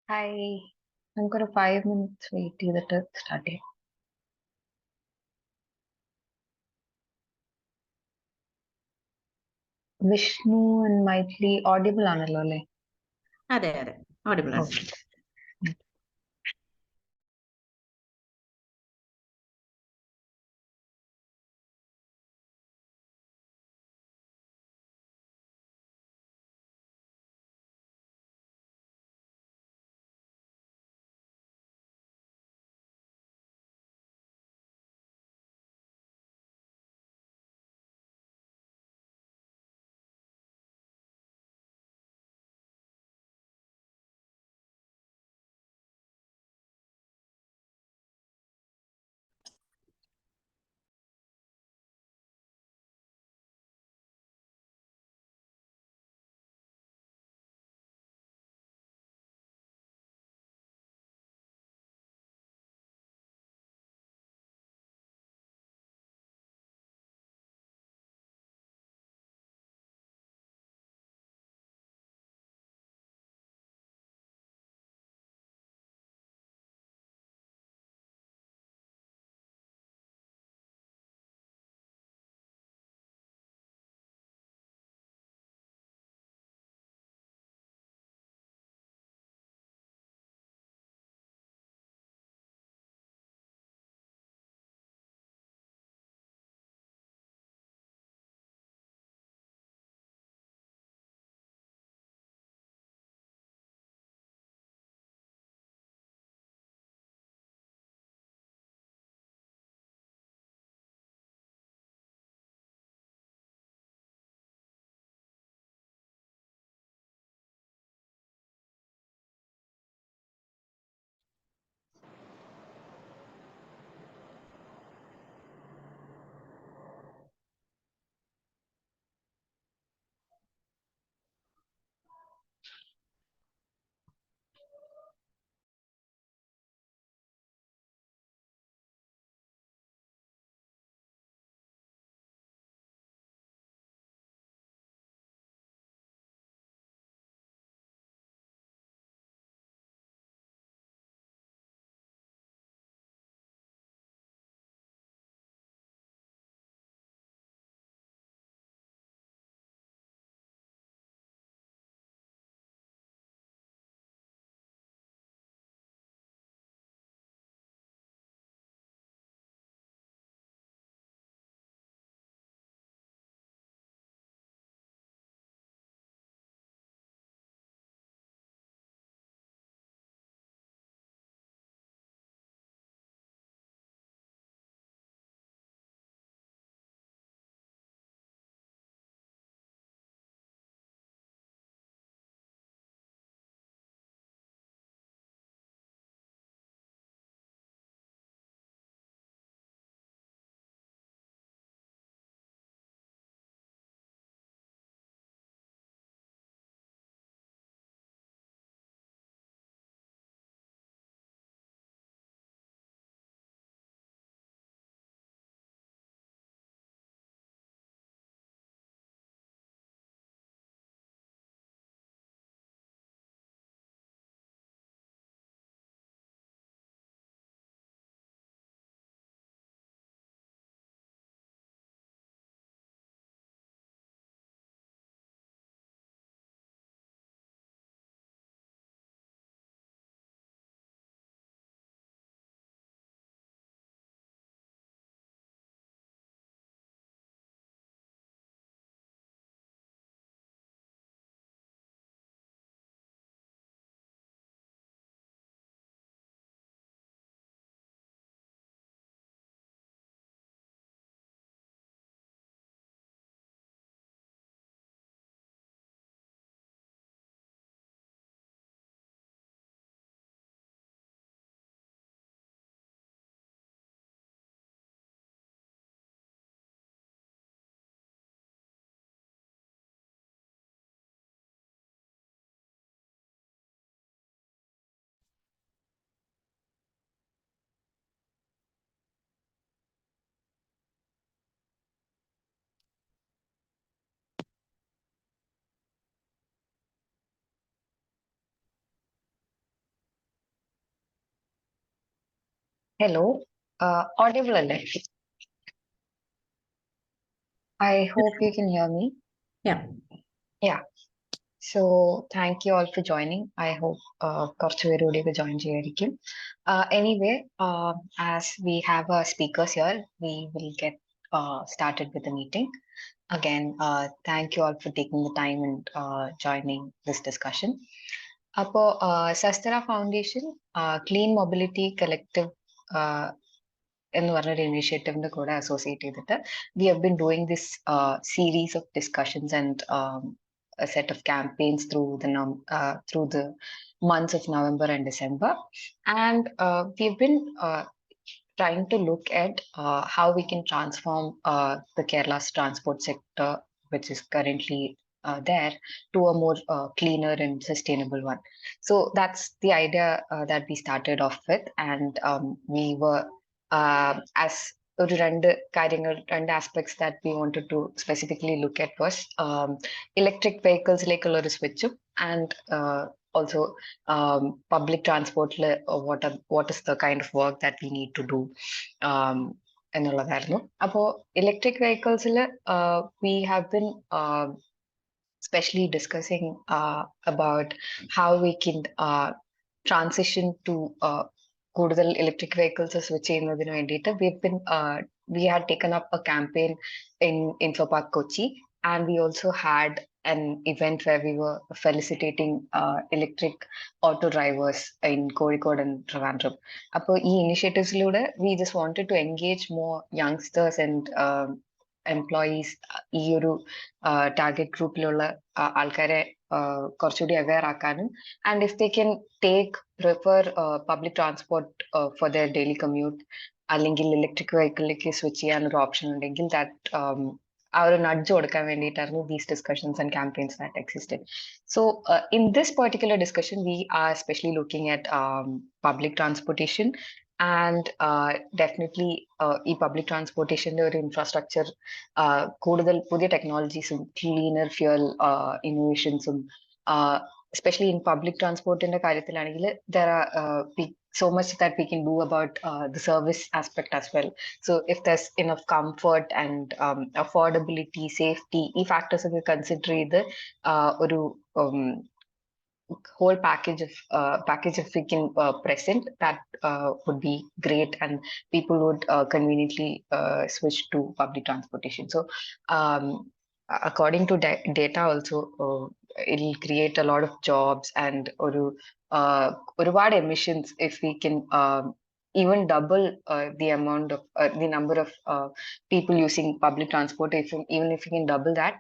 Hi. നമുക്കൊരു 5 minutes wait ചെയ്തിട്ട് start ചെയ്യാം. വിഷ്ണു ആൻഡ് മൈഥിലി ഓഡിബിൾ ആണല്ലോ അല്ലേ? അതെ അതെ ഓഡിബിൾ ആണ്. ഓക്കെ. Hello, audible അല്ലേ? I hope you can hear me. Yeah. Yeah. So thank you all for joining. I hope കുറച്ച് പേര് കൂടിയൊക്കെ join ചെയ്യുമായിരിക്കും. Anyway, as we have our speakers here, we will get started with the meeting. Again, thank you all for taking the time and joining this discussion. അപ്പോൾ SUSTERA Foundation, Clean Mobility Collective എന്ന് പറഞ്ഞൊരു ഇനിഷ്യേറ്റീവിന്റെ കൂടെ associate ചെയ്തിട്ട് we have been doing this series of discussions and a set of campaigns through the months of November and December, and we've been trying to look at how we can transform the Kerala's transport sector, which is currently there, to a more cleaner and sustainable one. So that's the idea that we started off with, and we were as ഒരു രണ്ട് aspects that we wanted to specifically look at was electric vehicles ലേക്കുള്ള ഒരു switch and also public transport what is the kind of work that we need to do എന്നുള്ളതായിരുന്നു. അപ്പോൾ electric വെഹിക്കിൾസിൽ we have been especially discussing about how we can transition to കൂടുതൽ electric vehicles switch ചെയ്യുന്നതിന് വേണ്ടിയിട്ട് we had taken up a campaign in Infopark Kochi, and we also had an event where we were felicitating electric auto drivers in Kozhikode and Trivandrum. അപ്പോൾ ഈ ഇനിഷ്യേറ്റീവ്സിലൂടെ we just wanted to engage more youngsters and employees ഈ ഒരു target ഗ്രൂപ്പിലുള്ള ആൾക്കാരെ കുറച്ചുകൂടി aware ആക്കാനും, and if they can prefer public transport for their daily commute അല്ലെങ്കിൽ electric വെഹിക്കിളിലേക്ക് switch ചെയ്യാനൊരു ഓപ്ഷൻ ഉണ്ടെങ്കിൽ ദാറ്റ് ആ ഒരു നഡ്ജ് കൊടുക്കാൻ വേണ്ടിയിട്ടായിരുന്നു these discussions and campaigns that existed. So in this particular discussion we are especially looking at public transportation, and definitely ഈ public ട്രാൻസ്പോർട്ടേഷന്റെ ഒരു ഇൻഫ്രാസ്ട്രക്ചർ കൂടുതൽ പുതിയ ടെക്നോളജീസും ക്ലീനർ ഫ്യൂവൽ ഇന്നോവേഷൻസും especially in public transportന്റെ കാര്യത്തിലാണെങ്കിൽ there are so much that we can do about the service aspect as well. So if there's enough comfort and affordability, safety, ഈ factors ഒക്കെ consider ചെയ്ത് ഒരു whole package if we can present that would be great, and people would conveniently switch to public transportation. So according to data also, it'll create a lot of jobs and ഒരുപാട് emissions if we can even double the amount of the number of people using public transportation. Even if we can double that,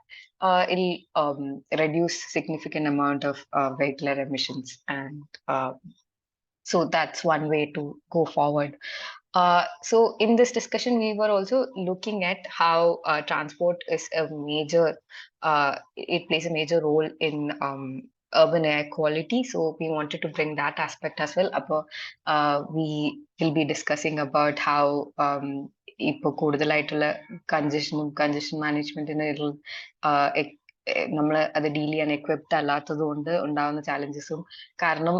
it'll reduce significant amount of vehicular emissions, and so that's one way to go forward. So in this discussion, we were also looking at how transport is it plays a major role in urban air quality. So we wanted to bring that aspect as well. We will be discussing about how ഇപ്പോൾ കൂടുതലായിട്ടുള്ള congestion മാനേജ്മെന്റിന് നമ്മൾ അത് deal ചെയ്യാൻ equipped അല്ലാത്തത് കൊണ്ട് ഉണ്ടാകുന്ന ചാലഞ്ചസും കാരണം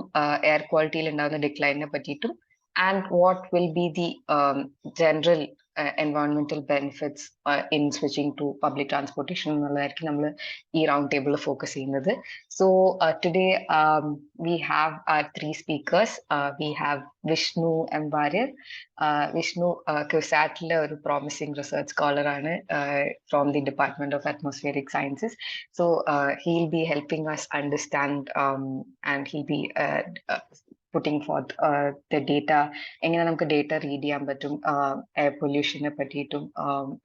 എയർ ക്വാളിറ്റിയിൽ ഉണ്ടാകുന്ന ഡിക്ലൈനിനെ പറ്റിയിട്ടും, and what will be the general environmental benefits in switching to public transportation എന്നുള്ളതായിരിക്കും നമ്മൾ ഈ റൗണ്ട് ടേബിളിൽ ഫോക്കസ് ചെയ്യുന്നത്. So today we have our three speakers. We have Vishnu M. Warrier. Vishnu ക്യുസാറ്റിലെ ഒരു പ്രോമിസിംഗ് റിസർച്ച് സ്കോളർ ആണ് from the Department of Atmospheric Sciences. So he'll be helping us understand and he'll be putting forth the data, എങ്ങനെ നമുക്ക് data read ചെയ്യാൻ പറ്റും, air പൊല്യൂഷനെ പറ്റിയിട്ടും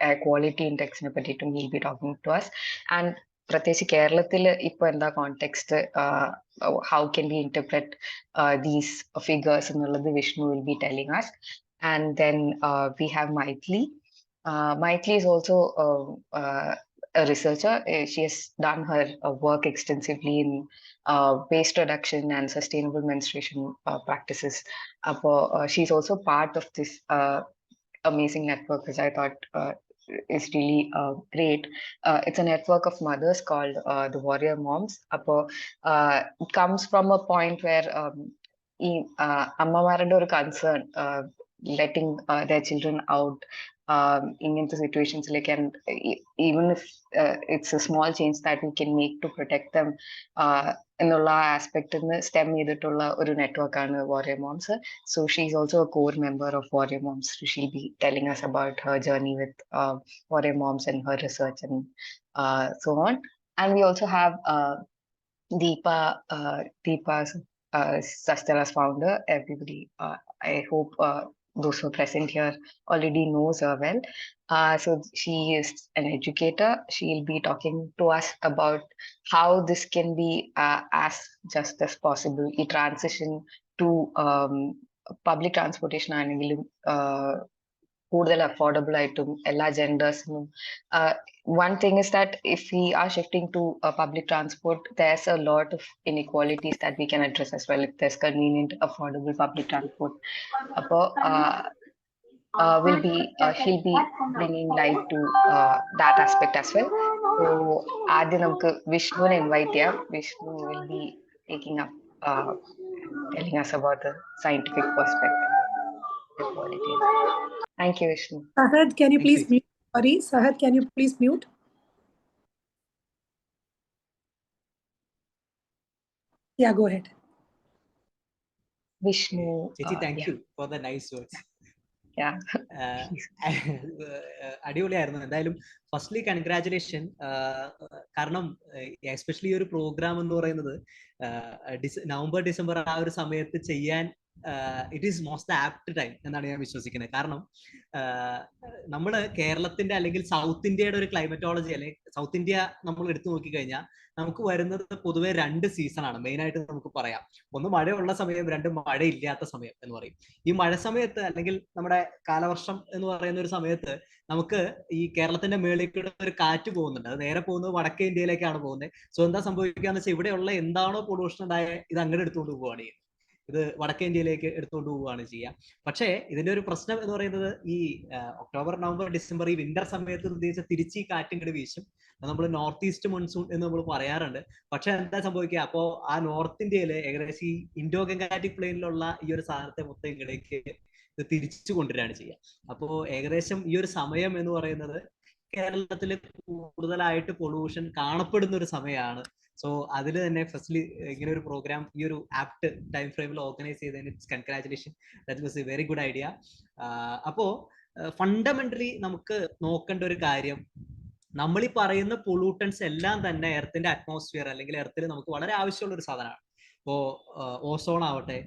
air quality ഇൻഡെക്സിനെ പറ്റിയിട്ടും he'll be talking to us. And പ്രത്യേകിച്ച് കേരളത്തിൽ ഇപ്പൊ എന്താ context, how can we interpret these figures എന്നുള്ളത് Vishnu will be telling us. And then we have Maithili. Maithili is also a researcher. She has done her work extensively in waste reduction and sustainable menstruation practices. She's also part of this amazing network, which I thought is really great. It's a network of mothers called the Warrior Moms. It comes from a point where ഈ അമ്മമാരുടെ ഒരു concern letting their children out in the situations like, and even if it's a small change that we can make to protect them എന്നുള്ള ആസ്പെക്റ്റിൽ നിന്ന് stem ചെയ്തിട്ടുള്ള ഒരു നെറ്റ്വർക്കാണ് warrior moms. So she's also a core member of Warrior Moms. She'll be telling us about her journey with Warrior Moms and her research and so on. And we also have Deepa's SUSTERA's founder. Everybody, I hope those who are present here already knows her well. So she is an educator. She'll be talking to us about how this can be as just as possible. A transition to public transportation ആണെങ്കിലും കൂടുതൽ affordable ആയിട്ടും എല്ലാ genders-നും. One thing is that if we are shifting to public transport, there's a lot of inequalities that we can address as well if there's convenient, affordable public transport. She'll be bringing light to that aspect as well. So ആദ്യം നമുക്ക് വിഷ്ണുവിനെ invite ചെയ്യാം. Vishnu will be taking up telling us about the scientific perspective of equality. Thank you, Vishnu. Sahad, can you please mute? Sorry, Sahad, can you please mute? Yeah, go ahead. Vishnu. Chechi, thank you for the nice words. Yeah. അടിപൊളിയായിരുന്നു. എന്തായാലും firstly congratulation. കാരണം especially ഒരു programme എന്ന് പറയുന്നത് November December ആ ഒരു സമയത്ത് ചെയ്യാൻ it is most apt time എന്നാണ് ഞാൻ വിശ്വസിക്കുന്നത്. കാരണം നമ്മൾ കേരളത്തിന്റെ അല്ലെങ്കിൽ സൗത്ത് ഇന്ത്യയുടെ ഒരു ക്ലൈമറ്റോളജി അല്ലെങ്കിൽ സൗത്ത് ഇന്ത്യ നമ്മൾ എടുത്തു നോക്കിക്കഴിഞ്ഞാൽ നമുക്ക് വരുന്നത് പൊതുവെ 2 സീസണാണ് മെയിനായിട്ട് നമുക്ക് പറയാം. ഒന്ന് മഴയുള്ള സമയം, 2 മഴയില്ലാത്ത സമയം എന്ന് പറയും. ഈ മഴ സമയത്ത് അല്ലെങ്കിൽ നമ്മുടെ കാലവർഷം എന്ന് പറയുന്ന ഒരു സമയത്ത് നമുക്ക് ഈ കേരളത്തിന്റെ മേളിൽ ഒരു കാറ്റ് പോകുന്നുണ്ട്. അത് നേരെ പോകുന്നത് വടക്കേ ഇന്ത്യയിലേക്കാണ് പോകുന്നത്. സോ എന്താ സംഭവിക്കുകയെന്ന് വെച്ചാൽ ഇവിടെയുള്ള എന്താണോ പൊള്യൂഷൻ ഉണ്ടായ ഇത് അങ്ങനെ എടുത്തുകൊണ്ട് പോവുകയാണ് ചെയ്യുന്നത്. ഇത് വടക്കേ ഇന്ത്യയിലേക്ക് എടുത്തുകൊണ്ട് പോവുകയാണ് ചെയ്യുക. പക്ഷേ ഇതിന്റെ ഒരു പ്രശ്നം എന്ന് പറയുന്നത് ഈ ഒക്ടോബർ നവംബർ ഡിസംബർ ഈ വിന്റർ സമയത്ത് ഉദ്ദേശിച്ച തിരിച്ച് ഈ കാറ്റും കൂടി വീശും. നമ്മൾ നോർത്ത് ഈസ്റ്റ് മൺസൂൺ എന്ന് നമ്മൾ പറയാറുണ്ട്. പക്ഷെ എന്താ സംഭവിക്കുക, അപ്പോൾ ആ നോർത്ത് ഇന്ത്യയില് ഏകദേശം ഈ ഇൻഡോ ഗംഗാറ്റിക് പ്ലെയിനിലുള്ള ഈ ഒരു സാധനത്തെ മൊത്തം ഇങ്ങടേക്ക് ഇത് തിരിച്ചു കൊണ്ടുവരികയാണ് ചെയ്യുക. അപ്പോൾ ഏകദേശം ഈ ഒരു സമയം എന്ന് പറയുന്നത് കേരളത്തിൽ കൂടുതലായിട്ട് പൊള്യൂഷൻ കാണപ്പെടുന്ന ഒരു സമയമാണ്. സോ അതിൽ തന്നെ ഫസ്റ്റ്ലി ഇങ്ങനെ ഒരു പ്രോഗ്രാം ഈ ഒരു ആപ്റ്റ് ടൈം ഫ്രെയിമിൽ ഓർഗനൈസ് ചെയ്തതിന് congratulation. That was A very good idea. അപ്പോ ഫണ്ടമെന്റലി നമുക്ക് നോക്കേണ്ട ഒരു കാര്യം, നമ്മൾ ഈ പറയുന്ന പൊള്യൂട്ടൻസ് എല്ലാം തന്നെ എർത്തിന്റെ അറ്റ്മോസ്ഫിയർ അല്ലെങ്കിൽ എർത്തിൽ നമുക്ക് വളരെ ആവശ്യമുള്ള ഒരു സാധനമാണ്. ഇപ്പോൾ ഓസോൺ ആവട്ടെ,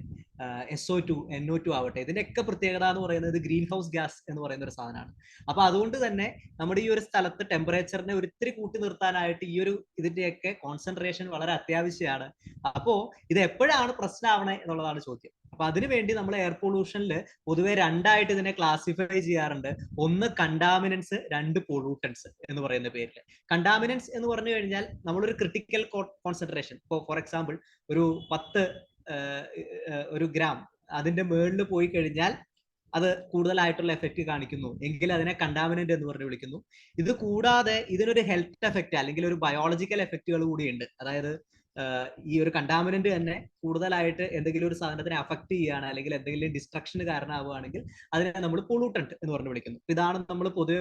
SO2, NO2 ആവട്ടെ, ഇതിന്റെയൊക്കെ പ്രത്യേകത എന്ന് പറയുന്നത് ഗ്രീൻ ഹൗസ് ഗ്യാസ് എന്ന് പറയുന്ന ഒരു സാധനമാണ്. അപ്പൊ അതുകൊണ്ട് തന്നെ നമ്മുടെ ഈ ഒരു സ്ഥലത്ത് ടെമ്പറേച്ചറിനെ ഒരിത്തിരി കൂട്ടി നിർത്താനായിട്ട് ഈ ഒരു ഇതിന്റെയൊക്കെ കോൺസെൻട്രേഷൻ വളരെ അത്യാവശ്യമാണ്. അപ്പോ ഇത് എപ്പോഴാണ് പ്രശ്നമാവണേ എന്നുള്ളതാണ് ചോദ്യം. അപ്പൊ അതിനുവേണ്ടി നമ്മൾ എയർ പൊള്യൂഷനിൽ പൊതുവെ 2ആയിട്ട് ഇതിനെ ക്ലാസിഫൈ ചെയ്യാറുണ്ട്. ഒന്ന് കണ്ടാമിനൻസ്, 2 പൊള്യൂട്ടൻസ് എന്ന് പറയുന്ന പേരിൽ. കണ്ടാമിനൻസ് എന്ന് പറഞ്ഞു കഴിഞ്ഞാൽ നമ്മളൊരു ക്രിട്ടിക്കൽ കോൺസെൻട്രേഷൻ, ഇപ്പോൾ ഫോർ എക്സാമ്പിൾ ഒരു 10 ഒരു ഗ്രാം അതിന്റെ മുകളിൽ പോയി കഴിഞ്ഞാൽ അത് കൂടുതലായിട്ടുള്ള എഫക്റ്റ് കാണിക്കുന്നു എങ്കിൽ അതിനെ കണ്ടാമിനന്റ് എന്ന് പറഞ്ഞ് വിളിക്കുന്നു. ഇത് കൂടാതെ ഇതിനൊരു ഹെൽത്ത് എഫക്റ്റ് അല്ലെങ്കിൽ ഒരു ബയോളജിക്കൽ എഫക്റ്റുകൾ കൂടിയുണ്ട്. അതായത് ഈ ഒരു കണ്ടാമിനന്റ് തന്നെ കൂടുതലായിട്ട് എന്തെങ്കിലും ഒരു സാധനത്തിനെ അഫക്ട് ചെയ്യുകയാണ് അല്ലെങ്കിൽ എന്തെങ്കിലും ഡിസ്ട്രക്ഷന് കാരണമാവുകയാണെങ്കിൽ അതിനെ നമ്മൾ പൊള്യൂട്ടന്റ് എന്ന് പറഞ്ഞ് വിളിക്കുന്നു. ഇതാണ് നമ്മൾ പൊതുവെ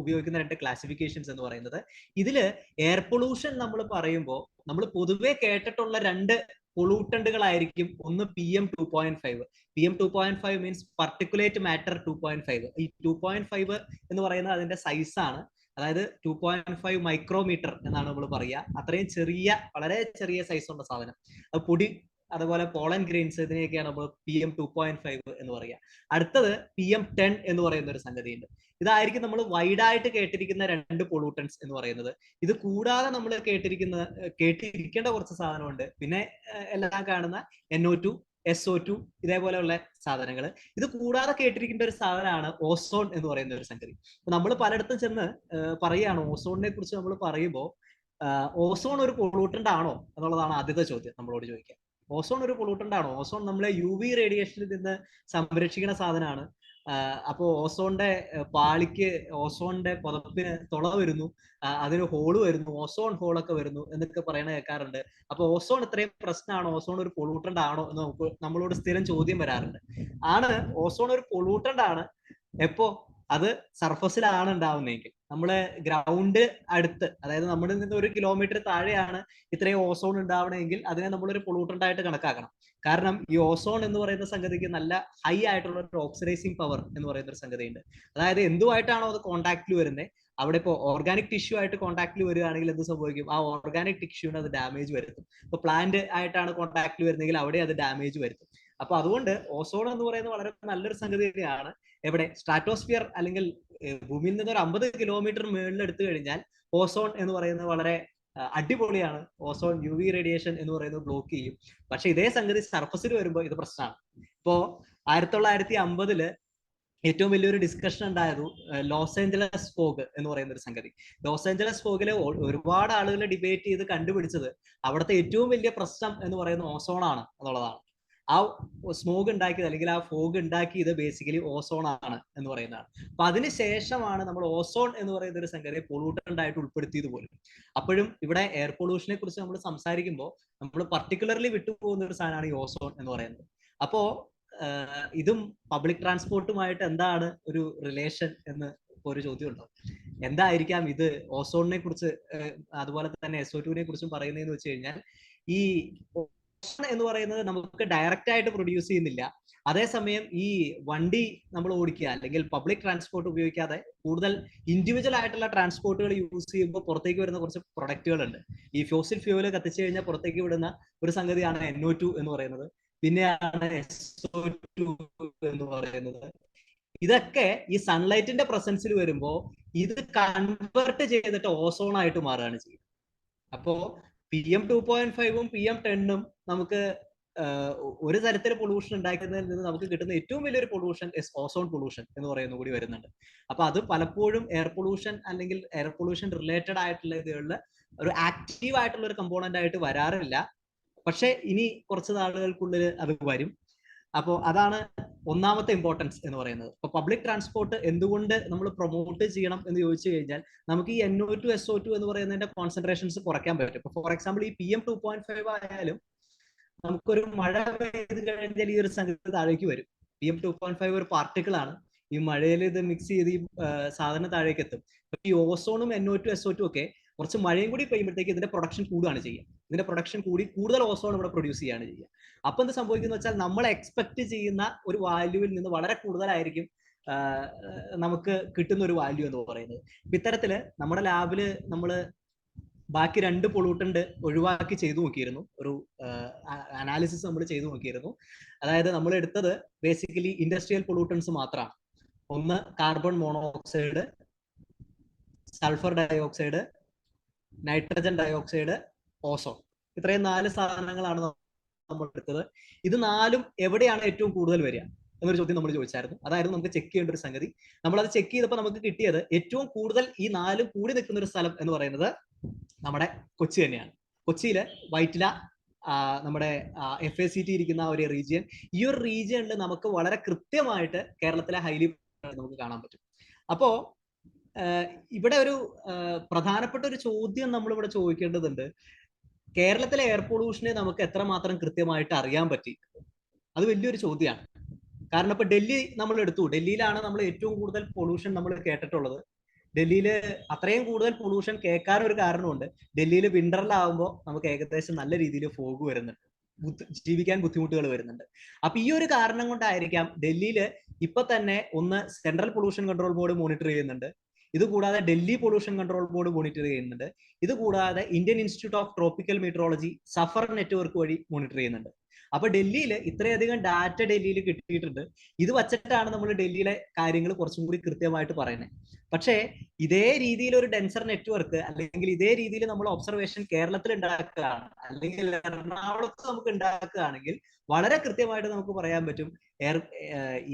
ഉപയോഗിക്കുന്ന 2 ക്ലാസിഫിക്കേഷൻസ് എന്ന് പറയുന്നത്. ഇതില് എയർ പൊള്യൂഷൻ നമ്മൾ പറയുമ്പോൾ നമ്മൾ പൊതുവെ കേട്ടിട്ടുള്ള 2 പൊള്യൂട്ടന്റുകളായിരിക്കും. ഒന്ന് PM 2.5. PM 2.5 means particulate matter 2.5. ഈ 2.5 എന്ന് പറയുന്നത് അതിന്റെ സൈസാണ്. അതായത് 2.5 മൈക്രോമീറ്റർ എന്നാണ് നമ്മൾ പറയുക. അത്രയും ചെറിയ, വളരെ ചെറിയ സൈസുള്ള സാധനം. അത് പൊടി, അതുപോലെ പോളൻ ഗ്രെയിൻസ്, ഇതിനെയൊക്കെയാണ് നമ്മൾ PM 2.5 എന്ന് പറയുക. അടുത്തത് PM 10 എന്ന് പറയുന്ന ഒരു സംഗതിയുണ്ട്. ഇതായിരിക്കും നമ്മൾ വൈഡായിട്ട് കേട്ടിരിക്കുന്ന 2 പൊള്യൂട്ടൻസ് എന്ന് പറയുന്നത്. ഇത് കൂടാതെ നമ്മൾ കേട്ടിരിക്കേണ്ട കുറച്ച് സാധനമുണ്ട്. പിന്നെ എല്ലാം കാണുന്ന NO2, SO2 ഇതേപോലെയുള്ള സാധനങ്ങൾ. ഇത് കൂടാതെ കേട്ടിരിക്കേണ്ട ഒരു സാധനമാണ് ഓസോൺ എന്ന് പറയുന്ന ഒരു സംഗതി. നമ്മൾ പലയിടത്തും ചെന്ന് പറയുകയാണ് ഓസോണിനെ കുറിച്ച് നമ്മൾ പറയുമ്പോൾ ഓസോൺ ഒരു പൊള്യൂട്ടന്റ് ആണോ എന്നുള്ളതാണ് ആദ്യത്തെ ചോദ്യം നമ്മളോട് ചോദിക്കുക. ഓസോൺ ഒരു പൊള്യൂട്ടന്റ് ആണോ? ഓസോൺ നമ്മളെ UV റേഡിയേഷനിൽ നിന്ന് സംരക്ഷിക്കുന്ന സാധനമാണ്. അപ്പോൾ ഓസോണിന്റെ പാളിക്ക് ഓസോണിന്റെ പുതപ്പിന് തുള വരുന്നു, അതിന് ഹോള് വരുന്നു, ഓസോൺ ഹോളൊക്കെ വരുന്നു എന്നൊക്കെ പറയണ കേൾക്കാറുണ്ട്. അപ്പൊ ഓസോൺ ഇത്രയും പ്രശ്നമാണോ, ഓസോൺ ഒരു പൊള്യൂട്ടന്റ് ആണോ എന്ന് നമ്മളോട് സ്ഥിരം ചോദ്യം വരാറുണ്ട്. ഓസോൺ ഒരു പൊള്യൂട്ടന്റ് ആണ് എപ്പോ അത് സർഫസിലാണ് ഉണ്ടാവുന്നതെങ്കിൽ. നമ്മള് ഗ്രൗണ്ട് അടുത്ത്, അതായത് നമ്മളിൽ നിന്ന് 1 കിലോമീറ്റർ താഴെയാണ് ഇത്രയും ഓസോൺ ഉണ്ടാവണമെങ്കിൽ അതിനെ നമ്മളൊരു പൊള്യൂട്ടന്റ് ആയിട്ട് കണക്കാക്കണം. കാരണം ഈ ഓസോൺ എന്ന് പറയുന്ന സംഗതിക്ക് നല്ല ഹൈ ആയിട്ടുള്ള ഒരു ഓക്സിഡൈസിങ് പവർ എന്ന് പറയുന്ന ഒരു സംഗതിയുണ്ട്. അതായത് എന്തുമായിട്ടാണോ അത് കോൺടാക്റ്റിൽ വരുന്നത്, അവിടെ ഇപ്പോൾ ഓർഗാനിക് ടിഷ്യൂ ആയിട്ട് കോൺടാക്റ്റിൽ വരികയാണെങ്കിൽ എന്ത് സംഭവിക്കും, ആ ഓർഗാനിക് ടിഷ്യൂവിന് അത് ഡാമേജ് വരുത്തും. ഇപ്പൊ പ്ലാന്റ് ആയിട്ടാണ് കോൺടാക്റ്റിൽ വരുന്നതെങ്കിൽ അവിടെ അത് ഡാമേജ് വരുത്തും. അപ്പൊ അതുകൊണ്ട് ഓസോൺ എന്ന് പറയുന്നത് വളരെ നല്ലൊരു സംഗതി തന്നെയാണ്. എവിടെ സ്ട്രാറ്റോസ്ഫിയർ അല്ലെങ്കിൽ ഭൂമിയിൽ നിന്ന് ഒരു 50 കിലോമീറ്റർ മുകളിൽ എടുത്തു കഴിഞ്ഞാൽ ഓസോൺ എന്ന് പറയുന്നത് വളരെ അടിപൊളിയാണ്. ഓസോൺ UV റേഡിയേഷൻ എന്ന് പറയുന്നത് ബ്ലോക്ക് ചെയ്യും. പക്ഷെ ഇതേ സംഗതി സർഫസിൽ വരുമ്പോൾ ഇത് പ്രശ്നമാണ്. ഇപ്പോ 1950 ഏറ്റവും വലിയൊരു ഡിസ്കഷൻ ഉണ്ടായത് ലോസ് ഏഞ്ചലസ് ഫോഗ് എന്ന് പറയുന്ന ഒരു സംഗതി. ലോസ് ഏഞ്ചലസ് ഫോഗില് ഒരുപാട് ആളുകൾ ഡിബേറ്റ് ചെയ്ത് കണ്ടുപിടിച്ചത് അവിടുത്തെ ഏറ്റവും വലിയ പ്രശ്നം എന്ന് പറയുന്നത് ഓസോൺ ആണ് എന്നുള്ളതാണ്. ആ സ്മോഗ് ഉണ്ടാക്കിയത് അല്ലെങ്കിൽ ആ ഫോഗ് ഉണ്ടാക്കിയത് ബേസിക്കലി ഓസോൺ ആണ് എന്ന് പറയുന്നതാണ്. അപ്പൊ അതിനുശേഷമാണ് നമ്മൾ ഓസോൺ എന്ന് പറയുന്ന ഒരു സംഗതിയെ പൊള്യൂട്ടന്റ് ആയിട്ട് ഉൾപ്പെടുത്തിയത് പോലും. അപ്പോഴും ഇവിടെ എയർ പൊള്യൂഷനെ കുറിച്ച് നമ്മൾ സംസാരിക്കുമ്പോൾ നമ്മൾ പർട്ടിക്കുലർലി വിട്ടുപോകുന്ന ഒരു സാധനമാണ് ഈ ഓസോൺ എന്ന് പറയുന്നത്. അപ്പോ ഇതും പബ്ലിക് ട്രാൻസ്പോർട്ടുമായിട്ട് എന്താണ് ഒരു റിലേഷൻ എന്ന് ഒരു ചോദ്യം ഉണ്ടോ? എന്തായിരിക്കാം ഇത് ഓസോണിനെ കുറിച്ച് അതുപോലെ തന്നെ SO2 കുറിച്ചും പറയുന്നതെന്ന് വെച്ച് കഴിഞ്ഞാൽ, ഈ ഓസോൺ എന്ന് പറയുന്നത് നമുക്ക് ഡയറക്റ്റ് ആയിട്ട് പ്രൊഡ്യൂസ് ചെയ്യുന്നില്ല. അതേസമയം ഈ വണ്ടി നമ്മൾ ഓടിക്കുക അല്ലെങ്കിൽ പബ്ലിക് ട്രാൻസ്പോർട്ട് ഉപയോഗിക്കാതെ കൂടുതൽ ഇൻഡിവിജ്വൽ ആയിട്ടുള്ള ട്രാൻസ്പോർട്ടുകൾ യൂസ് ചെയ്യുമ്പോൾ പുറത്തേക്ക് വരുന്ന കുറച്ച് പ്രൊഡക്റ്റുകളുണ്ട്. ഈ ഫോസിൽ ഫ്യൂവൽ കത്തിച്ചു കഴിഞ്ഞാൽ പുറത്തേക്ക് വിടുന്ന ഒരു സംഗതിയാണ് NO2 എന്ന് പറയുന്നത്. പിന്നെയാണ് SO2 എന്ന് പറയുന്നത്. ഇതൊക്കെ ഈ സൺലൈറ്റിന്റെ പ്രസൻസിൽ വരുമ്പോൾ ഇത് കൺവേർട്ട് ചെയ്തിട്ട് ഓസോൺ ആയിട്ട് മാറുകയാണ് ചെയ്യുന്നത്. അപ്പോ PM2.5ഉം PM10ഉം നമുക്ക് ഒരു തരത്തിൽ പൊള്യൂഷൻ ഉണ്ടാക്കുന്നതിൽ നിന്ന് നമുക്ക് കിട്ടുന്ന ഏറ്റവും വലിയൊരു പൊള്യൂഷൻ ഓസോൺ പൊള്യൂഷൻ എന്ന് പറയുന്നത് കൂടി വരുന്നുണ്ട്. അപ്പൊ അത് പലപ്പോഴും എയർ പൊള്യൂഷൻ അല്ലെങ്കിൽ എയർ പൊള്യൂഷൻ റിലേറ്റഡ് ആയിട്ടുള്ള ഇതുകളിൽ ഒരു ആക്റ്റീവ് ആയിട്ടുള്ള ഒരു കമ്പോണന്റ് ആയിട്ട് വരാറില്ല. പക്ഷെ ഇനി കുറച്ച് നാളുകൾക്കുള്ളിൽ അത് വരും. അപ്പോൾ അതാണ് ഒന്നാമത്തെ ഇമ്പോർട്ടൻസ് എന്ന് പറയുന്നത്. ഇപ്പൊ പബ്ലിക് ട്രാൻസ്പോർട്ട് എന്തുകൊണ്ട് നമ്മൾ പ്രൊമോട്ട് ചെയ്യണം എന്ന് ചോദിച്ചു കഴിഞ്ഞാൽ, നമുക്ക് ഈ NO2 SO2 എന്ന് പറയുന്നതിന്റെ കോൺസെൻട്രേഷൻസ് കുറയ്ക്കാൻ പറ്റും. ഇപ്പൊ ഫോർ എക്സാമ്പിൾ ഈ PM2.5 ആയാലും നമുക്കൊരു മഴ പെയ്ത് കഴിഞ്ഞാൽ ഈ ഒരു സംഗതി താഴേക്ക് വരും. PM2.5 ഒരു പാർട്ടിക്കിൾ ആണ്. ഈ മഴയിൽ ഇത് മിക്സ് ചെയ്ത് ഈ സാധനം താഴേക്ക് എത്തും. ഈ ഓസോണും NO2 SO2 ഒക്കെ കുറച്ച് മഴയും കൂടി പെയ്യുമ്പോഴത്തേക്ക് ഇതിന്റെ പ്രൊഡക്ഷൻ കൂടുകയാണ് ചെയ്യുക. ഇതിന്റെ പ്രൊഡക്ഷൻ കൂടി കൂടുതൽ ഓസോൺ ഇവിടെ പ്രൊഡ്യൂസ് ചെയ്യുകയാണ് ചെയ്യുക. അപ്പൊ എന്ത് സംഭവിക്കുന്നു വെച്ചാൽ, നമ്മൾ എക്സ്പെക്ട് ചെയ്യുന്ന ഒരു വാല്യൂവിൽ നിന്ന് വളരെ കൂടുതലായിരിക്കും നമുക്ക് കിട്ടുന്ന ഒരു വാല്യൂ എന്ന് പറയുന്നത്. ഇത്തരത്തില് നമ്മുടെ ലാബില് നമ്മൾ ബാക്കി 2 പൊള്യൂട്ടന്റ് ഒഴിവാക്കി ചെയ്തു നോക്കിയിരുന്നു. ഒരു അനാലിസിസ് നമ്മൾ ചെയ്തു നോക്കിയിരുന്നു. അതായത് നമ്മൾ എടുത്തത് ബേസിക്കലി ഇൻഡസ്ട്രിയൽ പൊള്യൂട്ടൻസ് മാത്രമാണ്. ഒന്ന് carbon monoxide, sulphur dioxide, nitrogen dioxide, ozone. ഇത്രയും 4 സാധനങ്ങളാണ് നമ്മൾ എടുത്തത്. ഇത് 4ഉം എവിടെയാണ് ഏറ്റവും കൂടുതൽ വരിക എന്നൊരു ചോദ്യം നമ്മൾ ചോദിച്ചായിരുന്നു. അതായിരുന്നു നമുക്ക് ചെക്ക് ചെയ്യേണ്ട ഒരു സംഗതി. നമ്മളത് ചെക്ക് ചെയ്തപ്പോൾ നമുക്ക് കിട്ടിയത് ഏറ്റവും കൂടുതൽ ഈ 4ഉം കൂടി നിൽക്കുന്ന ഒരു സ്ഥലം എന്ന് പറയുന്നത് നമ്മുടെ കൊച്ചി തന്നെയാണ്. കൊച്ചിയില് വൈറ്റില, നമ്മുടെ FACT ഇരിക്കുന്ന ഒരു റീജിയൻ. ഈ ഒരു റീജിയനിൽ നമുക്ക് വളരെ കൃത്യമായിട്ട് കേരളത്തിലെ ഹൈലി നമുക്ക് കാണാൻ പറ്റും. അപ്പോ ഇവിടെ ഒരു പ്രധാനപ്പെട്ട ഒരു ചോദ്യം നമ്മൾ ഇവിടെ ചോദിക്കേണ്ടതുണ്ട്. കേരളത്തിലെ എയർ പൊള്യൂഷനെ നമുക്ക് എത്രമാത്രം കൃത്യമായിട്ട് അറിയാൻ പറ്റി? അത് വലിയൊരു ചോദ്യമാണ്. കാരണം ഇപ്പൊ ഡൽഹി നമ്മൾ എടുത്തു. ഡൽഹിയിലാണ് നമ്മൾ ഏറ്റവും കൂടുതൽ പൊള്യൂഷൻ നമ്മൾ കേട്ടിട്ടുള്ളത്. ഡൽഹിയിൽ അത്രയും കൂടുതൽ പൊള്യൂഷൻ കേൾക്കാനൊരു കാരണമുണ്ട്. ഡൽഹിയിൽ വിന്ററിലാവുമ്പോൾ നമുക്ക് ഏകദേശം നല്ല രീതിയിൽ ഫോഗ് വരുന്നുണ്ട്, ജീവിക്കാൻ ബുദ്ധിമുട്ടുകൾ വരുന്നുണ്ട്. അപ്പൊ ഈ ഒരു കാരണം കൊണ്ടായിരിക്കാം ഡൽഹിയിൽ ഇപ്പൊ തന്നെ ഒന്ന് central pollution control board monitor ചെയ്യുന്നുണ്ട്. ഇതുകൂടാതെ Delhi pollution control board monitor ചെയ്യുന്നുണ്ട്. ഇതുകൂടാതെ Indian Institute of Tropical Meteorology SAFAR network വഴി മോണിറ്റർ ചെയ്യുന്നുണ്ട്. അപ്പൊ ഡൽഹിയിൽ ഇത്രയധികം ഡാറ്റ ഡൽഹിയിൽ കിട്ടിയിട്ടുണ്ട്. ഇത് വച്ചിട്ടാണ് നമ്മൾ ഡൽഹിയിലെ കാര്യങ്ങൾ കുറച്ചും കൂടി കൃത്യമായിട്ട് പറയുന്നത്. പക്ഷേ ഇതേ രീതിയിൽ ഒരു ഡെൻസർ നെറ്റ്വർക്ക് അല്ലെങ്കിൽ ഇതേ രീതിയിൽ നമ്മൾ ഒബ്സർവേഷൻ കേരളത്തിൽ ഉണ്ടാക്കുകയാണ്, അല്ലെങ്കിൽ എറണാകുളത്ത് നമുക്ക് ഉണ്ടാക്കുകയാണെങ്കിൽ വളരെ കൃത്യമായിട്ട് നമുക്ക് പറയാൻ പറ്റും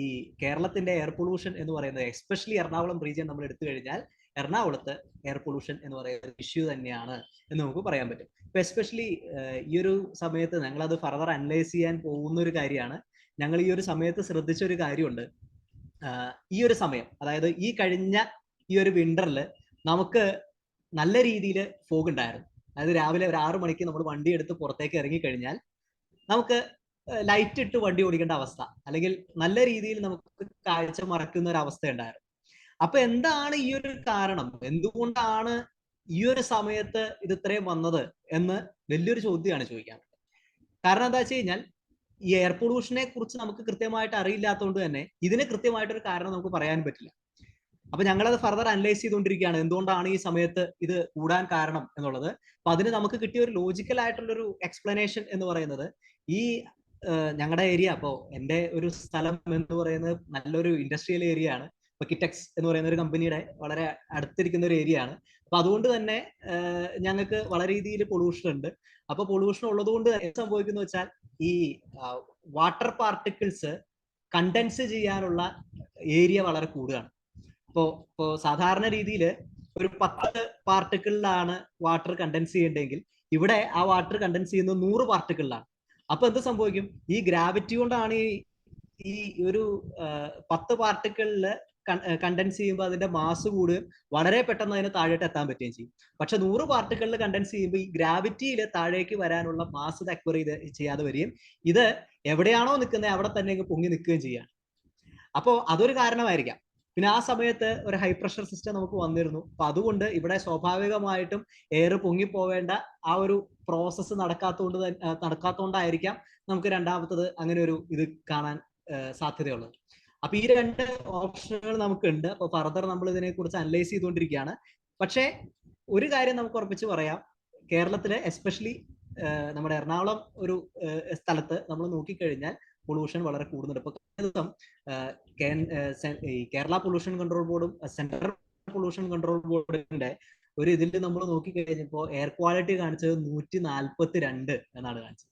ഈ കേരളത്തിന്റെ എയർ പൊള്യൂഷൻ എന്ന് പറയുന്നത്, എസ്പെഷ്യലി എറണാകുളം റീജിയൻ നമ്മൾ എടുത്തു കഴിഞ്ഞാൽ എറണാകുളത്ത് എയർ പൊള്യൂഷൻ എന്ന് പറയുന്ന ഇഷ്യൂ തന്നെയാണ് എന്ന് നമുക്ക് പറയാൻ പറ്റും. ഇപ്പൊ എസ്പെഷ്യലി ഈ ഒരു സമയത്ത് ഞങ്ങളത് ഫർദർ അനലൈസ് ചെയ്യാൻ പോകുന്ന ഒരു കാര്യമാണ്. ഞങ്ങൾ ഈ ഒരു സമയത്ത് ശ്രദ്ധിച്ച ഒരു കാര്യമുണ്ട്. ഈ ഒരു സമയം, അതായത് ഈ കഴിഞ്ഞ ഈ ഒരു വിന്ററിൽ നമുക്ക് നല്ല രീതിയിൽ ഫോഗ് ഉണ്ടായിരുന്നു. അതായത് രാവിലെ ഒരു 6 മണിക്ക് നമ്മൾ വണ്ടി എടുത്ത് പുറത്തേക്ക് ഇറങ്ങിക്കഴിഞ്ഞാൽ നമുക്ക് ലൈറ്റ് ഇട്ട് വണ്ടി ഓടിക്കേണ്ട അവസ്ഥ, അല്ലെങ്കിൽ നല്ല രീതിയിൽ നമുക്ക് കാഴ്ച മറക്കുന്ന ഒരു അവസ്ഥ ഉണ്ടായിരുന്നു. അപ്പൊ എന്താണ് ഈ ഒരു കാരണം, എന്തുകൊണ്ടാണ് ഈ ഒരു സമയത്ത് ഇത് ഇത്രയും വന്നത് എന്ന് വലിയൊരു ചോദ്യമാണ് ചോദിക്കാൻ. കാരണം എന്താ വെച്ച് കഴിഞ്ഞാൽ ഈ എയർ പൊല്യൂഷനെ കുറിച്ച് നമുക്ക് കൃത്യമായിട്ട് അറിയില്ലാത്തതുകൊണ്ട് തന്നെ ഇതിന് കൃത്യമായിട്ടൊരു കാരണം നമുക്ക് പറയാൻ പറ്റില്ല. അപ്പൊ ഞങ്ങളത് ഫർദർ അനലൈസ് ചെയ്തുകൊണ്ടിരിക്കുകയാണ്, എന്തുകൊണ്ടാണ് ഈ സമയത്ത് ഇത് കൂടാൻ കാരണം എന്നുള്ളത്. അപ്പൊ അതിന് നമുക്ക് കിട്ടിയ ഒരു ലോജിക്കൽ ആയിട്ടുള്ളൊരു എക്സ്പ്ലനേഷൻ എന്ന് പറയുന്നത്, ഈ ഞങ്ങളുടെ ഏരിയ, അപ്പോൾ എൻ്റെ ഒരു സ്ഥലം എന്ന് പറയുന്നത് നല്ലൊരു ഇൻഡസ്ട്രിയൽ ഏരിയ ആണ്. ഇപ്പൊ കിറ്റെക്സ് എന്ന് പറയുന്ന ഒരു കമ്പനിയുടെ വളരെ അടുത്തിരിക്കുന്ന ഒരു ഏരിയ ആണ്. അപ്പൊ അതുകൊണ്ട് തന്നെ ഞങ്ങൾക്ക് വളരെ രീതിയിൽ പൊല്യൂഷൻ ഉണ്ട്. അപ്പൊ പൊല്യൂഷൻ ഉള്ളത് കൊണ്ട് എന്ത് സംഭവിക്കുന്നു വെച്ചാൽ, ഈ വാട്ടർ പാർട്ടിക്കിൾസ് കണ്ടൻസ് ചെയ്യാനുള്ള ഏരിയ വളരെ കൂടുകയാണ്. ഇപ്പോ സാധാരണ രീതിയിൽ ഒരു 10 പാർട്ടിക്കിളിലാണ് വാട്ടർ കണ്ടൻസ് ചെയ്യേണ്ടതെങ്കിൽ ഇവിടെ ആ വാട്ടർ കണ്ടൻസ് ചെയ്യുന്നത് 100 പാർട്ടിക്കിളിലാണ്. അപ്പൊ എന്ത് സംഭവിക്കും, ഈ ഗ്രാവിറ്റി കൊണ്ടാണ് ഈ ഒരു 10 പാർട്ടിക്കിളില് കണ്ടൻസ് ചെയ്യുമ്പോൾ അതിന്റെ മാസ് കൂടുകയും വളരെ പെട്ടെന്ന് അതിന് താഴോട്ട് എത്താൻ പറ്റുകയും ചെയ്യും. പക്ഷെ 100 പാർട്ടിക്കിളിൽ കണ്ടൻസ് ചെയ്യുമ്പോൾ ഈ ഗ്രാവിറ്റിയിൽ താഴേക്ക് വരാനുള്ള മാസ് അക്വയർ ചെയ്യാതെ വരികയും ഇത് എവിടെയാണോ നിൽക്കുന്നത് അവിടെ തന്നെ പൊങ്ങി നിൽക്കുകയും ചെയ്യാണ്. അപ്പോൾ അതൊരു കാരണമായിരിക്കാം. പിന്നെ ആ സമയത്ത് ഒരു ഹൈ പ്രഷർ സിസ്റ്റം നമുക്ക് വന്നിരുന്നു. അപ്പൊ അതുകൊണ്ട് ഇവിടെ സ്വാഭാവികമായിട്ടും എയർ പൊങ്ങിപ്പോവേണ്ട ആ ഒരു പ്രോസസ്സ് നടക്കാത്തതുകൊണ്ടായിരിക്കാം നമുക്ക് രണ്ടാമത്തത് അങ്ങനെ ഒരു ഇത് കാണാൻ സാധ്യതയുള്ളത്. അപ്പൊ ഈ 2 ഓപ്ഷനുകൾ നമുക്കുണ്ട്. അപ്പൊ ഫർദർ നമ്മൾ ഇതിനെ കുറിച്ച് അനലൈസ് ചെയ്തുകൊണ്ടിരിക്കുകയാണ്. പക്ഷേ ഒരു കാര്യം നമുക്ക് ഉറപ്പിച്ച് പറയാം, കേരളത്തിലെ എസ്പെഷ്യലി നമ്മുടെ എറണാകുളം ഒരു സ്ഥലത്ത് നമ്മൾ നോക്കിക്കഴിഞ്ഞാൽ പൊല്യൂഷൻ വളരെ കൂടുന്നുണ്ട്. ഇപ്പൊ കേരള പൊല്യൂഷൻ കൺട്രോൾ ബോർഡും സെൻട്രൽ പൊല്യൂഷൻ കൺട്രോൾ ബോർഡിന്റെ ഒരു ഇതിൽ നമ്മൾ നോക്കിക്കഴിഞ്ഞപ്പോൾ എയർ ക്വാളിറ്റി കാണിച്ചത് 142 എന്നാണ് കാണിച്ചത്.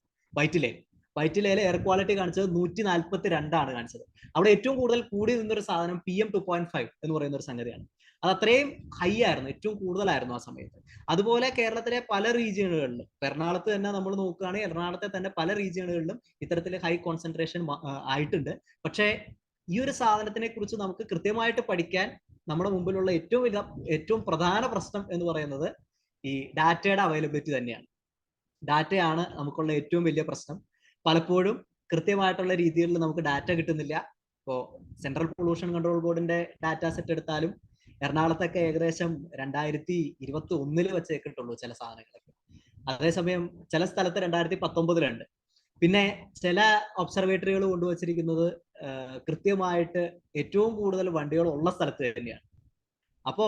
വൈറ്റിലയിലെ എയർ ക്വാളിറ്റി കാണിച്ചത് 142 കാണിച്ചത്. അവിടെ ഏറ്റവും കൂടുതൽ കൂടി നിന്നൊരു സാധനം PM 2.5 എന്ന് പറയുന്ന ഒരു സംഗതിയാണ്. അത് അത്രയും ഹൈ ആയിരുന്നു, ഏറ്റവും കൂടുതലായിരുന്നു ആ സമയത്ത്. അതുപോലെ കേരളത്തിലെ പല റീജിയനുകളിലും, എറണാകുളത്ത് തന്നെ നമ്മൾ നോക്കുകയാണെങ്കിൽ എറണാകുളത്തെ തന്നെ പല റീജിയനുകളിലും ഇത്തരത്തിൽ ഹൈ കോൺസെൻട്രേഷൻ ആയിട്ടുണ്ട്. പക്ഷേ ഈ ഒരു സാധനത്തിനെ കുറിച്ച് നമുക്ക് കൃത്യമായിട്ട് പഠിക്കാൻ നമ്മുടെ മുമ്പിലുള്ള ഏറ്റവും പ്രധാന പ്രശ്നം എന്ന് പറയുന്നത് ഈ ഡാറ്റയുടെ അവൈലബിലിറ്റി തന്നെയാണ്. ഡാറ്റയാണ് നമുക്കുള്ള ഏറ്റവും വലിയ പ്രശ്നം. പലപ്പോഴും കൃത്യമായിട്ടുള്ള രീതിയിൽ നമുക്ക് ഡാറ്റ കിട്ടുന്നില്ല. ഇപ്പോൾ സെൻട്രൽ പൊല്യൂഷൻ കൺട്രോൾ ബോർഡിന്റെ ഡാറ്റ സെറ്റ് എടുത്താലും എറണാകുളത്തൊക്കെ ഏകദേശം 2021 വെച്ചേക്കിട്ടുള്ളൂ ചില സാധനങ്ങളൊക്കെ. അതേസമയം ചില സ്ഥലത്ത് 2019 പിന്നെ ചില ഒബ്സർവേറ്ററികൾ കൊണ്ടുവച്ചിരിക്കുന്നത് കൃത്യമായിട്ട് ഏറ്റവും കൂടുതൽ വണ്ടികൾ ഉള്ള സ്ഥലത്ത് തന്നെയാണ്. അപ്പോ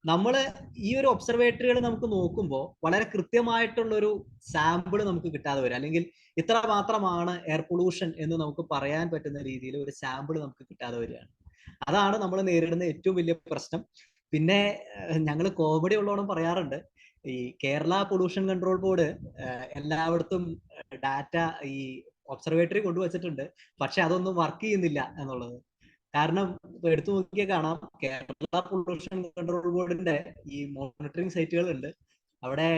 നമ്മള് ഈ ഒരു ഒബ്സർവേറ്ററികൾ നമുക്ക് നോക്കുമ്പോൾ വളരെ കൃത്യമായിട്ടുള്ളൊരു സാമ്പിൾ നമുക്ക് കിട്ടാതെ വരും, അല്ലെങ്കിൽ ഇത്ര മാത്രമാണ് എയർ പൊല്യൂഷൻ എന്ന് നമുക്ക് പറയാൻ പറ്റുന്ന രീതിയിൽ ഒരു സാമ്പിൾ നമുക്ക് കിട്ടാതെ വരികയാണ്. അതാണ് നമ്മൾ നേരിടുന്ന ഏറ്റവും വലിയ പ്രശ്നം. പിന്നെ ഞങ്ങൾ കോമഡി ഉള്ളവണ്ണം പറയാറുണ്ട്, ഈ കേരള പൊല്യൂഷൻ കൺട്രോൾ ബോർഡ് എല്ലായിടത്തും ഡാറ്റ ഈ ഒബ്സർവേറ്ററി കൊണ്ടുവച്ചിട്ടുണ്ട്, പക്ഷെ അതൊന്നും വർക്ക് ചെയ്യുന്നില്ല എന്നുള്ളത്. കാരണം ഇപ്പൊ എടുത്തു നോക്കിയാൽ കാണാം, കേരള പൊല്യൂഷൻ കൺട്രോൾ ബോർഡിന്റെ ഈ മോണിറ്ററിംഗ് സൈറ്റുകൾ ഉണ്ട്. അവിടെ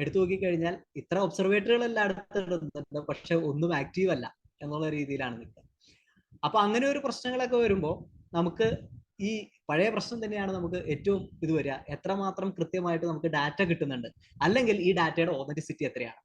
എടുത്തു നോക്കിക്കഴിഞ്ഞാൽ ഇത്ര ഒബ്സർവേറ്ററികൾ എല്ലായിടത്തും ഇടുന്നുണ്ട്, പക്ഷെ ഒന്നും ആക്റ്റീവ് അല്ല എന്നുള്ള രീതിയിലാണ് നിൽക്കുക. അപ്പൊ അങ്ങനെ ഒരു പ്രശ്നങ്ങളൊക്കെ വരുമ്പോൾ നമുക്ക് ഈ പഴയ പ്രശ്നം തന്നെയാണ് നമുക്ക് ഏറ്റവും ഇത് വരിക, എത്രമാത്രം കൃത്യമായിട്ട് നമുക്ക് ഡാറ്റ കിട്ടുന്നുണ്ട്, അല്ലെങ്കിൽ ഈ ഡാറ്റയുടെ ഓതന്റിസിറ്റി എത്രയാണ്.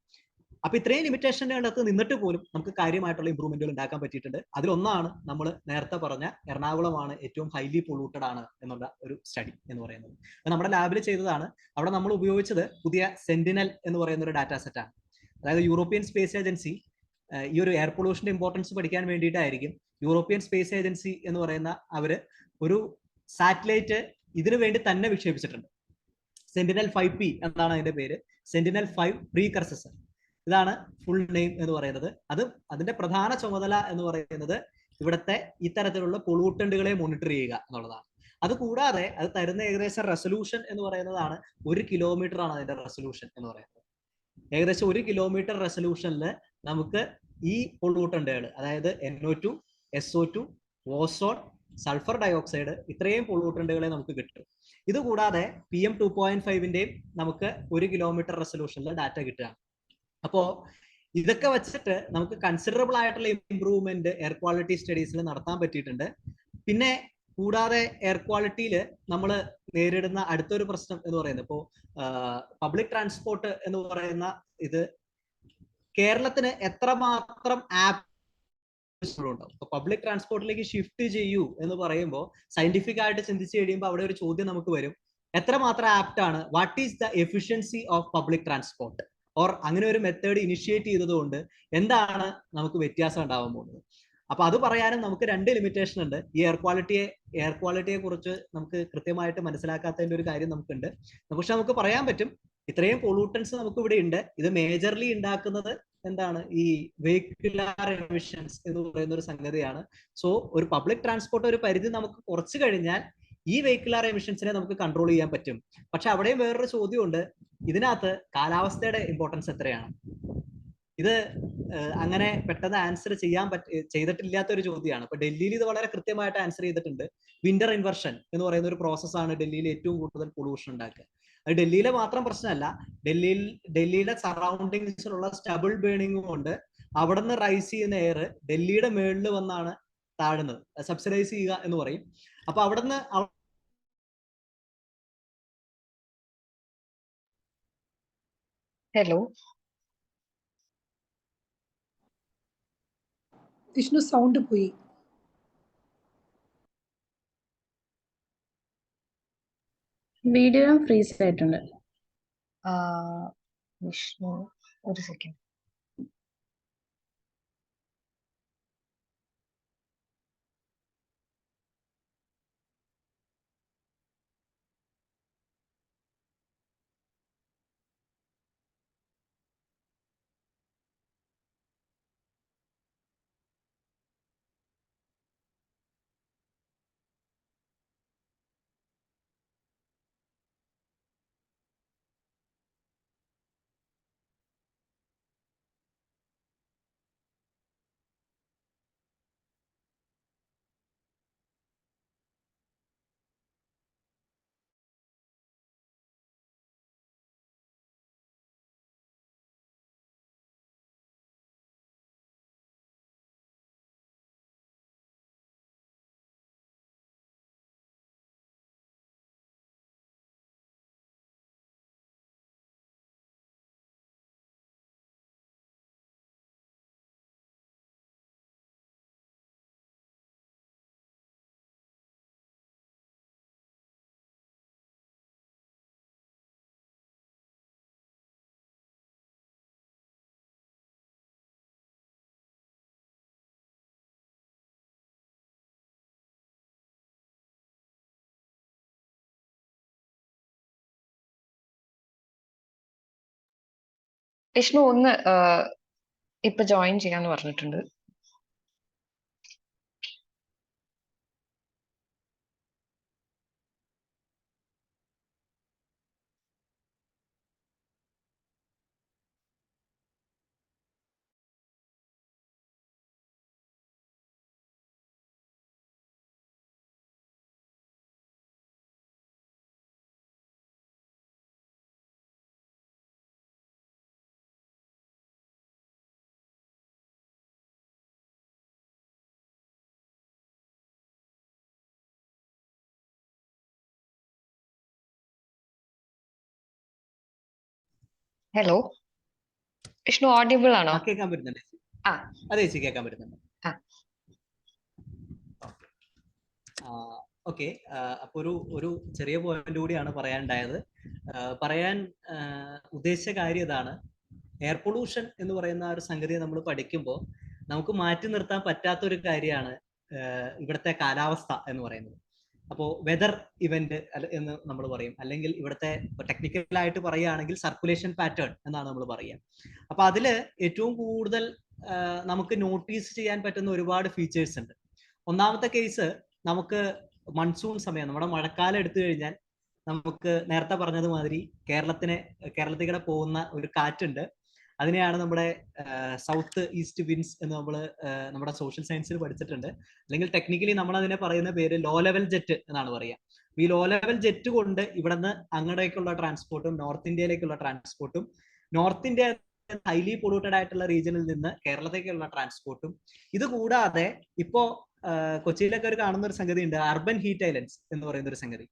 അപ്പൊ ഇത്രയും ലിമിറ്റേഷൻ്റെ അകത്ത് നിന്നിട്ട് പോലും നമുക്ക് കാര്യമായിട്ടുള്ള ഇമ്പ്രൂവ്മെന്റുകൾ ഉണ്ടാക്കാൻ പറ്റിയിട്ടുണ്ട്. അതിലൊന്നാണ് നമ്മൾ നേരത്തെ പറഞ്ഞ എറണാകുളമാണ് ഏറ്റവും ഹൈലി പൊള്യൂട്ടഡ് ആണ് എന്നുള്ള ഒരു സ്റ്റഡി എന്ന് പറയുന്നത്. നമ്മുടെ ലാബിൽ ചെയ്തതാണ്. അവിടെ നമ്മൾ ഉപയോഗിച്ചത് പുതിയ സെന്റിനൽ എന്ന് പറയുന്ന ഒരു ഡാറ്റാ സെറ്റാണ്. അതായത് യൂറോപ്യൻ സ്പേസ് ഏജൻസി ഈ ഒരു എയർ പൊല്യൂഷന്റെ ഇമ്പോർട്ടൻസ് പഠിക്കാൻ വേണ്ടിയിട്ടായിരിക്കും യൂറോപ്യൻ സ്പേസ് ഏജൻസി എന്ന് പറയുന്ന അവര് ഒരു സാറ്റലൈറ്റ് ഇതിനു വേണ്ടി തന്നെ വിക്ഷേപിച്ചിട്ടുണ്ട്. സെന്റിനൽ 5P എന്നാണ് അതിന്റെ പേര്. സെന്റിനൽ 5 പ്രീകർസസർ, ഇതാണ് ഫുൾ നെയിം എന്ന് പറയുന്നത്. അതിന്റെ പ്രധാന ചുമതല എന്ന് പറയുന്നത് ഇവിടുത്തെ ഇത്തരത്തിലുള്ള പൊള്യൂട്ടന്റുകളെ മോണിറ്റർ ചെയ്യുക എന്നുള്ളതാണ്. അത് കൂടാതെ അത് തരുന്ന ഏകദേശം റെസൊല്യൂഷൻ എന്ന് പറയുന്നതാണ് 1 കിലോമീറ്റർ ആണ് അതിന്റെ റെസൊല്യൂഷൻ എന്ന് പറയുന്നത്. ഏകദേശം 1 കിലോമീറ്റർ റെസൊല്യൂഷനിൽ നമുക്ക് ഈ പൊള്യൂട്ടന്റുകൾ, അതായത് NO2, SO2, ozone, sulphur dioxide, ഇത്രയും പൊള്യൂട്ടന്റുകളെ നമുക്ക് കിട്ടും. ഇത് കൂടാതെ PM 2.5ന്റെയും നമുക്ക് 1 കിലോമീറ്റർ റെസൊല്യൂഷനിൽ ഡാറ്റ കിട്ടുകയാണ്. അപ്പോ ഇതൊക്കെ വെച്ചിട്ട് നമുക്ക് കൺസിഡറബിൾ ആയിട്ടുള്ള ഇംപ്രൂവ്മെന്റ് എയർ ക്വാളിറ്റി സ്റ്റഡീസിൽ നടത്താൻ പറ്റിയിട്ടുണ്ട്. പിന്നെ കൂടാതെ എയർ ക്വാളിറ്റിയിൽ നമ്മൾ നേരിടുന്ന അടുത്തൊരു പ്രശ്നം എന്ന് പറയുന്നത് ഇപ്പോൾ പബ്ലിക് ട്രാൻസ്പോർട്ട് എന്ന് പറയുന്ന ഇത് കേരളത്തിന് എത്രമാത്രം ഉണ്ടാവും. ഇപ്പൊ പബ്ലിക് ട്രാൻസ്പോർട്ടിലേക്ക് ഷിഫ്റ്റ് ചെയ്യൂ എന്ന് പറയുമ്പോൾ സയന്റിഫിക് ആയിട്ട് ചിന്തിച്ചു കഴിയുമ്പോൾ അവിടെ ഒരു ചോദ്യം നമുക്ക് വരും, എത്രമാത്രം ആപ്റ്റ് ആണ്, what is the efficiency of public transport, or അങ്ങനെ ഒരു മെത്തേഡ് ഇനിഷ്യേറ്റ് ചെയ്തതുകൊണ്ട് എന്താണ് നമുക്ക് വ്യത്യാസം ഉണ്ടാവാൻ പോകുന്നത്. അപ്പൊ അത് പറയാനും നമുക്ക് രണ്ട് ലിമിറ്റേഷൻ ഉണ്ട്. ഈ എയർ ക്വാളിറ്റിയെ കുറിച്ച് നമുക്ക് കൃത്യമായിട്ട് മനസ്സിലാക്കാത്തതിന്റെ ഒരു കാര്യം നമുക്കുണ്ട്. പക്ഷെ നമുക്ക് പറയാൻ പറ്റും ഇത്രയും പൊളൂട്ടൻസ് നമുക്ക് ഇവിടെ ഉണ്ട്. ഇത് മേജർലി ഉണ്ടാക്കുന്നത് എന്താണ്, ഈ വെഹിക്കുലാർ എമിഷൻസ് എന്ന് പറയുന്ന ഒരു സംഗതിയാണ്. സോ ഒരു പബ്ലിക് ട്രാൻസ്പോർട്ട് ഒരു പരിധി നമുക്ക് കുറച്ച് കഴിഞ്ഞാൽ ഈ വെഹിക്കുലാർ എമിഷൻസിനെ നമുക്ക് കൺട്രോൾ ചെയ്യാൻ പറ്റും. പക്ഷെ അവിടെയും വേറൊരു ചോദ്യമുണ്ട്, ഇതിനകത്ത് കാലാവസ്ഥയുടെ ഇമ്പോർട്ടൻസ് എത്രയാണ്? ഇത് അങ്ങനെ പെട്ടെന്ന് ആൻസർ ചെയ്തിട്ടില്ലാത്ത ഒരു ചോദ്യമാണ്. ഇപ്പൊ ഡൽഹിയിൽ ഇത് വളരെ കൃത്യമായിട്ട് ആൻസർ ചെയ്തിട്ടുണ്ട്. വിന്റർ ഇൻവർഷൻ എന്ന് പറയുന്ന ഒരു പ്രോസസ്സാണ് ഡൽഹിയിൽ ഏറ്റവും കൂടുതൽ പൊള്യൂഷൻ ഉണ്ടാക്കുക. അത് ഡൽഹിയിലെ മാത്രം പ്രശ്നമല്ല, ഡൽഹിയുടെ സറൗണ്ടിങ്സിലുള്ള സ്റ്റബിൾ ബേണിംഗും കൊണ്ട് അവിടെ നിന്ന് റൈസ് ചെയ്യുന്ന എയർ ഡൽഹിയുടെ മേളിൽ വന്നാണ് താഴുന്നത്. സബ്സിഡൈസ് ചെയ്യുക എന്ന് പറയും. അപ്പൊ അവിടെ നിന്ന് ഹലോ വിഷ്ണു സൗണ്ട് പോയി. വീഡിയോ ഫ്രീസ് ആയിട്ടുണ്ട്. വിഷ്ണു ഒരു സെക്കൻഡ്. വിഷ്ണു ഒന്ന് ഇപ്പൊ ജോയിൻ ചെയ്യാന്ന് പറഞ്ഞിട്ടുണ്ട്. ഹലോ വിഷ്ണു ഓഡിബിൾ ആണോ? കേൾക്കാൻ പറ്റുന്നുണ്ട്. അതെ ചേച്ചി കേൾക്കാൻ പറ്റുന്നുണ്ട്. ഓക്കെ, അപ്പൊ ഒരു ചെറിയ പോയിന്റ് കൂടിയാണ് പറയാനുണ്ടായത്. പറയാൻ ഉദ്ദേശിച്ച കാര്യം ഇതാണ്, എയർ പൊല്യൂഷൻ എന്ന് പറയുന്ന ഒരു സംഗതിയെ നമ്മൾ പഠിക്കുമ്പോൾ നമുക്ക് മാറ്റി നിർത്താൻ പറ്റാത്ത ഒരു കാര്യമാണ് ഇവിടുത്തെ കാലാവസ്ഥ എന്ന് പറയുന്നത്. അപ്പോൾ വെതർ ഇവന്റ് എന്ന് നമ്മൾ പറയും, അല്ലെങ്കിൽ ഇവിടുത്തെ ടെക്നിക്കലായിട്ട് പറയുകയാണെങ്കിൽ സർക്കുലേഷൻ പാറ്റേൺ എന്നാണ് നമ്മൾ പറയുക. അപ്പൊ അതിൽ ഏറ്റവും കൂടുതൽ നമുക്ക് നോട്ടീസ് ചെയ്യാൻ പറ്റുന്ന ഒരുപാട് ഫീച്ചേഴ്സ് ഉണ്ട്. ഒന്നാമത്തെ കേസ്, നമുക്ക് മൺസൂൺ സമയം, നമ്മുടെ മഴക്കാലം എടുത്തു കഴിഞ്ഞാൽ നമുക്ക് നേരത്തെ പറഞ്ഞതുമാതിരി കേരളത്തിലൂടെ പോകുന്ന ഒരു കാറ്റുണ്ട്. അതിനെയാണ് നമ്മുടെ സൗത്ത് ഈസ്റ്റ് വിൻഡ്സ് എന്ന് നമ്മുടെ സോഷ്യൽ സയൻസിൽ പഠിച്ചിട്ടുണ്ട്. അല്ലെങ്കിൽ ടെക്നിക്കലി നമ്മൾ അതിനെ പറയുന്ന പേര് ലോ ലെവൽ ജെറ്റ് എന്നാണ് പറയുക. ഈ ലോ ലെവൽ ജെറ്റ് കൊണ്ട് ഇവിടെ നിന്ന് അങ്ങടേക്കുള്ള ട്രാൻസ്പോർട്ടും നോർത്ത് ഇന്ത്യയിലേക്കുള്ള ട്രാൻസ്പോർട്ടും, നോർത്ത് ഇന്ത്യ ഹൈലി പൊള്യൂട്ടഡ് ആയിട്ടുള്ള റീജിയനിൽ നിന്ന് കേരളത്തേക്കുള്ള ട്രാൻസ്പോർട്ടും, ഇത് കൂടാതെ ഇപ്പോ കൊച്ചിയിലൊക്കെ ഒരു കാണുന്ന ഒരു സംഗതി ഉണ്ട്, അർബൻ ഹീറ്റ് ഐലൻഡ്സ് എന്ന് പറയുന്ന ഒരു സംഗതി.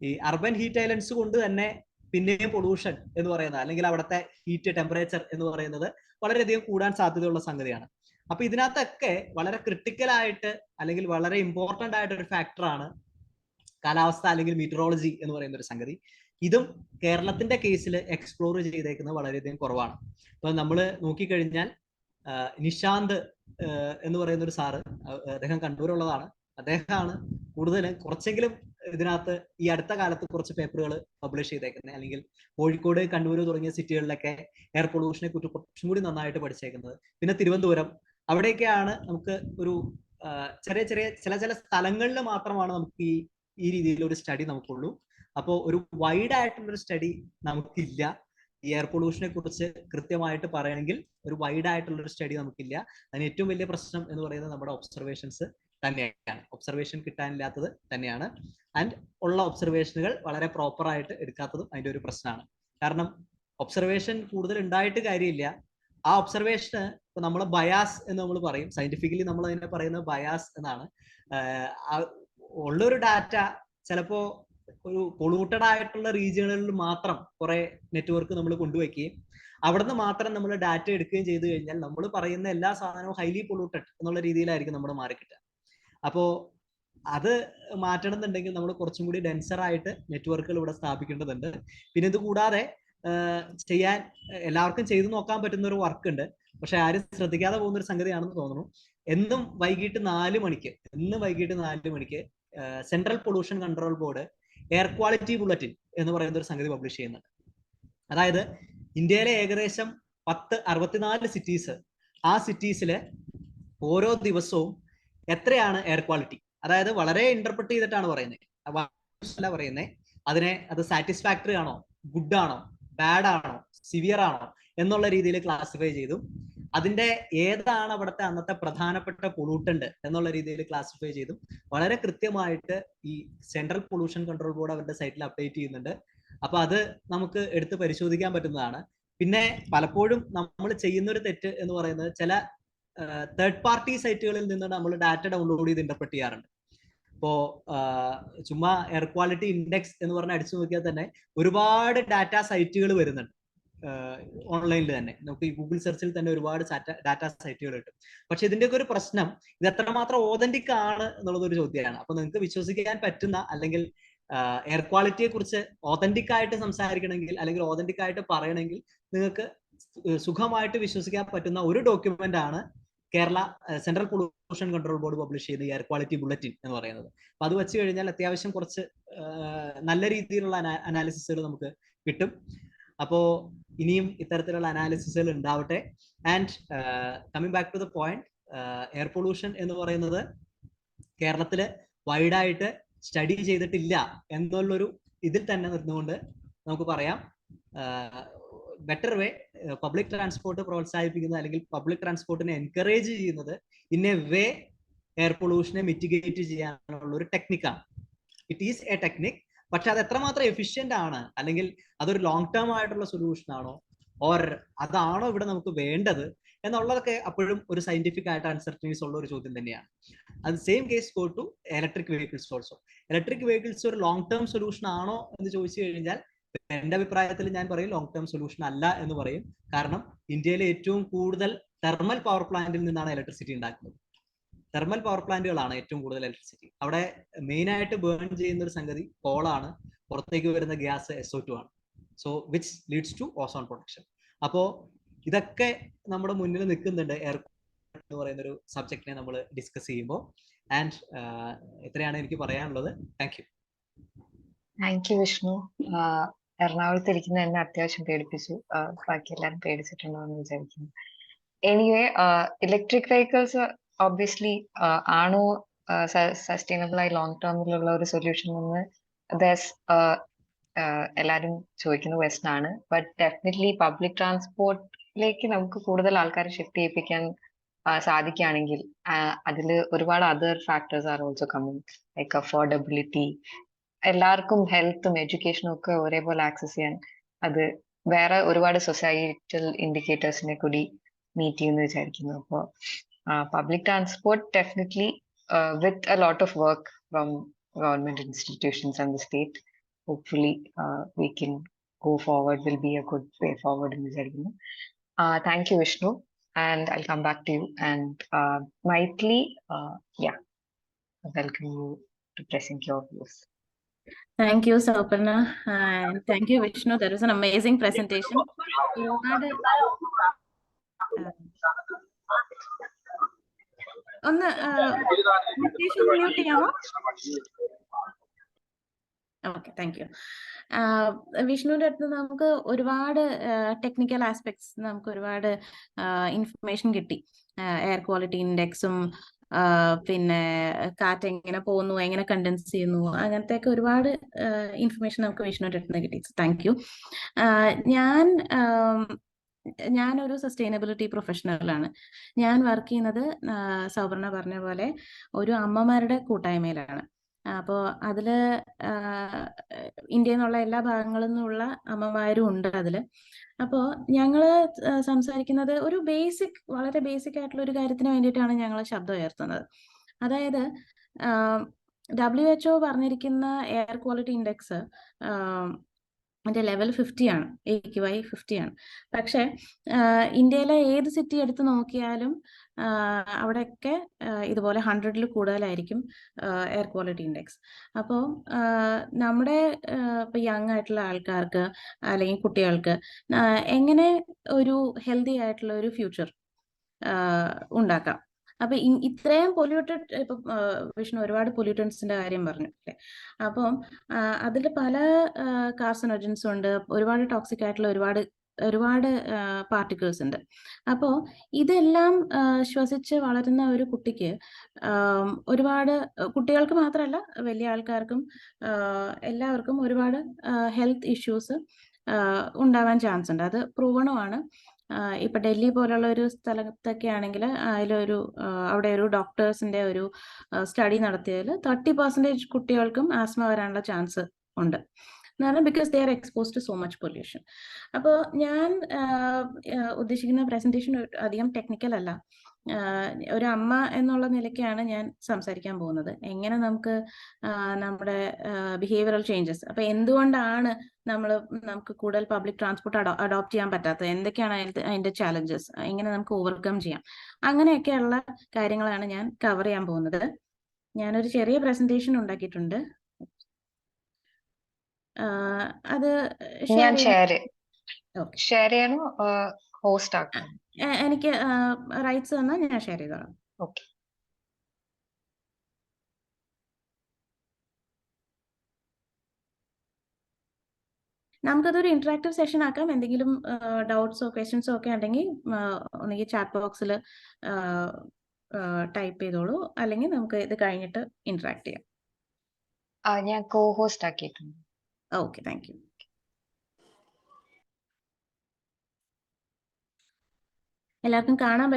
ഈ അർബൻ ഹീറ്റ് ഐലൻഡ്സ് കൊണ്ട് തന്നെ പിന്നെയും പൊല്യൂഷൻ എന്ന് പറയുന്നത്, അല്ലെങ്കിൽ അവിടുത്തെ ഹീറ്റ് ടെമ്പറേച്ചർ എന്ന് പറയുന്നത് വളരെയധികം കൂടാൻ സാധ്യതയുള്ള സംഗതിയാണ്. അപ്പൊ ഇതിനകത്തൊക്കെ വളരെ ക്രിട്ടിക്കൽ ആയിട്ട് അല്ലെങ്കിൽ വളരെ ഇമ്പോർട്ടന്റ് ആയിട്ട് ഒരു ഫാക്ടറാണ് കാലാവസ്ഥ അല്ലെങ്കിൽ മീറ്ററോളജി എന്ന് പറയുന്ന ഒരു സംഗതി. ഇതും കേരളത്തിന്റെ കേസിൽ എക്സ്പ്ലോർ ചെയ്തേക്കുന്നത് വളരെയധികം കുറവാണ്. അപ്പൊ നമ്മൾ നോക്കിക്കഴിഞ്ഞാൽ നിശാന്ത് എന്ന് പറയുന്ന ഒരു സാറ്, അദ്ദേഹം കണ്ണൂരുള്ളതാണ്. അദ്ദേഹമാണ് കൂടുതലും കുറച്ചെങ്കിലും ഇതിനകത്ത് ഈ അടുത്ത കാലത്ത് കുറച്ച് പേപ്പറുകൾ പബ്ലിഷ് ചെയ്തേക്കുന്നത്, അല്ലെങ്കിൽ കോഴിക്കോട്, കണ്ണൂർ തുടങ്ങിയ സിറ്റികളിലൊക്കെ എയർ പൊല്യൂഷനെ കുറിച്ച് കുറച്ചും കൂടി നന്നായിട്ട് പഠിച്ചേക്കുന്നത്. പിന്നെ തിരുവനന്തപുരം, അവിടെയൊക്കെയാണ് നമുക്ക് ഒരു ചെറിയ ചില സ്ഥലങ്ങളിൽ മാത്രമാണ് നമുക്ക് ഈ രീതിയിൽ ഒരു സ്റ്റഡി നമുക്കുള്ളൂ. അപ്പോൾ ഒരു വൈഡ് ആയിട്ടുള്ളൊരു സ്റ്റഡി നമുക്കില്ല. ഈ എയർ പൊല്യൂഷനെ കുറിച്ച് കൃത്യമായിട്ട് പറയണമെങ്കിൽ ഒരു വൈഡ് ആയിട്ടുള്ളൊരു സ്റ്റഡി നമുക്കില്ല. അതിന് ഏറ്റവും വലിയ പ്രശ്നം എന്ന് പറയുന്നത് നമ്മുടെ ഒബ്സർവേഷൻസ് തന്നെയാണ്. ഒബ്സർവേഷൻ കിട്ടാനില്ലാത്തത് തന്നെയാണ്. ആൻഡ് ഉള്ള ഒബ്സർവേഷനുകൾ വളരെ പ്രോപ്പറായിട്ട് എടുക്കാത്തതും അതിൻ്റെ ഒരു പ്രശ്നമാണ്. കാരണം ഒബ്സർവേഷൻ കൂടുതൽ ഉണ്ടായിട്ട് കാര്യമില്ല. ആ ഒബ്സർവേഷന് ഇപ്പൊ നമ്മൾ ബയാസ് എന്ന് നമ്മൾ പറയും, സയന്റിഫിക്കലി നമ്മൾ അതിനെ പറയുന്നത് ബയാസ് എന്നാണ്. ഉള്ളൊരു ഡാറ്റ ചിലപ്പോ ഒരു പൊളൂട്ടഡ് ആയിട്ടുള്ള റീജിയണുകളിൽ മാത്രം കുറെ നെറ്റ്വർക്ക് നമ്മൾ കൊണ്ടുവയ്ക്കുകയും അവിടുന്ന് മാത്രം നമ്മൾ ഡാറ്റ എടുക്കുകയും ചെയ്തു കഴിഞ്ഞാൽ നമ്മൾ പറയുന്ന എല്ലാ സാധനവും ഹൈലി പൊളൂട്ടഡ് എന്നുള്ള രീതിയിലായിരിക്കും നമ്മൾ മാറിക്കിട്ടുക. അപ്പോ അത് മാറ്റണം എന്നുണ്ടെങ്കിൽ നമ്മൾ കുറച്ചും കൂടി ഡെൻസർ ആയിട്ട് നെറ്റ്വർക്കുകൾ ഇവിടെ സ്ഥാപിക്കേണ്ടതുണ്ട്. പിന്നെ ഇത് കൂടാതെ ചെയ്യാൻ എല്ലാവർക്കും ചെയ്തു നോക്കാൻ പറ്റുന്ന ഒരു വർക്ക് ഉണ്ട്, പക്ഷെ ആരും ശ്രദ്ധിക്കാതെ പോകുന്ന ഒരു സംഗതിയാണെന്ന് തോന്നുന്നു. എന്നും വൈകിട്ട് 4 മണിക്ക് central pollution control board air quality bulletin എന്ന് പറയുന്ന ഒരു സംഗതി പബ്ലിഷ് ചെയ്യുന്നുണ്ട്. അതായത് ഇന്ത്യയിലെ ഏകദേശം 64 സിറ്റീസ്, ആ സിറ്റീസില് ഓരോ ദിവസവും എത്രയാണ് എയർ ക്വാളിറ്റി, അതായത് വളരെ ഇന്റർപ്രറ്റ് ചെയ്തിട്ടാണ് പറയുന്നത്. അത് സാറ്റിസ്ഫാക്ടറി ആണോ, ഗുഡ് ആണോ, ബാഡ് ആണോ, സിവിയർ ആണോ എന്നുള്ള രീതിയിൽ ക്ലാസിഫൈ ചെയ്തു. അതിന്റെ ഏതാണ് അവിടുത്തെ അന്നത്തെ പ്രധാനപ്പെട്ട പൊളൂട്ടന്റ് എന്നുള്ള രീതിയിൽ ക്ലാസിഫൈ ചെയ്തു വളരെ കൃത്യമായിട്ട് ഈ സെൻട്രൽ പൊല്യൂഷൻ കൺട്രോൾ ബോർഡ് അവരുടെ സൈറ്റിൽ അപ്ഡേറ്റ് ചെയ്യുന്നുണ്ട്. അപ്പൊ അത് നമുക്ക് എടുത്ത് പരിശോധിക്കാൻ പറ്റുന്നതാണ്. പിന്നെ പലപ്പോഴും നമ്മൾ ചെയ്യുന്നൊരു തെറ്റ് എന്ന് പറയുന്നത് ചില തേർഡ് പാർട്ടി സൈറ്റുകളിൽ നിന്ന് നമ്മൾ ഡാറ്റ ഡൗൺലോഡ് ചെയ്ത് ഇന്റർപ്രറ്റ് ചെയ്യാറുണ്ട്. ഇപ്പോ ചുമ്മാ എയർ ക്വാളിറ്റി ഇൻഡെക്സ് എന്ന് പറഞ്ഞ് അടിച്ചു നോക്കിയാൽ തന്നെ ഒരുപാട് ഡാറ്റ സൈറ്റുകൾ വരുന്നുണ്ട് ഓൺലൈനിൽ തന്നെ. നമുക്ക് ഈ ഗൂഗിൾ സെർച്ചിൽ തന്നെ ഒരുപാട് ഡാറ്റ സൈറ്റുകൾ കിട്ടും. പക്ഷെ ഇതിന്റെയൊക്കെ ഒരു പ്രശ്നം ഇത് എത്രമാത്രം ഓതന്റിക് ആണ് എന്നുള്ളതൊരു ചോദ്യമാണ്. അപ്പൊ നിങ്ങൾക്ക് വിശ്വസിക്കാൻ പറ്റുന്ന, അല്ലെങ്കിൽ എയർ ക്വാളിറ്റിയെ കുറിച്ച് ഓതന്റിക് ആയിട്ട് സംസാരിക്കണമെങ്കിൽ അല്ലെങ്കിൽ ഓതന്റിക് ആയിട്ട് പറയണമെങ്കിൽ നിങ്ങൾക്ക് സുഖമായിട്ട് വിശ്വസിക്കാൻ പറ്റുന്ന ഒരു ഡോക്യുമെന്റ് ആണ് Kerala central pollution control board publish ചെയ്ത എയർ ക്വാളിറ്റി ബുള്ളറ്റിൻ എന്ന് പറയുന്നത്. അപ്പൊ അത് വെച്ച് കഴിഞ്ഞാൽ അത്യാവശ്യം കുറച്ച് നല്ല രീതിയിലുള്ള അനാലിസിസുകൾ നമുക്ക് കിട്ടും. അപ്പോ ഇനിയും ഇത്തരത്തിലുള്ള അനാലിസിസുകൾ ഉണ്ടാവട്ടെ. And coming back to the point, air pollution എന്ന് പറയുന്നത് കേരളത്തില് വൈഡായിട്ട് സ്റ്റഡി ചെയ്തിട്ടില്ല എന്നുള്ളൊരു ഇതിൽ തന്നെ നിന്നുകൊണ്ട് നമുക്ക് പറയാം, ബെറ്റർ വേ പബ്ലിക് ട്രാൻസ്പോർട്ട് പ്രോത്സാഹിപ്പിക്കുന്നത് അല്ലെങ്കിൽ പബ്ലിക് ട്രാൻസ്പോർട്ടിനെ എൻകറേജ് ചെയ്യുന്നത് ഇൻ എ വേ എയർ പൊല്യൂഷനെ മിറ്റിഗേറ്റ് ചെയ്യാനുള്ള ഒരു ടെക്നിക്കാണ്. It is a technique. പക്ഷെ അത് എത്രമാത്രം എഫിഷ്യന്റ് ആണ്, അല്ലെങ്കിൽ അതൊരു ലോങ് ടേം ആയിട്ടുള്ള സൊല്യൂഷൻ ആണോ, ഓർ അതാണോ ഇവിടെ നമുക്ക് വേണ്ടത് എന്നുള്ളതൊക്കെ അപ്പോഴും ഒരു സയന്റിഫിക് ആയിട്ട് അൺസർട്ടനിറ്റീസ് ഉള്ള ഒരു ചോദ്യം തന്നെയാണ്. അത് same case go to electric vehicles also. Electric vehicles ഒരു ലോങ് ടേം സൊല്യൂഷൻ ആണോ എന്ന് ചോദിച്ചു കഴിഞ്ഞാൽ എന്റെ അഭിപ്രായത്തിൽ ഞാൻ പറയും ലോങ് ടേം സൊല്യൂഷൻ അല്ല എന്ന് പറയും. കാരണം ഇന്ത്യയിലെ ഏറ്റവും കൂടുതൽ തെർമൽ പവർ പ്ലാന്റിൽ നിന്നാണ് ഇലക്ട്രിസിറ്റി ഉണ്ടാക്കുന്നത്. തെർമൽ പവർ പ്ലാന്റുകളാണ് ഏറ്റവും കൂടുതൽ ഇലക്ട്രിസിറ്റി. അവിടെ മെയിൻ ആയിട്ട് ബേൺ ചെയ്യുന്ന ഒരു സംഗതി കോളാണ്, പുറത്തേക്ക് വരുന്ന ഗ്യാസ് SO2 ആണ്. So which leads to ozone protection. അപ്പോ ഇതൊക്കെ നമ്മുടെ മുന്നിൽ നിൽക്കുന്നുണ്ട് എയർ എന്ന് പറയുന്ന ഒരു സബ്ജക്റ്റിനെ നമ്മൾ ഡിസ്കസ് ചെയ്യുമ്പോൾ. ആൻഡ് ഇത്രയാണ് എനിക്ക് പറയാനുള്ളത്. Thank you. Thank you Vishnu. എറണാകുളത്ത് ഇരിക്കുന്ന എന്നെ അത്യാവശ്യം പേടിപ്പിച്ചു. ബാക്കി എല്ലാവരും പേടിച്ചിട്ടുണ്ടോ എന്ന് വിചാരിക്കുന്നു. എനിവേ, ഇലക്ട്രിക് വെഹിക്കിൾസ് ഒബ്വിയസ്ലി ആണോ സസ്റ്റൈനബിൾ ആയി ലോങ് ടേമിലുള്ള ഒരു സൊല്യൂഷൻ എന്ന് എല്ലാവരും ചോദിക്കുന്ന ക്വസ്റ്റൻ ആണ്. ബട്ട് ഡെഫിനറ്റ്ലി പബ്ലിക് ട്രാൻസ്പോർട്ടിലേക്ക് നമുക്ക് കൂടുതൽ ആൾക്കാരെ ഷിഫ്റ്റ് ചെയ്യിപ്പിക്കാൻ സാധിക്കുകയാണെങ്കിൽ അതിൽ ഒരുപാട് other factors are also coming, like affordability. എല്ലാവർക്കും ഹെൽത്തും എഡ്യൂക്കേഷനും ഒക്കെ ഒരേപോലെ ആക്സസ് ചെയ്യാൻ അത് വേറെ ഒരുപാട് സൊസൈറ്റൽ ഇൻഡിക്കേറ്റേഴ്സിനെ കൂടി മീറ്റ് ചെയ്യുമെന്ന് വിചാരിക്കുന്നു. അപ്പോൾ public transport definitely with a lot of work from government institutions and the state, hopefully we can go forward, will be a good way forward in this arena. Thank you, Vishnu, and I'll come back to you. And Maithili, welcome you to present your views. Thank you, Sauparna, and thank you, Vishnu. That was an amazing presentation. ഒന്ന് mute ചെയ്യാമോ? Okay, thank you. വിഷ്ണുവിൻ്റെ അടുത്ത് നമുക്ക് ഒരുപാട് technical aspects, നമുക്ക് ഒരുപാട് information കിട്ടി. Air quality ഇൻഡെക്സും പിന്നെ കാറ്റ് എങ്ങനെ പോകുന്നു, എങ്ങനെ കണ്ടൻസ് ചെയ്യുന്നു, അങ്ങനത്തെയൊക്കെ ഒരുപാട് ഇൻഫർമേഷൻ നമുക്ക് വിഷ്ണുവിൻ്റെ അടുത്ത് നിന്ന് കിട്ടി. Thank you. ഞാനൊരു സസ്റ്റൈനബിലിറ്റി പ്രൊഫഷണലാണ്. ഞാൻ വർക്ക് ചെയ്യുന്നത് സൗവർണ പറഞ്ഞ പോലെ ഒരു അമ്മമാരുടെ കൂട്ടായ്മയിലാണ്. അപ്പോൾ അതിൽ ഇന്ത്യയിൽ നിന്നുള്ള എല്ലാ ഭാഗങ്ങളിൽ നിന്നുള്ള അമ്മമാരും ഉണ്ട് അതിൽ. അപ്പോൾ ഞങ്ങൾ സംസാരിക്കുന്നത് ഒരു വളരെ ബേസിക് ആയിട്ടുള്ള ഒരു കാര്യത്തിന് വേണ്ടിയിട്ടാണ് ഞങ്ങൾ ശബ്ദം ഉയർത്തുന്നത്. അതായത് WHO പറഞ്ഞിരിക്കുന്ന എയർ ക്വാളിറ്റി ഇൻഡെക്സ് അതിൻ്റെ ലെവൽ 50 ആണ്, AQI 50 ആണ്. പക്ഷേ ഇന്ത്യയിലെ ഏത് സിറ്റി എടുത്ത് നോക്കിയാലും അവിടെയൊക്കെ ഇതുപോലെ 100ൽ കൂടുതലായിരിക്കും എയർ ക്വാളിറ്റി ഇൻഡെക്സ്. അപ്പോൾ നമ്മുടെ ഇപ്പോൾ യങ് ആയിട്ടുള്ള ആൾക്കാർക്ക് അല്ലെങ്കിൽ കുട്ടികൾക്ക് എങ്ങനെ ഒരു ഹെൽത്തി ആയിട്ടുള്ള ഒരു ഫ്യൂച്ചർ ഉണ്ടാക്കാം? അപ്പൊ ഇത്രയും പൊല്യൂട്ടഡ്, ഇപ്പൊ വിഷ്ണു ഒരുപാട് പൊല്യൂട്ടൻസിന്റെ കാര്യം പറഞ്ഞു അല്ലേ? അപ്പം അതിൽ പല കാർസിനോജൻസും ഉണ്ട്, ഒരുപാട് ടോക്സിക് ആയിട്ടുള്ള ഒരുപാട് പാർട്ടിക്കിൾസ് ഉണ്ട്. അപ്പോൾ ഇതെല്ലാം ശ്വസിച്ച് വളരുന്ന ഒരു കുട്ടിക്ക്, ഒരുപാട് കുട്ടികൾക്ക് മാത്രമല്ല വലിയ ആൾക്കാർക്കും എല്ലാവർക്കും ഒരുപാട് ഹെൽത്ത് ഇഷ്യൂസ് ഉണ്ടാവാൻ ചാൻസ് ഉണ്ട്. അത് പ്രൂവണുമാണ്. ഇപ്പൊ ഡൽഹി പോലുള്ള ഒരു സ്ഥലത്തൊക്കെ ആണെങ്കിൽ അവിടെ ഒരു ഡോക്ടേഴ്സിന്റെ ഒരു സ്റ്റഡി നടത്തിയതിൽ 30% കുട്ടികൾക്കും ആസ്മ വരാനുള്ള ചാൻസ് ഉണ്ട്. എന്നാലും because they are exposed to so much pollution. അപ്പോൾ ഞാൻ ഉദ്ദേശിക്കുന്ന പ്രസന്റേഷൻ അധികം ടെക്നിക്കൽ അല്ല. ഒരു അമ്മ എന്നുള്ള നിലയ്ക്കാണ് ഞാൻ സംസാരിക്കാൻ പോകുന്നത്. എങ്ങനെ നമുക്ക് നമ്മുടെ ബിഹേവിയറൽ ചേഞ്ചസ്, അപ്പൊ എന്തുകൊണ്ടാണ് നമുക്ക് കൂടുതൽ പബ്ലിക് ട്രാൻസ്പോർട്ട് അഡോപ്റ്റ് ചെയ്യാൻ പറ്റാത്തത്, എന്തൊക്കെയാണ് അതിന്റെ ചാലഞ്ചസ്, എങ്ങനെ നമുക്ക് ഓവർകം ചെയ്യാം, അങ്ങനെയൊക്കെയുള്ള കാര്യങ്ങളാണ് ഞാൻ കവർ ചെയ്യാൻ പോകുന്നത്. ഞാനൊരു ചെറിയ പ്രസന്റേഷൻ ഉണ്ടാക്കിയിട്ടുണ്ട്. അത് ഷെയർ ചെയ്യണോ, ഹോസ്റ്റ് ആക്കാം? എനിക്ക് റൈറ്റ്സ് തന്നാൽ ഞാൻ ഷെയർ ചെയ്തോളാം. ഓക്കെ. നമുക്കതൊരു ഇന്ററാക്റ്റീവ് സെഷൻ ആക്കാം. എന്തെങ്കിലും ഡൗട്ട്സോ ക്വസ്റ്റ്യൻസോ ഒക്കെ ഉണ്ടെങ്കിൽ ഒന്നുകിൽ ചാറ്റ് ബോക്സിൽ ടൈപ്പ് ചെയ്തോളൂ, അല്ലെങ്കിൽ നമുക്ക് ഇത് കഴിഞ്ഞിട്ട് ഇന്ററാക്ട് ചെയ്യാം. ഞാൻ കോ ഹോസ്റ്റ് ആക്കിയിട്ടുണ്ട്. Okay, thank you. എല്ലാവർക്കും കാണാൻ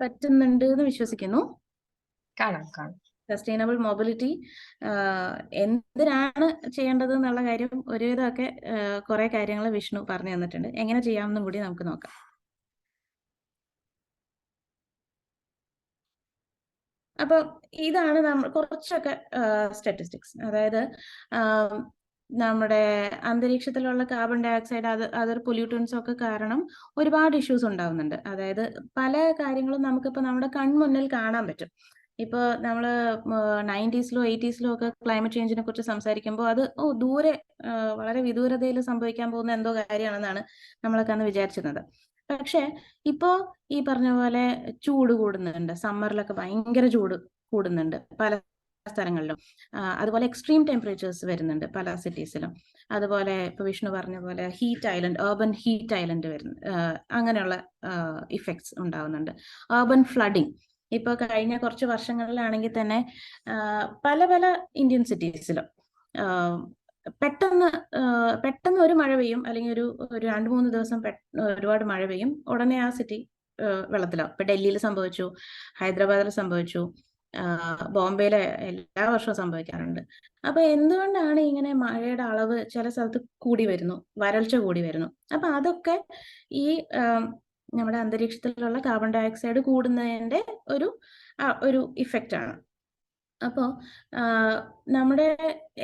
പറ്റുന്നുണ്ട് എന്ന് വിശ്വസിക്കുന്നു. കാണാം. സസ്റ്റൈനബിൾ മൊബിലിറ്റി എന്തിനാണ് ചെയ്യേണ്ടത് എന്നുള്ള കാര്യം ഒരുവിധമൊക്കെ കുറെ കാര്യങ്ങൾ വിഷ്ണു പറഞ്ഞു തന്നിട്ടുണ്ട്. എങ്ങനെ ചെയ്യാമെന്നും കൂടി നമുക്ക് നോക്കാം. അപ്പൊ ഇതാണ് നമ്മൾ കുറച്ചൊക്കെ സ്റ്റാറ്റിസ്റ്റിക്സ്. അതായത് നമ്മുടെ അന്തരീക്ഷത്തിലുള്ള കാർബൺ ഡൈ ഓക്സൈഡ്, അതർ പൊല്യൂട്ടൻസും ഒക്കെ കാരണം ഒരുപാട് ഇഷ്യൂസ് ഉണ്ടാവുന്നുണ്ട്. അതായത് പല കാര്യങ്ങളും നമുക്കിപ്പോൾ നമ്മുടെ കൺമുന്നിൽ കാണാൻ പറ്റും. ഇപ്പോൾ നമ്മൾ 90s-ലോ 80s-ലോ ഒക്കെ ക്ലൈമറ്റ് ചേഞ്ചിനെ കുറിച്ച് സംസാരിക്കുമ്പോൾ അത് ദൂരെ വളരെ വിദൂരതയിൽ സംഭവിക്കാൻ പോകുന്ന എന്തോ കാര്യമാണെന്നാണ് നമ്മളൊക്കെ അന്ന് വിചാരിച്ചിരുന്നത്. പക്ഷെ ഇപ്പോ ഈ പറഞ്ഞ പോലെ ചൂട് കൂടുന്നുണ്ട്. സമ്മറിലൊക്കെ ഭയങ്കര ചൂട് കൂടുന്നുണ്ട് പല സ്ഥലങ്ങളിലും. അതുപോലെ എക്സ്ട്രീം ടെമ്പറേച്ചേഴ്സ് വരുന്നുണ്ട് പല സിറ്റീസിലും. അതുപോലെ ഇപ്പൊ വിഷ്ണു പറഞ്ഞ പോലെ urban ഹീറ്റ് ഐലൻഡ് വരുന്നു, അങ്ങനെയുള്ള ഇഫക്ട്സ് ഉണ്ടാവുന്നുണ്ട്. urban ഫ്ലഡിങ് ഇപ്പൊ കഴിഞ്ഞ കുറച്ച് വർഷങ്ങളിലാണെങ്കിൽ തന്നെ പല ഇന്ത്യൻ സിറ്റീസിലും പെട്ടെന്ന് ഒരു മഴ പെയ്യും, അല്ലെങ്കിൽ ഒരു 2-3 ദിവസം ഒരുപാട് മഴ പെയ്യും, ഉടനെ ആ സിറ്റി വെള്ളത്തിലാവും. ഇപ്പൊ ഡൽഹിയിൽ സംഭവിച്ചു, ഹൈദരാബാദിൽ സംഭവിച്ചു, ബോംബെയിലെ എല്ലാ വർഷവും സംഭവിക്കാറുണ്ട്. അപ്പൊ എന്തുകൊണ്ടാണ് ഇങ്ങനെ മഴയുടെ അളവ് ചില സ്ഥലത്ത് കൂടി വരുന്നു, വരൾച്ച കൂടി വരുന്നു? അപ്പൊ അതൊക്കെ ഈ നമ്മുടെ അന്തരീക്ഷത്തിലുള്ള കാർബൺ ഡൈ ഓക്സൈഡ് കൂടുന്നതിന്റെ ഒരു ഇഫക്റ്റ് ആണ്. അപ്പോൾ നമ്മുടെ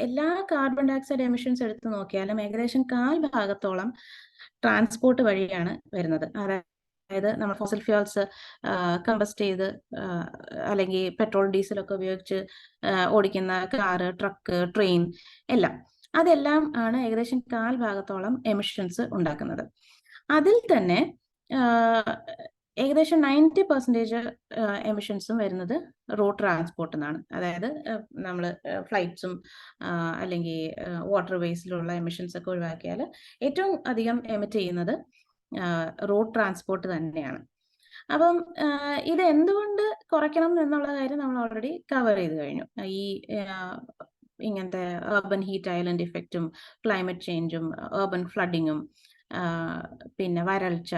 എല്ലാ കാർബൺ ഡയോക്സൈഡ് എമിഷൻസ് എടുത്ത് നോക്കിയാലും ഏകദേശം 1/4 ട്രാൻസ്പോർട്ട് വഴിയാണ് വരുന്നത്. അതായത് നമ്മൾ ഫോസിൽ ഫ്യൂൾസ് കമ്പസ്റ്റ് ചെയ്ത് അല്ലെങ്കിൽ പെട്രോൾ ഡീസലൊക്കെ ഉപയോഗിച്ച് ഓടിക്കുന്ന കാറ്, ട്രക്ക്, ട്രെയിൻ എല്ലാം, അതെല്ലാം ആണ് ഏകദേശം 1/4 എമിഷൻസ് ഉണ്ടാക്കുന്നത്. അതിൽ തന്നെ ഏകദേശം 90% എമിഷൻസും വരുന്നത് റോഡ് ട്രാൻസ്പോർട്ട് എന്നാണ്. അതായത് നമ്മൾ ഫ്ലൈറ്റ്സും അല്ലെങ്കിൽ വാട്ടർ വേസിലുള്ള എമിഷൻസ് ഒക്കെ ഒഴിവാക്കിയാൽ ഏറ്റവും അധികം എമിറ്റ് ചെയ്യുന്നത് റോഡ് ട്രാൻസ്പോർട്ട് തന്നെയാണ്. അപ്പം ഇത് എന്തുകൊണ്ട് കുറയ്ക്കണം എന്നുള്ള കാര്യം നമ്മൾ ഓൾറെഡി കവർ ചെയ്ത് കഴിഞ്ഞു. ഈ ഇങ്ങനത്തെ urban ഹീറ്റ് ഐലൻഡ് ഇഫക്റ്റും ക്ലൈമറ്റ് ചേഞ്ചും urban ഫ്ലഡിങ്ങും പിന്നെ വരൾച്ച,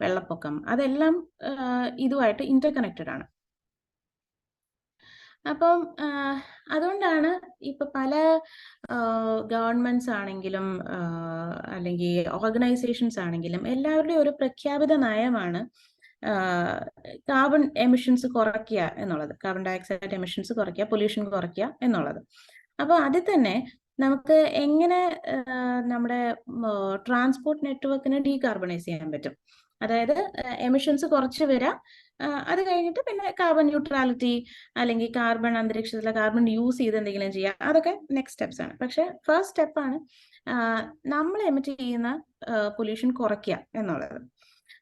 വെള്ളപ്പൊക്കം, അതെല്ലാം ഇതുമായിട്ട് ഇന്റർകണക്റ്റഡ് ആണ്. അപ്പം അതുകൊണ്ടാണ് ഇപ്പൊ പല ഗവൺമെന്റ്സ് ആണെങ്കിലും അല്ലെങ്കിൽ ഓർഗനൈസേഷൻസ് ആണെങ്കിലും എല്ലാവരുടെയും ഒരു പ്രഖ്യാപിത നയമാണ് കാർബൺ എമിഷൻസ് കുറയ്ക്കുക എന്നുള്ളത്, കാർബൺ ഡയോക്സൈഡ് എമിഷൻസ് കുറയ്ക്കുക, പൊല്യൂഷൻ കുറയ്ക്കുക എന്നുള്ളത്. അപ്പോൾ അതിൽ തന്നെ നമുക്ക് എങ്ങനെ നമ്മുടെ ട്രാൻസ്പോർട്ട് നെറ്റ്വർക്കിനെ ഡീകാർബണൈസ് ചെയ്യാൻ പറ്റും. അതായത് എമിഷൻസ് കുറച്ച് വരാം, അത് കഴിഞ്ഞിട്ട് പിന്നെ കാർബൺ ന്യൂട്രാലിറ്റി അല്ലെങ്കിൽ കാർബൺ അന്തരീക്ഷത്തിലെ കാർബൺ യൂസ് ചെയ്ത് എന്തെങ്കിലും ചെയ്യുക, അതൊക്കെ നെക്സ്റ്റ് സ്റ്റെപ്സ് ആണ്. പക്ഷെ ഫസ്റ്റ് സ്റ്റെപ്പാണ് നമ്മൾ എമിറ്റ് ചെയ്യുന്ന പൊല്യൂഷൻ കുറയ്ക്കുക എന്നുള്ളത്.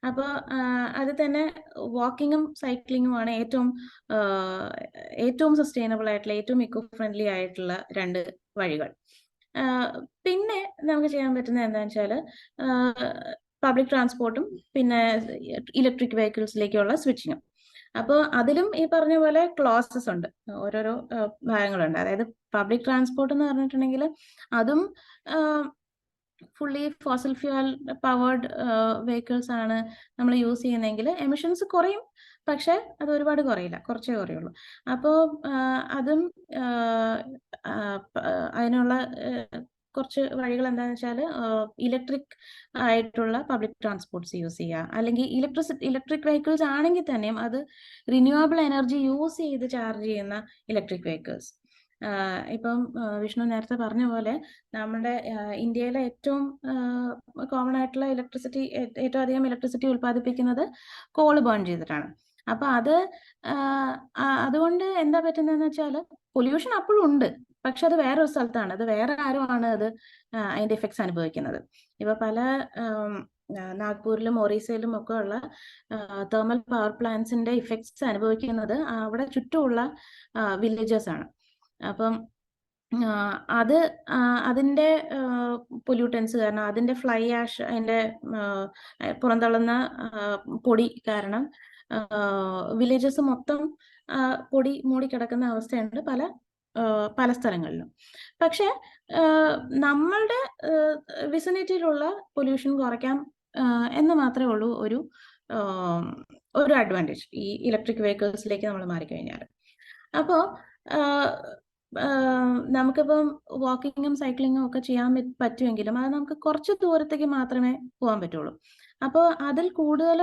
അപ്പോൾ അത് തന്നെ വാക്കിങ്ങും സൈക്ലിങ്ങുമാണ് ഏറ്റവും സസ്റ്റൈനബിൾ ആയിട്ടുള്ള, ഏറ്റവും ഇക്കോ ഫ്രണ്ട്ലി ആയിട്ടുള്ള 2 വഴികൾ. പിന്നെ നമുക്ക് ചെയ്യാൻ പറ്റുന്നത് എന്താണെന്ന് വെച്ചാൽ പബ്ലിക് ട്രാൻസ്പോർട്ടും പിന്നെ ഇലക്ട്രിക് വെഹിക്കിൾസിലേക്കുള്ള സ്വിച്ചിങ്ങും. അപ്പോൾ അതിലും ഈ പറഞ്ഞ പോലെ ക്ലോസസ് ഉണ്ട്, ഓരോരോ ഭാഗങ്ങളുണ്ട്. അതായത് പബ്ലിക് ട്രാൻസ്പോർട്ട് എന്ന് പറഞ്ഞിട്ടുണ്ടെങ്കിൽ അതും fully fossil fuel powered vehicles ആണ് നമ്മൾ യൂസ് ചെയ്യുന്നതെങ്കിൽ എമിഷൻസ് കുറയും, പക്ഷെ അത് ഒരുപാട് കുറയില്ല, കുറച്ചേ കുറയുള്ളൂ. അപ്പോൾ അതും അതിനുള്ള കുറച്ച് വഴികൾ എന്താണെന്ന് വെച്ചാൽ ഇലക്ട്രിക് ആയിട്ടുള്ള പബ്ലിക് ട്രാൻസ്പോർട്ട്സ് യൂസ് ചെയ്യുക, അല്ലെങ്കിൽ ഇലക്ട്രിക് വെഹിക്കിൾസ് ആണെങ്കിൽ തന്നെയും അത് റിന്യൂവബിൾ എനർജി യൂസ് ചെയ്ത് ചാർജ് ചെയ്യുന്ന ഇലക്ട്രിക് വെഹിക്കിൾസ്. ഇപ്പം വിഷ്ണു നേരത്തെ പറഞ്ഞ പോലെ നമ്മുടെ ഇന്ത്യയിലെ ഏറ്റവും കോമൺ ആയിട്ടുള്ള ഇലക്ട്രിസിറ്റി, ഏറ്റവും അധികം ഇലക്ട്രിസിറ്റി ഉൽപ്പാദിപ്പിക്കുന്നത് കോള് ബേൺ ചെയ്തിട്ടാണ്. അപ്പൊ അതുകൊണ്ട് എന്താ പറ്റുന്നതെന്ന് വെച്ചാൽ പൊല്യൂഷൻ അപ്പോഴും ഉണ്ട്, പക്ഷെ അത് വേറൊരു സ്ഥലത്താണ്, അത് വേറെ ആരുമാണ് അതിന്റെ എഫക്ട്സ് അനുഭവിക്കുന്നത്. ഇപ്പൊ പല നാഗ്പൂരിലും ഒറീസയിലും ഒക്കെ ഉള്ള തെർമൽ പവർ പ്ലാന്റ്സിന്റെ ഇഫക്ട്സ് അനുഭവിക്കുന്നത് അവിടെ ചുറ്റുമുള്ള വില്ലേജസ് ആണ്. അപ്പം അതിന്റെ പൊല്യൂട്ടൻസ് കാരണം, അതിന്റെ ഫ്ലൈ ആഷ്, അതിന്റെ പുറന്തള്ളുന്ന പൊടി കാരണം വില്ലേജസ് മൊത്തം പൊടി മൂടിക്കിടക്കുന്ന അവസ്ഥയുണ്ട് പല സ്ഥലങ്ങളിലും. പക്ഷെ നമ്മളുടെ വിസിനിറ്റിയിലുള്ള പൊല്യൂഷൻ കുറയ്ക്കാം എന്ന് മാത്രമേ ഉള്ളൂ ഒരു അഡ്വാൻറ്റേജ് ഈ ഇലക്ട്രിക് വെഹിക്കിൾസിലേക്ക് നമ്മൾ മാറിക്കഴിഞ്ഞാൽ. അപ്പോൾ നമുക്കിപ്പം വാക്കിങ്ങും സൈക്ലിങ്ങും ഒക്കെ ചെയ്യാൻ പറ്റുമെങ്കിലും അത് നമുക്ക് കുറച്ച് ദൂരത്തേക്ക് മാത്രമേ പോകാൻ പറ്റുള്ളൂ. അപ്പോൾ അതിൽ കൂടുതൽ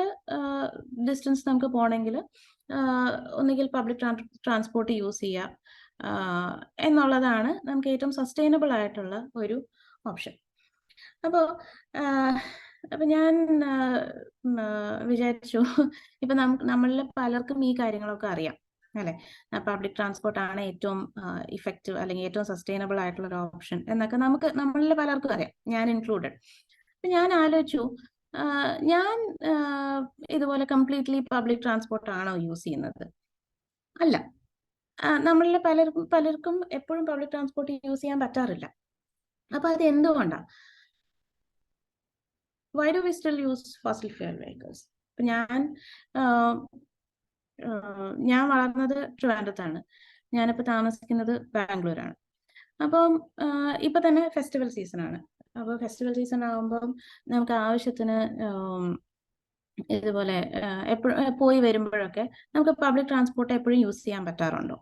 ഡിസ്റ്റൻസ് നമുക്ക് പോകണമെങ്കിൽ ഒന്നുകിൽ പബ്ലിക് ട്രാൻസ്പോർട്ട് യൂസ് ചെയ്യാം എന്നുള്ളതാണ് നമുക്ക് ഏറ്റവും സസ്റ്റൈനബിൾ ആയിട്ടുള്ള ഒരു ഓപ്ഷൻ. അപ്പോൾ ഞാൻ വിചാരിച്ചു, ഇപ്പൊ നമ്മളിൽ പലർക്കും ഈ കാര്യങ്ങളൊക്കെ അറിയാം അല്ലെ, പബ്ലിക് ട്രാൻസ്പോർട്ട് ആണ് ഏറ്റവും ഇഫക്റ്റീവ് അല്ലെങ്കിൽ ഏറ്റവും സസ്റ്റൈനബിൾ ആയിട്ടുള്ള ഒരു ഓപ്ഷൻ എന്നൊക്കെ നമ്മളിൽ പലർക്കും അറിയാം, ഞാൻ ഇൻക്ലൂഡഡ്. അപ്പൊ ഞാൻ ആലോചിച്ചു, ഞാൻ ഇതുപോലെ കംപ്ലീറ്റ്ലി പബ്ലിക് ട്രാൻസ്പോർട്ട് ആണോ യൂസ് ചെയ്യുന്നത്? അല്ല, നമ്മളിൽ പലർക്കും എപ്പോഴും പബ്ലിക് ട്രാൻസ്പോർട്ട് യൂസ് ചെയ്യാൻ പറ്റാറില്ല. അപ്പൊ അത് എന്തുകൊണ്ടാ? Why do we still use fossil fuel vehicles? ഞാൻ വളർന്നത് ട്രിവാൻഡ്രത്താണ്, ഞാനിപ്പോൾ താമസിക്കുന്നത് ബാംഗ്ലൂരാണ്. അപ്പം ഇപ്പൊ തന്നെ ഫെസ്റ്റിവൽ സീസൺ ആണ്. അപ്പോൾ ഫെസ്റ്റിവൽ സീസൺ ആകുമ്പം നമുക്ക് ആവശ്യത്തിന് ഇതുപോലെ എപ്പോഴും പോയി വരുമ്പോഴൊക്കെ നമുക്ക് പബ്ലിക് ട്രാൻസ്പോർട്ട് എപ്പോഴും യൂസ് ചെയ്യാൻ പറ്റാറുണ്ടോ?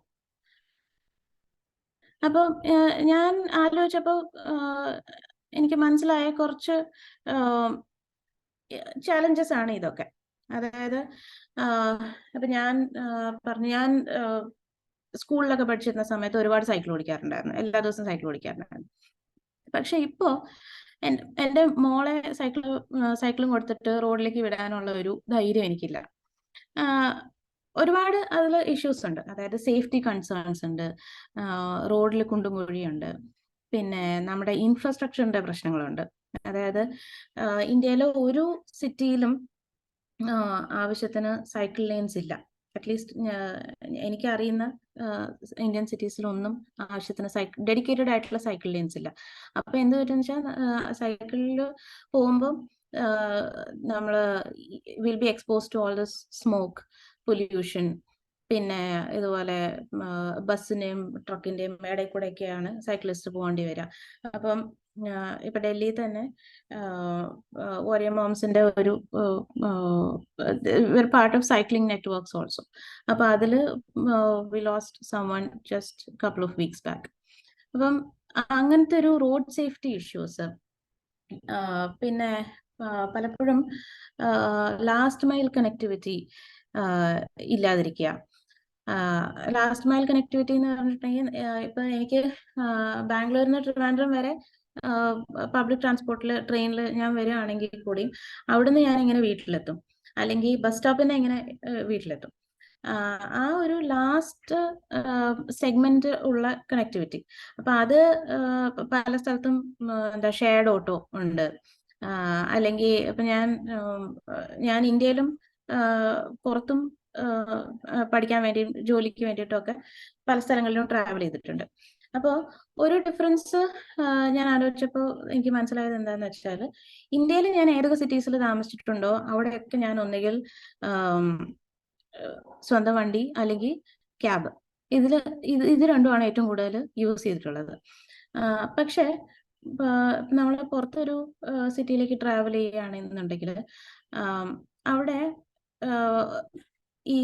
അപ്പം ഞാൻ ആലോചിച്ചപ്പോൾ എനിക്ക് മനസ്സിലായ കുറച്ച് ചാലഞ്ചസ് ആണ് ഇതൊക്കെ. അതായത് അപ്പൊ ഞാൻ പറഞ്ഞു, ഞാൻ സ്കൂളിലൊക്കെ പഠിച്ചിരുന്ന സമയത്ത് ഒരുപാട് സൈക്കിൾ ഓടിക്കാറുണ്ടായിരുന്നു, എല്ലാ ദിവസവും സൈക്കിൾ ഓടിക്കാറുണ്ടായിരുന്നു. പക്ഷെ ഇപ്പോൾ എൻ്റെ മോളെ സൈക്കിളും കൊടുത്തിട്ട് റോഡിലേക്ക് വിടാനുള്ള ഒരു ധൈര്യം എനിക്കില്ല. ഒരുപാട് അതിൽ ഇഷ്യൂസ് ഉണ്ട്, അതായത് സേഫ്റ്റി കൺസേൺസ് ഉണ്ട്, റോഡിൽ കുണ്ടും കുഴിയുണ്ട്, പിന്നെ നമ്മുടെ ഇൻഫ്രാസ്ട്രക്ചറിന്റെ പ്രശ്നങ്ങളുണ്ട്. അതായത് ഇന്ത്യയിലെ ഒരു സിറ്റിയിലും ആവശ്യത്തിന് സൈക്കിൾ ലെയിൻസ് ഇല്ല. അറ്റ്ലീസ്റ്റ് എനിക്കറിയുന്ന ഇന്ത്യൻ സിറ്റീസിലൊന്നും ആവശ്യത്തിന് ഡെഡിക്കേറ്റഡ് ആയിട്ടുള്ള സൈക്കിൾ ലെയിൻസ് ഇല്ല. അപ്പൊ എന്ത് പറ്റുമെന്ന് വെച്ചാൽ സൈക്കിളിൽ പോകുമ്പോൾ നമ്മൾ will be expose to all this smoke, pollution, പിന്നെ ഇതുപോലെ ബസ്സിന്റെയും ട്രക്കിന്റെയും ഇടയിൽ കൂടെയൊക്കെയാണ് സൈക്ലിസ്റ്റ് പോകേണ്ടി വരിക. അപ്പം ഇപ്പൊ ഡൽഹിയിൽ തന്നെ വാരിയർ മോംസിന്റെ ഒരു part of cycling networks also. അപ്പൊ അതില് we lost someone just couple of weeks back. അപ്പം അങ്ങനത്തെ ഒരു റോഡ് സേഫ്റ്റി ഇഷ്യൂസ്, പിന്നെ പലപ്പോഴും ലാസ്റ്റ് മൈൽ കണക്ടിവിറ്റി ഇല്ലാതിരിക്കുക. ലാസ്റ്റ് മൈൽ കണക്ടിവിറ്റി എന്ന് പറഞ്ഞിട്ടുണ്ടെങ്കിൽ ഇപ്പൊ എനിക്ക് ബാംഗ്ലൂരിൽ നിന്ന് ട്രിവാൻഡ്രം വരെ പബ്ലിക് ട്രാൻസ്പോർട്ടിൽ, ട്രെയിനിൽ ഞാൻ വരികയാണെങ്കിൽ കൂടി അവിടുന്ന് ഞാൻ എങ്ങനെ വീട്ടിലെത്തും, അല്ലെങ്കിൽ ബസ് സ്റ്റോപ്പിൽ നിന്ന് എങ്ങനെ വീട്ടിലെത്തും, ആ ഒരു ലാസ്റ്റ് സെഗ്മെന്റ് ഉള്ള കണക്ടിവിറ്റി. അപ്പൊ അത് പല സ്ഥലത്തും എന്താ ഷെയർഡ് ഓട്ടോ ഉണ്ട്, അല്ലെങ്കിൽ ഇപ്പൊ ഞാൻ ഇന്ത്യയിലും പുറത്തും പഠിക്കാൻ വേണ്ടി, ജോലിക്ക് വേണ്ടിയിട്ടൊക്കെ പല സ്ഥലങ്ങളിലും ട്രാവൽ ചെയ്തിട്ടുണ്ട്. അപ്പോൾ ഒരു ഡിഫറൻസ് ഞാൻ ആലോചിച്ചപ്പോൾ എനിക്ക് മനസ്സിലായത് എന്താണെന്ന് വെച്ചാൽ, ഇന്ത്യയിൽ ഞാൻ ഏതൊക്കെ സിറ്റീസിൽ താമസിച്ചിട്ടുണ്ടോ അവിടെയൊക്കെ ഞാൻ ഒന്നുകിൽ സ്വന്തം വണ്ടി അല്ലെങ്കിൽ ക്യാബ്, ഇത് രണ്ടുമാണ് ഏറ്റവും കൂടുതൽ യൂസ് ചെയ്തിട്ടുള്ളത്. പക്ഷേ നമ്മൾ പുറത്തൊരു സിറ്റിയിലേക്ക് ട്രാവൽ ചെയ്യുകയാണെന്നുണ്ടെങ്കിൽ അവിടെ ഈ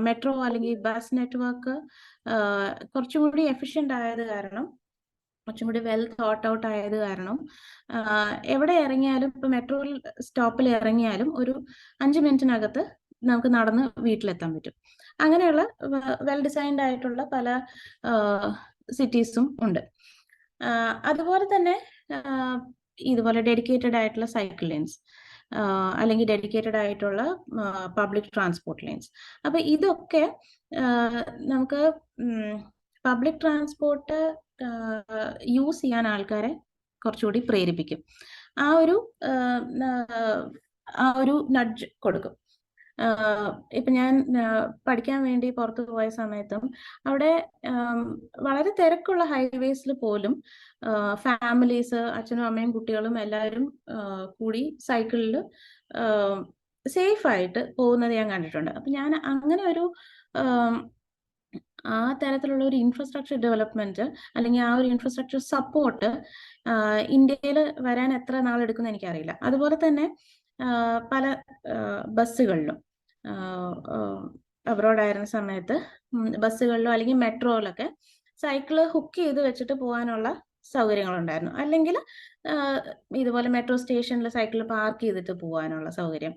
മെട്രോ അല്ലെങ്കിൽ ബസ് നെറ്റ്വർക്ക് കുറച്ചും കൂടി എഫിഷ്യൻ്റ് ആയത് കാരണം, കുറച്ചും കൂടി വെൽ തോട്ട് ഔട്ട് ആയത് കാരണം, എവിടെ ഇറങ്ങിയാലും, ഇപ്പൊ മെട്രോ സ്റ്റോപ്പിൽ ഇറങ്ങിയാലും ഒരു 5 മിനിറ്റിനകത്ത് നമുക്ക് നടന്ന് വീട്ടിലെത്താൻ പറ്റും. അങ്ങനെയുള്ള വെൽ ഡിസൈൻഡ് ആയിട്ടുള്ള പല സിറ്റീസും ഉണ്ട്. അതുപോലെ തന്നെ ഇതുപോലെ ഡെഡിക്കേറ്റഡ് ആയിട്ടുള്ള സൈക്കിൾ ലെയിൻസ്, അല്ലെങ്കിൽ ഡെഡിക്കേറ്റഡ് ആയിട്ടുള്ള പബ്ലിക് ട്രാൻസ്പോർട്ട് ലൈൻസ്. അപ്പൊ ഇതൊക്കെ നമുക്ക് പബ്ലിക് ട്രാൻസ്പോർട്ട് യൂസ് ചെയ്യാൻ ആൾക്കാരെ കുറച്ചുകൂടി പ്രേരിപ്പിക്കും, ആ ഒരു നഡ്ജ് കൊടുക്കും. ഇപ്പൊ ഞാൻ പഠിക്കാൻ വേണ്ടി പുറത്തു പോയ സമയത്തും അവിടെ വളരെ തിരക്കുള്ള ഹൈവേസിൽ പോലും ഫാമിലീസ്, അച്ഛനും അമ്മയും കുട്ടികളും എല്ലാവരും കൂടി സൈക്കിളിൽ സേഫ് ആയിട്ട് പോകുന്നത് ഞാൻ കണ്ടിട്ടുണ്ട്. അപ്പൊ ഞാൻ അങ്ങനെ ഒരു ആ തരത്തിലുള്ള ഒരു ഇൻഫ്രാസ്ട്രക്ചർ ഡെവലപ്മെന്റ്, അല്ലെങ്കിൽ ആ ഒരു ഇൻഫ്രാസ്ട്രക്ചർ സപ്പോർട്ട് ഇന്ത്യയിൽ വരാൻ എത്ര നാളെടുക്കുമെന്ന് എനിക്കറിയില്ല. അതുപോലെ തന്നെ പല ബസ്സുകളിലും അബ്രോഡ് ആയിരുന്ന സമയത്ത് ബസ്സുകളിലോ അല്ലെങ്കിൽ മെട്രോയിലൊക്കെ സൈക്കിള് ഹുക്ക് ചെയ്ത് വെച്ചിട്ട് പോകാനുള്ള സൗകര്യങ്ങളുണ്ടായിരുന്നു, അല്ലെങ്കിൽ ഇതുപോലെ മെട്രോ സ്റ്റേഷനിൽ സൈക്കിൾ പാർക്ക് ചെയ്തിട്ട് പോകാനുള്ള സൗകര്യം,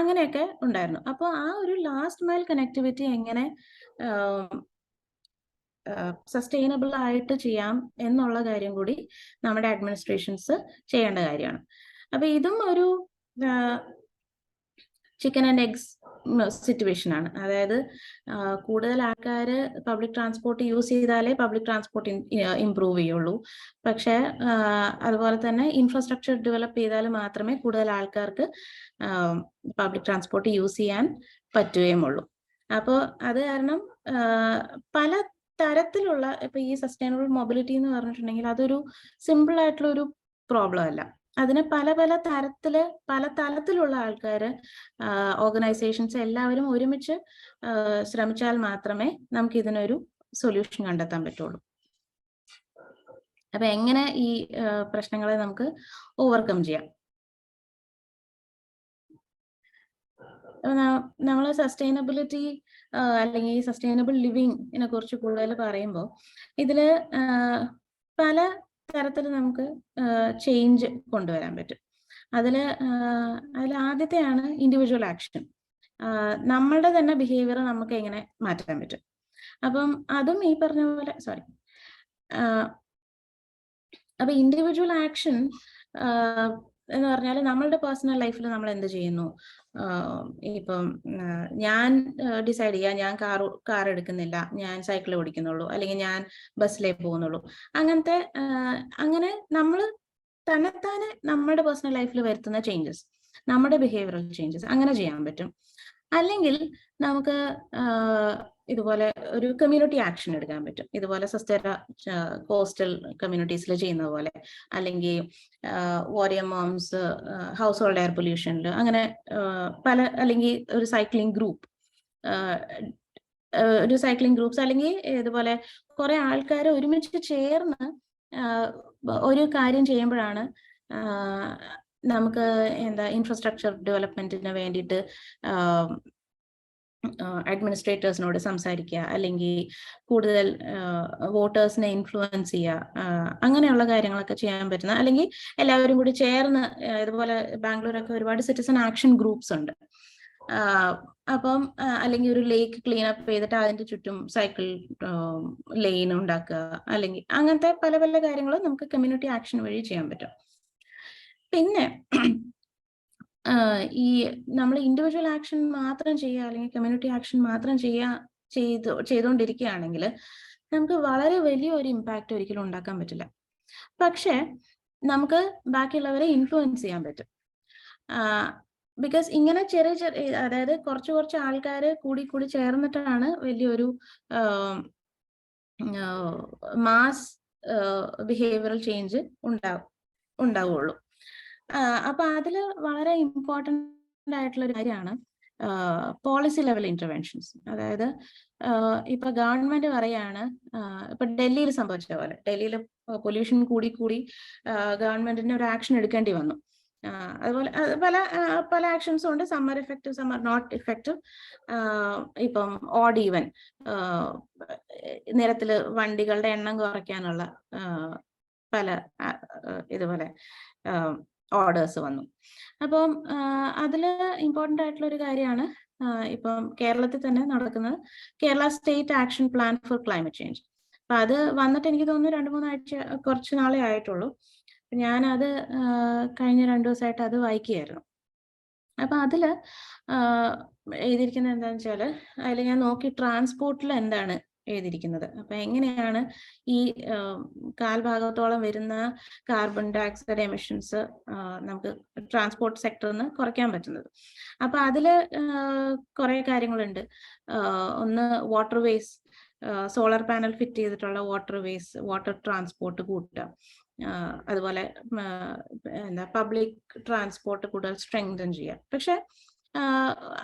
അങ്ങനെയൊക്കെ ഉണ്ടായിരുന്നു. അപ്പോൾ ആ ഒരു ലാസ്റ്റ് മൈൽ കണക്ടിവിറ്റി എങ്ങനെ സസ്റ്റൈനബിൾ ആയിട്ട് ചെയ്യാം എന്നുള്ള കാര്യം കൂടി നമ്മുടെ അഡ്മിനിസ്ട്രേഷൻസ് ചെയ്യേണ്ട കാര്യമാണ്. അപ്പൊ ഇതും ഒരു ചിക്കൻ ആൻഡ് എഗ്സ് സിറ്റുവേഷൻ ആണ്. അതായത് കൂടുതൽ ആൾക്കാർ പബ്ലിക് ട്രാൻസ്പോർട്ട് യൂസ് ചെയ്താലേ പബ്ലിക് ട്രാൻസ്പോർട്ട് ഇംപ്രൂവ് ചെയ്യുള്ളൂ. പക്ഷെ അതുപോലെ തന്നെ ഇൻഫ്രാസ്ട്രക്ചർ ഡെവലപ്പ് ചെയ്താൽ മാത്രമേ കൂടുതൽ ആൾക്കാർക്ക് പബ്ലിക് ട്രാൻസ്പോർട്ട് യൂസ് ചെയ്യാൻ പറ്റുകയുമുള്ളൂ. അപ്പോൾ അത് കാരണം പല തരത്തിലുള്ള, ഇപ്പൊ ഈ സസ്റ്റൈനബിൾ മൊബിലിറ്റി എന്ന് പറഞ്ഞിട്ടുണ്ടെങ്കിൽ അതൊരു സിമ്പിൾ ആയിട്ടുള്ള ഒരു പ്രോബ്ലം അല്ല. അതിന് പല തലത്തിലുള്ള ആൾക്കാർ, ഓർഗനൈസേഷൻസ് എല്ലാവരും ഒരുമിച്ച് ശ്രമിച്ചാൽ മാത്രമേ നമുക്ക് ഇതിനൊരു സൊല്യൂഷൻ കണ്ടെത്താൻ പറ്റുള്ളൂ. അപ്പൊ എങ്ങനെ ഈ പ്രശ്നങ്ങളെ നമുക്ക് ഓവർകം ചെയ്യാം? നമ്മൾ സസ്റ്റൈനബിലിറ്റി അല്ലെങ്കിൽ സസ്റ്റൈനബിൾ ലിവിങ്ങിനെ കുറിച്ച് കൂടുതൽ പറയുമ്പോൾ ഇതിൽ പല തരത്തിൽ നമുക്ക് ചേഞ്ച് കൊണ്ടുവരാൻ പറ്റും. അതിൽ ആദ്യത്തെയാണ് ഇൻഡിവിജ്വൽ ആക്ഷൻ. നമ്മളുടെ തന്നെ ബിഹേവിയർ നമുക്ക് എങ്ങനെ മാറ്റാൻ പറ്റും. അപ്പം അതും ഈ പറഞ്ഞ പോലെ അപ്പൊ ഇൻഡിവിജ്വൽ ആക്ഷൻ എന്ന് പറഞ്ഞാൽ നമ്മളുടെ പേഴ്സണൽ ലൈഫിൽ നമ്മൾ എന്ത് ചെയ്യുന്നു. ഇപ്പം ഞാൻ ഡിസൈഡ് ചെയ്യാം, ഞാൻ കാർ എടുക്കുന്നില്ല, ഞാൻ സൈക്കിൾ ഓടിക്കുന്നുള്ളൂ, അല്ലെങ്കിൽ ഞാൻ ബസ്സിലേ പോകുന്നുള്ളൂ. അങ്ങനെ നമ്മൾ തന്നെത്താനെ നമ്മുടെ പേഴ്സണൽ ലൈഫിൽ വരുത്തുന്ന ചേഞ്ചസ്, നമ്മുടെ ബിഹേവിയറൽ ചേഞ്ചസ് അങ്ങനെ ചെയ്യാൻ പറ്റും. അല്ലെങ്കിൽ നമുക്ക് ഇതുപോലെ ഒരു കമ്മ്യൂണിറ്റി ആക്ഷൻ എടുക്കാൻ പറ്റും. ഇതുപോലെ സസ്റ്റെറ കോസ്റ്റൽ കമ്മ്യൂണിറ്റീസിൽ ചെയ്യുന്ന പോലെ, അല്ലെങ്കിൽ warrior moms household air പൊല്യൂഷനിൽ, അങ്ങനെ അല്ലെങ്കിൽ ഒരു സൈക്ലിംഗ് ഗ്രൂപ്പ്സ്, അല്ലെങ്കിൽ ഇതുപോലെ കുറെ ആൾക്കാർ ഒരുമിച്ച് ചേർന്ന് ഒരു കാര്യം ചെയ്യുമ്പോഴാണ് നമുക്ക് ഇൻഫ്രാസ്ട്രക്ചർ ഡെവലപ്മെന്റിന് വേണ്ടിയിട്ട് അഡ്മിനിസ്ട്രേറ്റേഴ്സിനോട് സംസാരിക്കുക, അല്ലെങ്കിൽ കൂടുതൽ വോട്ടേഴ്സിനെ ഇൻഫ്ലുവൻസ് ചെയ്യുക, അങ്ങനെയുള്ള കാര്യങ്ങളൊക്കെ ചെയ്യാൻ പറ്റുന്ന, അല്ലെങ്കിൽ എല്ലാവരും കൂടി ചേർന്ന് ഇതുപോലെ ബാംഗ്ലൂരൊക്കെ ഒരുപാട് സിറ്റിസൺ ആക്ഷൻ ഗ്രൂപ്പ്സ് ഉണ്ട്. അപ്പം അല്ലെങ്കിൽ ഒരു ലേക്ക് ക്ലീൻ അപ്പ് ചെയ്തിട്ട് അതിന്റെ ചുറ്റും സൈക്കിൾ ലെയിൻ ഉണ്ടാക്കുക, അല്ലെങ്കിൽ അങ്ങനത്തെ പല പല കാര്യങ്ങളും നമുക്ക് കമ്മ്യൂണിറ്റി ആക്ഷൻ വഴി ചെയ്യാൻ പറ്റും. പിന്നെ ഈ നമ്മൾ ഇൻഡിവിജ്വൽ ആക്ഷൻ മാത്രം ചെയ്യുക, അല്ലെങ്കിൽ കമ്മ്യൂണിറ്റി ആക്ഷൻ മാത്രം ചെയ്തുകൊണ്ടിരിക്കുകയാണെങ്കിൽ നമുക്ക് വളരെ വലിയൊരു ഇമ്പാക്റ്റ് ഒരിക്കലും ഉണ്ടാക്കാൻ പറ്റില്ല. പക്ഷെ നമുക്ക് ബാക്കിയുള്ളവരെ ഇൻഫ്ലുവൻസ് ചെയ്യാൻ പറ്റും. ബിക്കോസ് ഇങ്ങനെ അതായത് കുറച്ച് ആൾക്കാർ കൂടി ചേർന്നിട്ടാണ് വലിയൊരു മാസ് ബിഹേവിയറൽ ചേഞ്ച് ഉണ്ടാവുള്ളൂ. അപ്പൊ അതില് വളരെ ഇമ്പോർട്ടൻ്റ് ആയിട്ടുള്ള ഒരു കാര്യമാണ് പോളിസി ലെവൽ ഇന്റർവെൻഷൻസ്. അതായത് ഇപ്പൊ ഗവൺമെന്റ് പറയാണ്, ഇപ്പൊ ഡൽഹിയിൽ സംഭവിച്ച പോലെ, ഡൽഹിയിൽ പൊല്യൂഷൻ കൂടി ഗവൺമെന്റിന് ഒരു ആക്ഷൻ എടുക്കേണ്ടി വന്നു. അതുപോലെ പല ആക്ഷൻസും ഉണ്ട്, some are effective, some are not effective. ഇപ്പം ഓഡ് ഈവൻ നിരത്തില് വണ്ടികളുടെ എണ്ണം കുറയ്ക്കാനുള്ള പല ഇതുപോലെ ഓർഡേഴ്സ് വന്നു. അപ്പം അതില് ഇമ്പോർട്ടൻ്റ് ആയിട്ടുള്ള ഒരു കാര്യമാണ് ഇപ്പം കേരളത്തിൽ തന്നെ നടക്കുന്നത് Kerala state action plan for climate change. അപ്പൊ അത് വന്നിട്ട് എനിക്ക് തോന്നുന്നു 2-3 ആഴ്ച, കുറച്ച് നാളെ ആയിട്ടുള്ളൂ. ഞാനത് കഴിഞ്ഞ 2 ദിവസമായിട്ട് അത് വായിക്കുകയായിരുന്നു. അപ്പൊ അതില് എഴുതിയിരിക്കുന്നത് എന്താണെന്ന് വെച്ചാൽ, അതിൽ ഞാൻ നോക്കി ട്രാൻസ്പോർട്ടിൽ എന്താണ് എഴുതിയിരിക്കുന്നത്. അപ്പൊ എങ്ങനെയാണ് ഈ കാൽഭാഗത്തോളം വരുന്ന കാർബൺ ഡയോക്സൈഡ് എമിഷൻസ് നമുക്ക് ട്രാൻസ്പോർട്ട് സെക്ടറിൽ നിന്ന് കുറയ്ക്കാൻ പറ്റുന്നത്. അപ്പൊ അതില് കുറെ കാര്യങ്ങളുണ്ട്. ഒന്ന് waterways, solar panel fit ചെയ്തിട്ടുള്ള വാട്ടർ ട്രാൻസ്പോർട്ട് കൂട്ടുക. അതുപോലെ പബ്ലിക് ട്രാൻസ്പോർട്ട് കൂടുതൽ സ്ട്രെങ്തൻ ചെയ്യുക. പക്ഷെ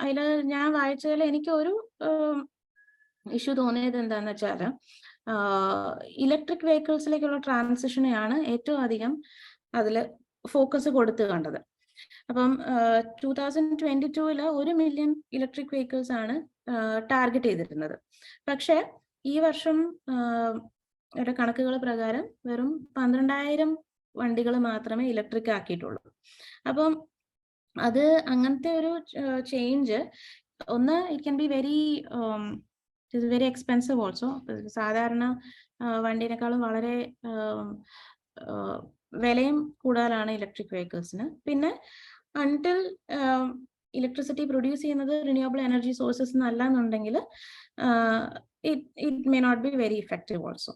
അതിൽ ഞാൻ വായിച്ചതിൽ എനിക്ക് ഒരു ഇഷ്യൂ തോന്നിയത് എന്താന്ന് വെച്ചാൽ, ഇലക്ട്രിക് വെഹിക്കിൾസിലേക്കുള്ള ട്രാൻസിഷനെയാണ് ഏറ്റവും അധികം അതിൽ ഫോക്കസ് കൊടുത്ത് കണ്ടത്. അപ്പം 2022 1 മില്യൺ ഇലക്ട്രിക് വെഹിക്കിൾസ് ആണ് ടാർഗറ്റ് ചെയ്തിരുന്നത്. പക്ഷെ ഈ വർഷം കണക്കുകൾ പ്രകാരം വെറും 12,000 വണ്ടികൾ മാത്രമേ ഇലക്ട്രിക് ആക്കിയിട്ടുള്ളൂ. അപ്പം അത് അങ്ങനത്തെ ഒരു ചേഞ്ച്, ഒന്ന് it can be very expensive also. സാധാരണ വണ്ടിനേക്കാളും വളരെ വിലയും കൂടുതലാണ് ഇലക്ട്രിക് വെഹിക്കിൾസിന്. പിന്നെ അൺടിൽ ഇലക്ട്രിസിറ്റി പ്രൊഡ്യൂസ് ചെയ്യുന്നത് റിന്യൂവബിൾ എനർജി സോഴ്സസ് എന്നല്ല എന്നുണ്ടെങ്കിൽ it may not be very effective also.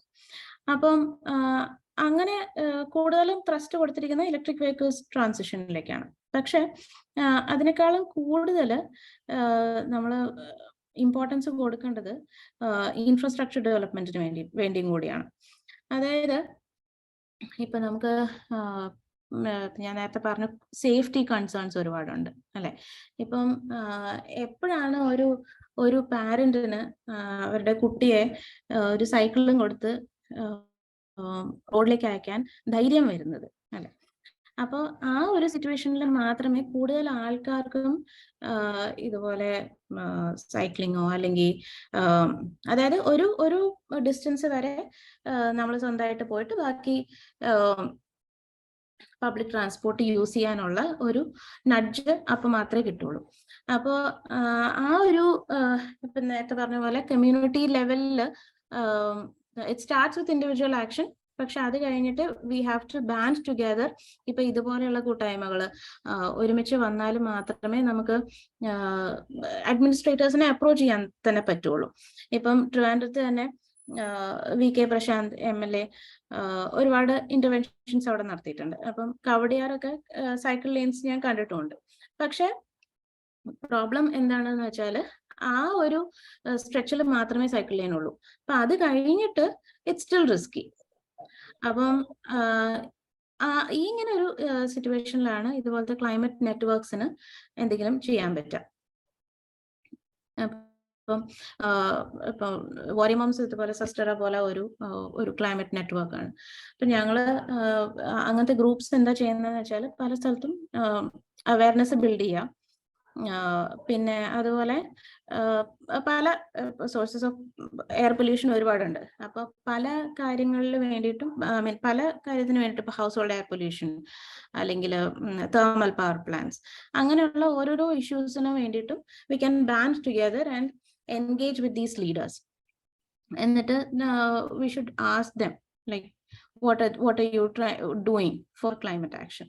അപ്പം അങ്ങനെ കൂടുതലും ത്രസ്റ്റ് കൊടുത്തിരിക്കുന്ന ഇലക്ട്രിക് വെഹിക്കിൾസ് ട്രാൻസിഷനിലേക്കാണ്. പക്ഷെ അതിനേക്കാളും കൂടുതൽ നമ്മൾ ഇമ്പോർട്ടൻസ് കൊടുക്കേണ്ടത് ഇൻഫ്രാസ്ട്രക്ചർ ഡെവലപ്മെന്റിന് വേണ്ടിയും കൂടിയാണ്. അതായത് ഇപ്പൊ നമുക്ക് ഞാൻ നേരത്തെ പറഞ്ഞ സേഫ്റ്റി കൺസേൺസ് ഒരുപാടുണ്ട് അല്ലെ. ഇപ്പം എപ്പോഴാണ് ഒരു പാരന്റിന് അവരുടെ കുട്ടിയെ ഒരു സൈക്കിളും കൊടുത്ത് റോഡിലേക്ക് അയക്കാൻ ധൈര്യം വരുന്നത് അല്ലെ. അപ്പോൾ ആ ഒരു സിറ്റുവേഷനിൽ മാത്രമേ കൂടുതൽ ആൾക്കാർക്കും ഇതുപോലെ സൈക്ലിങ്ങോ അല്ലെങ്കിൽ അതായത് ഒരു ഡിസ്റ്റൻസ് വരെ നമ്മൾ സ്വന്തമായിട്ട് പോയിട്ട് ബാക്കി പബ്ലിക് ട്രാൻസ്പോർട്ട് യൂസ് ചെയ്യാനുള്ള ഒരു നഡ്ജ് അപ്പം മാത്രമേ കിട്ടുള്ളൂ. അപ്പോൾ ആ ഒരു ഇപ്പം നേരത്തെ പറഞ്ഞ പോലെ കമ്മ്യൂണിറ്റി ലെവലിൽ it starts with individual action. പക്ഷെ അത് കഴിഞ്ഞിട്ട് we have to band together. ഇപ്പൊ ഇതുപോലെയുള്ള കൂട്ടായ്മകൾ ഒരുമിച്ച് വന്നാൽ മാത്രമേ നമുക്ക് അഡ്മിനിസ്ട്രേറ്റേഴ്സിനെ അപ്രോച്ച് ചെയ്യാൻ തന്നെ പറ്റുള്ളൂ. ഇപ്പം ട്രിവാൻഡ്രത്ത് തന്നെ VK പ്രശാന്ത് MLA ഒരുപാട് ഇന്റർവെൻഷൻസ് അവിടെ നടത്തിയിട്ടുണ്ട്. അപ്പം കവടിയാറൊക്കെ സൈക്കിൾ ലെയിൻസ് ഞാൻ കണ്ടിട്ടുമുണ്ട്. പക്ഷെ പ്രോബ്ലം എന്താണെന്ന് വെച്ചാൽ ആ ഒരു സ്ട്രെച്ചിൽ മാത്രമേ സൈക്കിൾ ലെയിൻ ഉള്ളൂ. അപ്പൊ അത് കഴിഞ്ഞിട്ട് ഇറ്റ്സ് സ്റ്റിൽ റിസ്കി. അപ്പം ഈ ഇങ്ങനെ ഒരു സിറ്റുവേഷനിലാണ് ഇതുപോലത്തെ ക്ലൈമറ്റ് നെറ്റ്വർക്സിന് എന്തെങ്കിലും ചെയ്യാൻ പറ്റുക. ഇപ്പം വാരിമോംസ് ഇതുപോലെ സസ്റ്ററ പോലെ ഒരു ക്ലൈമറ്റ് നെറ്റ്വർക്കാണ്. അപ്പം ഞങ്ങള് അങ്ങനത്തെ ഗ്രൂപ്പ്സ് എന്താ ചെയ്യുന്നതെന്ന് വെച്ചാൽ പല സ്ഥലത്തും അവയർനെസ് ബിൽഡ് ചെയ്യാം. പിന്നെ അതുപോലെ പല സോഴ്സസ് ഓഫ് എയർ പൊല്യൂഷൻ ഒരുപാടുണ്ട്. അപ്പോൾ പല കാര്യങ്ങളിൽ വേണ്ടിയിട്ടും പല കാര്യത്തിന് വേണ്ടിയിട്ട് ഇപ്പോൾ ഹൗസ് ഹോൾഡ് എയർ പൊല്യൂഷൻ അല്ലെങ്കിൽ തേർമൽ പവർ പ്ലാന്റ്സ് അങ്ങനെയുള്ള ഓരോരോ ഇഷ്യൂസിന് വേണ്ടിയിട്ടും we can band together and engage with these leaders. എന്നിട്ട് we should ask them like what are you doing for climate action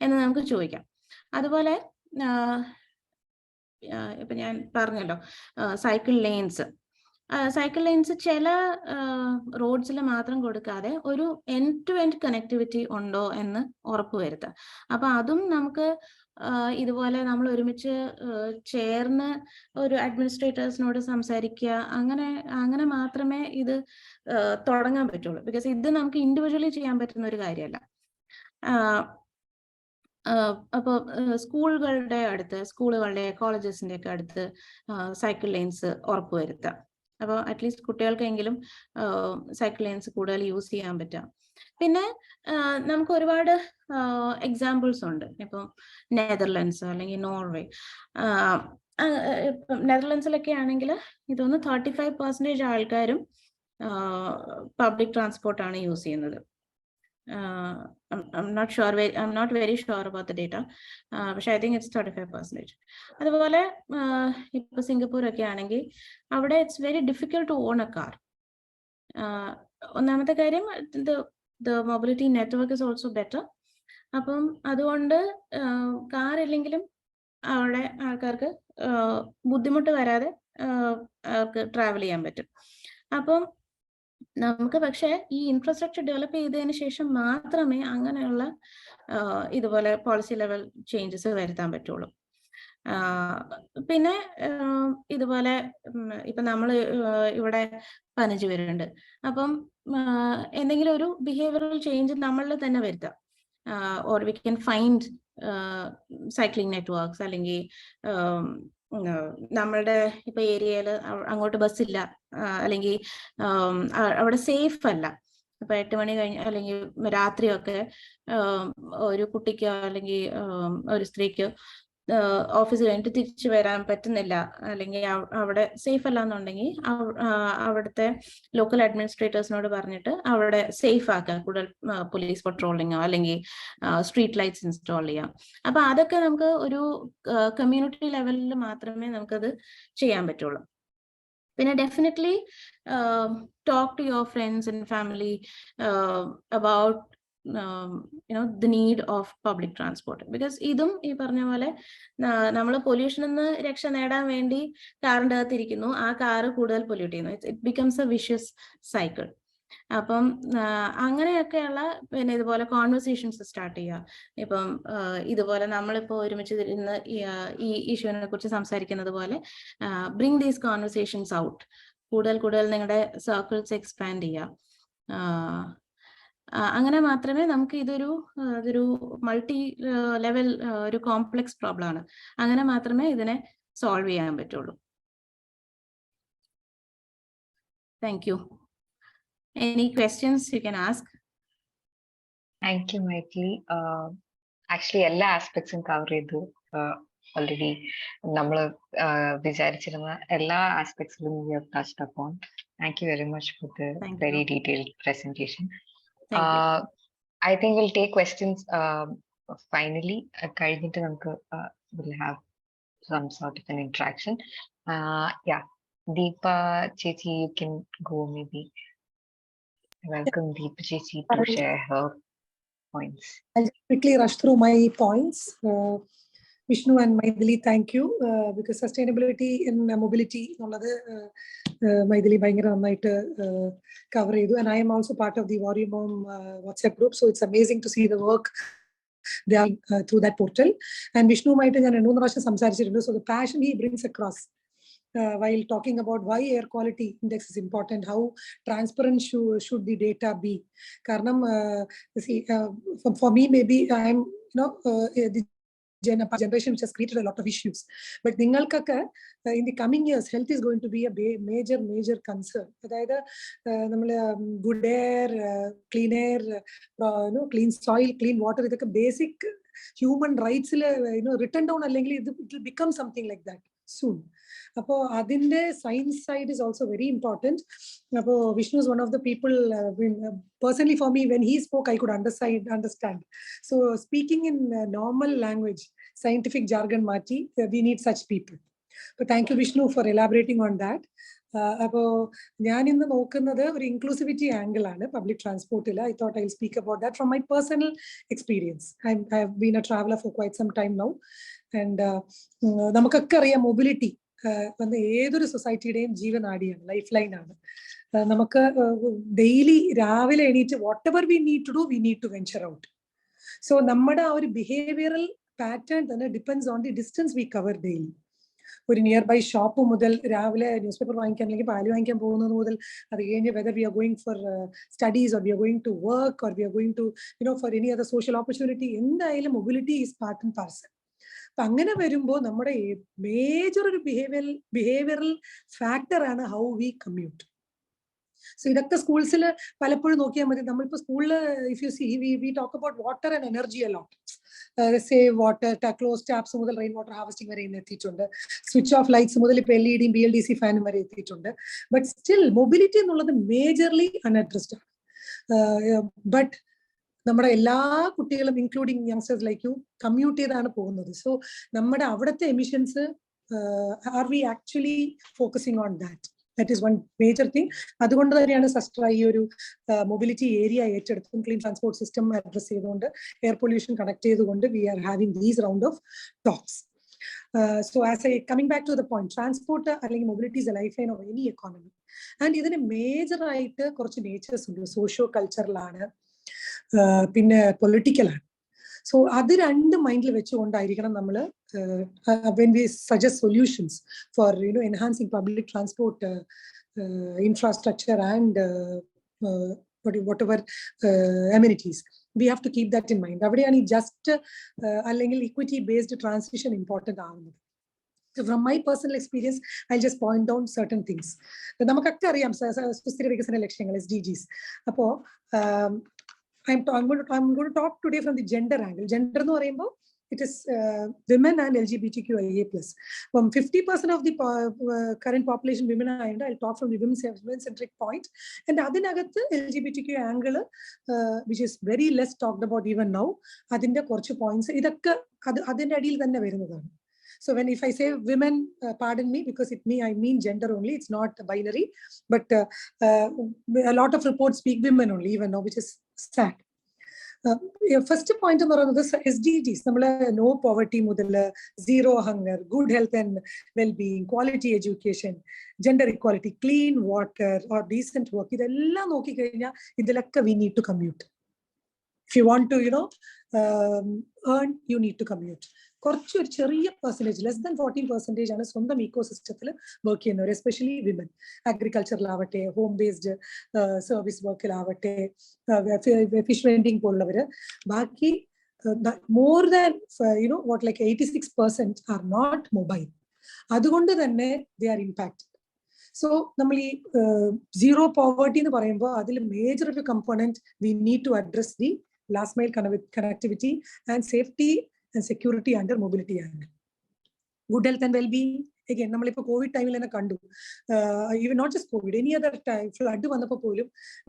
എന്ന് നമുക്ക് ചോദിക്കാം. അതുപോലെ ഇപ്പൊ ഞാൻ പറഞ്ഞല്ലോ സൈക്കിൾ ലെയിൻസ് ചില റോഡ്സിൽ മാത്രം കൊടുക്കാതെ ഒരു എൻഡ് ടു എൻഡ് കണക്ടിവിറ്റി ഉണ്ടോ എന്ന് ഉറപ്പുവരുത്തുക. അപ്പൊ അതും നമുക്ക് ഇതുപോലെ നമ്മൾ ഒരുമിച്ച് ചേർന്ന് ഒരു അഡ്മിനിസ്ട്രേറ്റേഴ്സിനോട് സംസാരിക്കുക, അങ്ങനെ മാത്രമേ ഇത് തുടങ്ങാൻ പറ്റുള്ളൂ. ബിക്കോസ് ഇത് നമുക്ക് ഇൻഡിവിജ്വലി ചെയ്യാൻ പറ്റുന്ന ഒരു കാര്യമല്ല. അപ്പോൾ സ്കൂളുകളുടെ കോളേജസിന്റെ ഒക്കെ അടുത്ത് സൈക്കിൾ ലെയിൻസ് ഉറപ്പുവരുത്താം. അപ്പോൾ അറ്റ്ലീസ്റ്റ് കുട്ടികൾക്കെങ്കിലും സൈക്കിൾ ലെയിൻസ് കൂടുതൽ യൂസ് ചെയ്യാൻ പറ്റാം. പിന്നെ നമുക്ക് ഒരുപാട് എക്സാമ്പിൾസ് ഉണ്ട്. ഇപ്പം നെതർലൻഡ്സ് അല്ലെങ്കിൽ നോർവേ. ഇപ്പം നെതർലൻഡ്സിലൊക്കെ ആണെങ്കിൽ ഇതൊന്ന് 35% ആൾക്കാരും പബ്ലിക് ട്രാൻസ്പോർട്ടാണ് യൂസ് ചെയ്യുന്നത്. I'm not very sure about the data, പക്ഷെ I think it's 35%. അതുപോലെ ഇപ്പൊ സിംഗപ്പൂർ ഒക്കെ ആണെങ്കിൽ അവിടെ it's very difficult to own a car. ഒന്നാമത്തെ കാര്യം the mobility network is also better. അപ്പം അതുകൊണ്ട് കാർ ഇല്ലെങ്കിലും അവിടെ ആൾക്കാർക്ക് ബുദ്ധിമുട്ട് വരാതെ ട്രാവൽ ചെയ്യാൻ പറ്റും. അപ്പം നമുക്ക് പക്ഷേ ഈ ഇൻഫ്രാസ്ട്രക്ചർ ഡെവലപ്പ് ചെയ്തതിന് ശേഷം മാത്രമേ അങ്ങനെയുള്ള ഇതുപോലെ പോളിസി ലെവൽ ചേഞ്ചസ് വരുത്താൻ പറ്റുള്ളൂ. പിന്നെ ഇതുപോലെ ഇപ്പൊ നമ്മൾ ഇവിടെ 15 പേരുണ്ട്. അപ്പം എന്തെങ്കിലും ഒരു ബിഹേവിയറൽ ചേഞ്ച് നമ്മളിൽ തന്നെ വരുത്താം. Or we can find cycling networks, അല്ലെങ്കിൽ നമ്മളുടെ ഇപ്പൊ ഏരിയയിൽ അങ്ങോട്ട് ബസ്സില്ല, അല്ലെങ്കിൽ അവിടെ സേഫ് അല്ല. ഇപ്പൊ 8 മണി കഴിഞ്ഞ് അല്ലെങ്കിൽ രാത്രിയൊക്കെ ഒരു കുട്ടിക്കോ അല്ലെങ്കിൽ ഒരു സ്ത്രീക്കോ ഓഫീസ് കഴിഞ്ഞിട്ട് തിരിച്ചു വരാൻ പറ്റുന്നില്ല, അല്ലെങ്കിൽ അവിടെ സേഫ് അല്ല എന്നുണ്ടെങ്കിൽ അവിടുത്തെ ലോക്കൽ അഡ്മിനിസ്ട്രേറ്റേഴ്സിനോട് പറഞ്ഞിട്ട് അവിടെ സേഫ് ആക്കുക, കൂടുതൽ പോലീസ് പട്രോളിങ്ങോ അല്ലെങ്കിൽ സ്ട്രീറ്റ് ലൈറ്റ്സ് ഇൻസ്റ്റാൾ ചെയ്യാം. അപ്പൊ അതൊക്കെ നമുക്ക് ഒരു കമ്മ്യൂണിറ്റി ലെവലിൽ മാത്രമേ നമുക്കത് ചെയ്യാൻ പറ്റുള്ളൂ. പിന്നെ definitely talk to your friends and family about the need of public transport, because ഇതും ഈ പറഞ്ഞ പോലെ നമ്മൾ പൊല്യൂഷനിൽ നിന്ന് രക്ഷ നേടാൻ വേണ്ടി കാറിൻ്റെ അകത്തിരിക്കുന്നു, ആ കാറ് കൂടുതൽ പൊല്യൂട്ട് ചെയ്യുന്നു. It becomes A vicious cycle. അപ്പം അങ്ങനെയൊക്കെയുള്ള പിന്നെ ഇതുപോലെ കോൺവെർസേഷൻസ് സ്റ്റാർട്ട് ചെയ്യുക. ഇപ്പം ഇതുപോലെ നമ്മളിപ്പോൾ ഒരുമിച്ച് ഇരുന്ന് ഈ ഇഷ്യൂവിനെ കുറിച്ച് സംസാരിക്കുന്നത് പോലെ ബ്രിങ് ദീസ് കോൺവെർസേഷൻസ് ഔട്ട്. കൂടുതൽ നിങ്ങളുടെ സർക്കിൾസ് എക്സ്പാൻഡ് ചെയ്യുക. അങ്ങനെ മാത്രമേ നമുക്ക് ഇതൊരു മൾട്ടി ലെവൽ ഒരു കോംപ്ലക്സ് പ്രോബ്ലം ആണ്. അങ്ങനെ മാത്രമേ ഇതിനെ സോൾവ് ചെയ്യാൻ പറ്റുള്ളൂ. Thank you. Any questions you can ask? Thank you, Maithili. Actually, എല്ലാ ആസ്പെക്ട്സും കവർ ചെയ്തു. ഓൾറെഡി നമ്മൾ വിചാരിച്ചിരുന്ന എല്ലാ ആസ്പെക്ട്സിലും we have touched upon. Thank you very much for the very detailed presentation. I think we'll take questions finally. കഴിഞ്ഞിട്ട് നമുക്ക് we'll have some sort of an interaction. Yeah, Deepa Chechi, you can go maybe. Welcome Deepa Chechi to share her points. I'll just quickly rush through my points. Vishnu and Maithili, thank you, because sustainability in mobility, Maithili Bhayangara might cover it. And I am also part of the Warrior Mom WhatsApp group, so it's amazing to see the work they are through that portal. And Vishnu might have so the passion he brings across while talking about why air quality index is important, how transparent should the data be. Karnam, see, for me, maybe I'm, the generation which has created a lot of issues. But in the coming years, health is going to be a major concern. Good air, clean air, clean soil, clean water, basic human rights, written down, it will become something like that soon. The science side is also very important. Vishnu is one of the people, personally for me, when he spoke, I could understand. So speaking in normal language, scientific jargon, Mati, we need such people. But thank you, Vishnu, for elaborating on that. Inclusivity angle, public transport. I thought I'll speak about that from my personal experience. I've been a traveler for quite some time now. And mobility. When society lifeline daily whatever we need to do, we need to venture out. So our behavioral pattern depends on the distance we cover daily. For nearby shop newspaper whether we are going for studies or we are going to work or we are going to for any other social opportunity, mobility is part and parcel. Major behavioral factor is how we commute. So in the schools, if you see, we talk about water and energy a lot. Save water, close taps, rainwater harvesting, switch off lights, LED, BLDC fan. But still, mobility is majorly unaddressed. But including youngsters like you, commute. So, emissions, are we actually focusing on that? That is one major thing. That's why mobility area, clean transport system address air pollution connect. We are having these round of talks. So as I coming back to the point, transport mobility is a lifeline of any economy. And this is a major nature, socio-cultural, political. So other and mind when we suggest solutions for enhancing public transport infrastructure and whatever amenities, we have to keep that in mind. Just equity based transition important. So from my personal experience, I'll just point down certain things. SDGs. I'm going to talk today from the gender angle. Gender no rainbow, it is women and LGBTQIA+. From 50% of the current population women are, I'll talk from the women-centric point. And the other LGBTQ angle, which is very less talked about even now, adinde korchu points. So if I say women, pardon me, because I mean gender only, it's not binary, but a lot of reports speak women only even now, which is sad. First point is SDGs. No poverty, zero hunger, good health and well-being, quality education, gender equality, clean water or decent work. We need to commute. If you want to, earn, you need to commute. Percentage, less than 14% on a ecosystem work, especially women. Agriculture, home-based service work, fish vending, more than 86% are not mobile. They are impacted. So, zero poverty, major component we need to address the last mile connectivity and safety and security under mobility. Good health and well-being. Again, COVID time, even not just COVID, any other time, flood,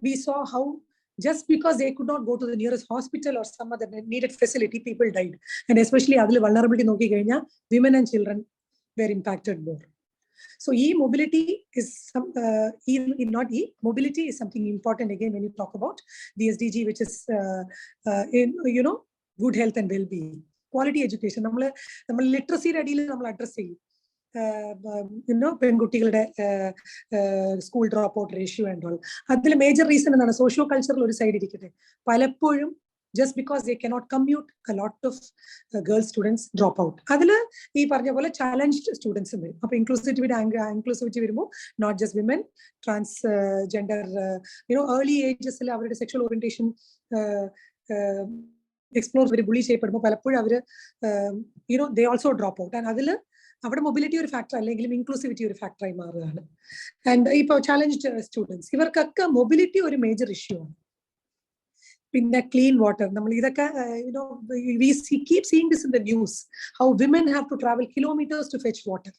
we saw how just because they could not go to the nearest hospital or some other needed facility, people died. And especially vulnerability, women and children were impacted more. So e-mobility is mobility is something important again when you talk about the SDG, which is good health and well-being, quality education. നമ്മൾ ലിറ്ററസിയുടെ അടിയിൽ നമ്മൾ address ചെയ്യും. പെൺകുട്ടികളുടെ school drop out ratio and all. അതിൽ major reason എന്താണ്? Socio cultural ഒരു side ഇരിക്കട്ടെ, പലപ്പോഴും just because they cannot commute, a lot of girl students drop out. അതില് ഈ പറഞ്ഞ പോലെ challenged students ഉണ്ട്. അപ്പൊ inclusivity വരുമ്പോൾ not just women, transgender, early ages അവരുടെ sexual orientation explore ഒരു bully ചെയ്യപ്പെടുമ്പോൾ പലപ്പോഴും അവര് they also drop out. And അതില് അവിടെ മൊബിലിറ്റി ഒരു ഫാക്ടർ അല്ലെങ്കിലും ഇൻക്ലൂസിവിറ്റി ഒരു ഫാക്ടറായി മാറുകയാണ്. ആൻഡ് ഇപ്പോൾ ചാലഞ്ച്ഡ് സ്റ്റുഡൻസ്, ഇവർക്കൊക്കെ മൊബിലിറ്റി ഒരു മേജർ ഇഷ്യൂ ആണ്. പിന്നെ ക്ലീൻ വാട്ടർ, നമ്മൾ ഇതൊക്കെ we keep seeing this in the news, how women have to travel kilometers to fetch water.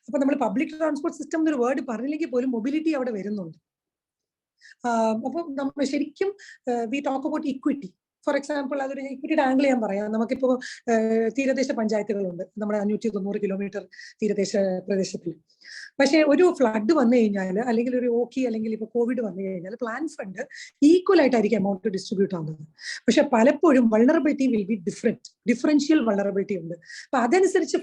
അപ്പൊ നമ്മൾ പബ്ലിക് ട്രാൻസ്പോർട്ട് സിസ്റ്റം എന്നൊരു വേർഡ് പറഞ്ഞില്ലെങ്കിൽ പോലും മൊബിലിറ്റി അവിടെ വരുന്നുണ്ട്. അപ്പൊ നമ്മൾ ശരിക്കും we talk about equity. For example, അതൊരു ഇക്വിറ്റിയുടെ ആംഗിൾ ഞാൻ പറയാം. നമുക്കിപ്പോൾ തീരദേശ പഞ്ചായത്തുകളുണ്ട് നമ്മുടെ 590 കിലോമീറ്റർ തീരദേശ പ്രദേശത്തിൽ. പക്ഷെ ഒരു ഫ്ലഡ് വന്നു കഴിഞ്ഞാൽ, അല്ലെങ്കിൽ ഒരു ഓക്കി, അല്ലെങ്കിൽ ഇപ്പൊ കോവിഡ് വന്നു കഴിഞ്ഞാൽ പ്ലാൻ ഫണ്ട് ഈക്വൽ ആയിട്ടായിരിക്കും എമൗണ്ട് ഡിസ്ട്രിബ്യൂട്ട് ആവുന്നത്. പക്ഷെ പലപ്പോഴും vulnerability will be differential vulnerability ഉണ്ട്. അപ്പൊ അതനുസരിച്ച്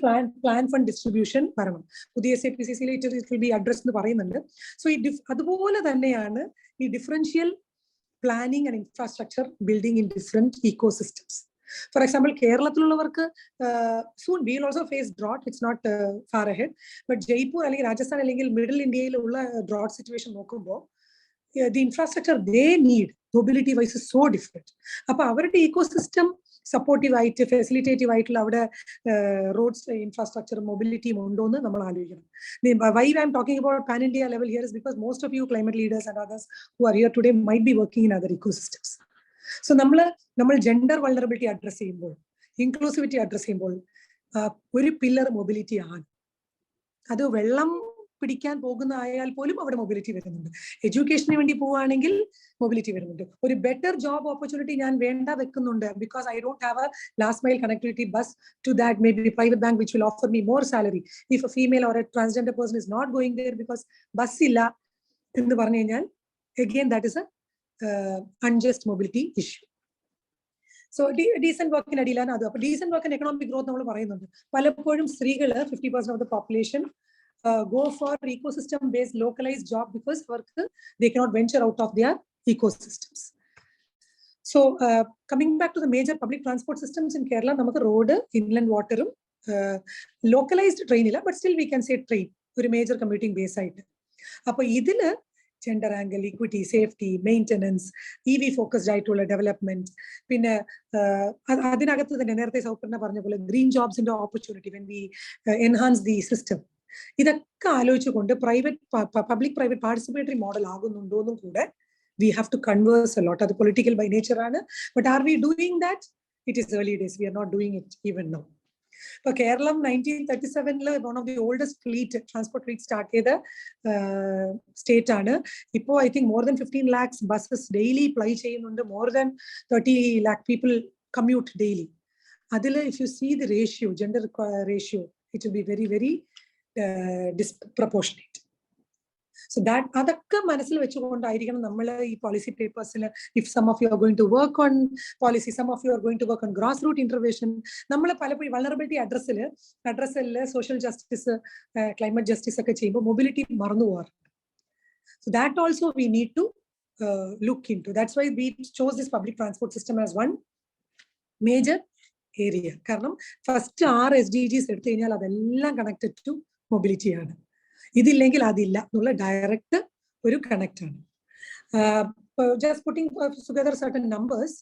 പ്ലാൻ ഫണ്ട് ഡിസ്ട്രിബ്യൂഷൻ വരണം. പുതിയ SAPCC it will be address എന്ന് പറയുന്നുണ്ട്. സോ അതുപോലെ തന്നെയാണ് ഈ differential planning and infrastructure building in different ecosystems. For example, കേരളത്തിലുള്ളവർക്ക് soon we will also face drought. It's not far ahead. But Jaipur അല്ലെങ്കിൽ രാജസ്ഥാൻ അല്ലെങ്കിൽ middle ഇന്ത്യയിലുള്ള drought situation നോക്കുമ്പോൾ the infrastructure they need mobility wise is so different. അപ്പൊ അവരുടെ ecosystem supportive ആയിട്ട്, facilitative ആയിട്ടുള്ള അവിടെ roads infrastructure മൊബിലിറ്റിയും ഉണ്ടോ എന്ന് നമ്മൾ ആലോചിക്കണം. Why I am talking about pan India level here is because most of you climate leaders and others who are here today might be working in other ecosystems. So നമ്മൾ gender vulnerability address ചെയ്യുമ്പോൾ, inclusivity address ചെയ്യുമ്പോൾ ഒരു pillar mobility ആണ്. അത് വെള്ളം പിടിക്കാൻ പോകുന്ന ആയാൽ പോലും അവിടെ മൊബിലിറ്റി വരുന്നുണ്ട്. എഡ്യൂക്കേഷന് വേണ്ടി പോവുകയാണെങ്കിൽ മൊബിലിറ്റി വരുന്നുണ്ട്. ഒരു ബെറ്റർ ജോബ് ഓപ്പർച്യൂണിറ്റി ഞാൻ വേണ്ട വെക്കുന്നുണ്ട് because I don't have a last mile connectivity bus to that may be private bank which will offer me more salary. If a female or a transgender person is not going there because bus ഇല്ല എന്ന് പറഞ്ഞു കഴിഞ്ഞാൽ again that is a unjust mobility issue. So decent work in അടിയിലാണ് അത്. അപ്പൊ decent work in economic growth നമ്മൾ പറയുന്നുണ്ട്. പലപ്പോഴും സ്ത്രീകള് 50% of the population go for ecosystem based localized job because they cannot venture out of their ecosystems. So coming back to the major public transport systems in Kerala, namakku road, inland water, localized train illa, but still we can say train ഒരു major commuting base ആയിട്ട്. അപ്പൊ ഇതില് gender angle, equity, safety, maintenance, EV focused ആയിട്ടുള്ള development, പിന്നെ അതിനകത്ത് തന്നെ നേരത്തെ സൗപർണ പറഞ്ഞ പോലെ ഗ്രീൻ ജോബ്സിന്റെ opportunity when we enhance the system, ഇതൊക്കെ ആലോചിച്ചുകൊണ്ട് പബ്ലിക് പ്രൈവറ്റ് പാർട്ടിസിപ്പേറ്ററി മോഡൽ ആകുന്നുണ്ടോ എന്നും കൂടെ we have to converse a lot. അത് പൊളിറ്റിക്കൽ ബൈ നേച്ചർ ആണ്. But are we doing that? It is early days. We are not doing it even now. ഇപ്പൊ കേരളം 1937 one of the oldest transport fleet start ചെയ്ത state ആണ്. ഇപ്പോൾ I think more than 15 lakhs buses daily ply ചെയ്യുന്നുണ്ട്. More than 30 lakh people commute daily. അതിൽ if you see the ratio, gender ratio, it will be very very disproportionate. So that അതൊക്കെ മനസ്സിൽ വെച്ചുകൊണ്ടായിരിക്കണം നമ്മൾ ഈ policy പേപ്പേഴ്സിൽ, if some of you are going to work on policy, some of you are going to work on grassroots intervention, നമ്മൾ പലപ്പോഴും vulnerability അഡ്രസ്സിൽ social justice, climate justice ഒക്കെ ചെയ്യുമ്പോൾ mobility മറന്നു പോകാറുണ്ട്. So that also we need to look into. That's why we chose this public transport system as one major area. കാരണം first 6 SDGs എടുത്തു കഴിഞ്ഞാൽ അതെല്ലാം കണക്റ്റഡ് ടു മൊബിലിറ്റി ആണ്. ഇതില്ലെങ്കിൽ അതില്ല എന്നുള്ള ഡയറക്റ്റ് ഒരു കണക്ട് ആണ്. Just putting together certain numbers,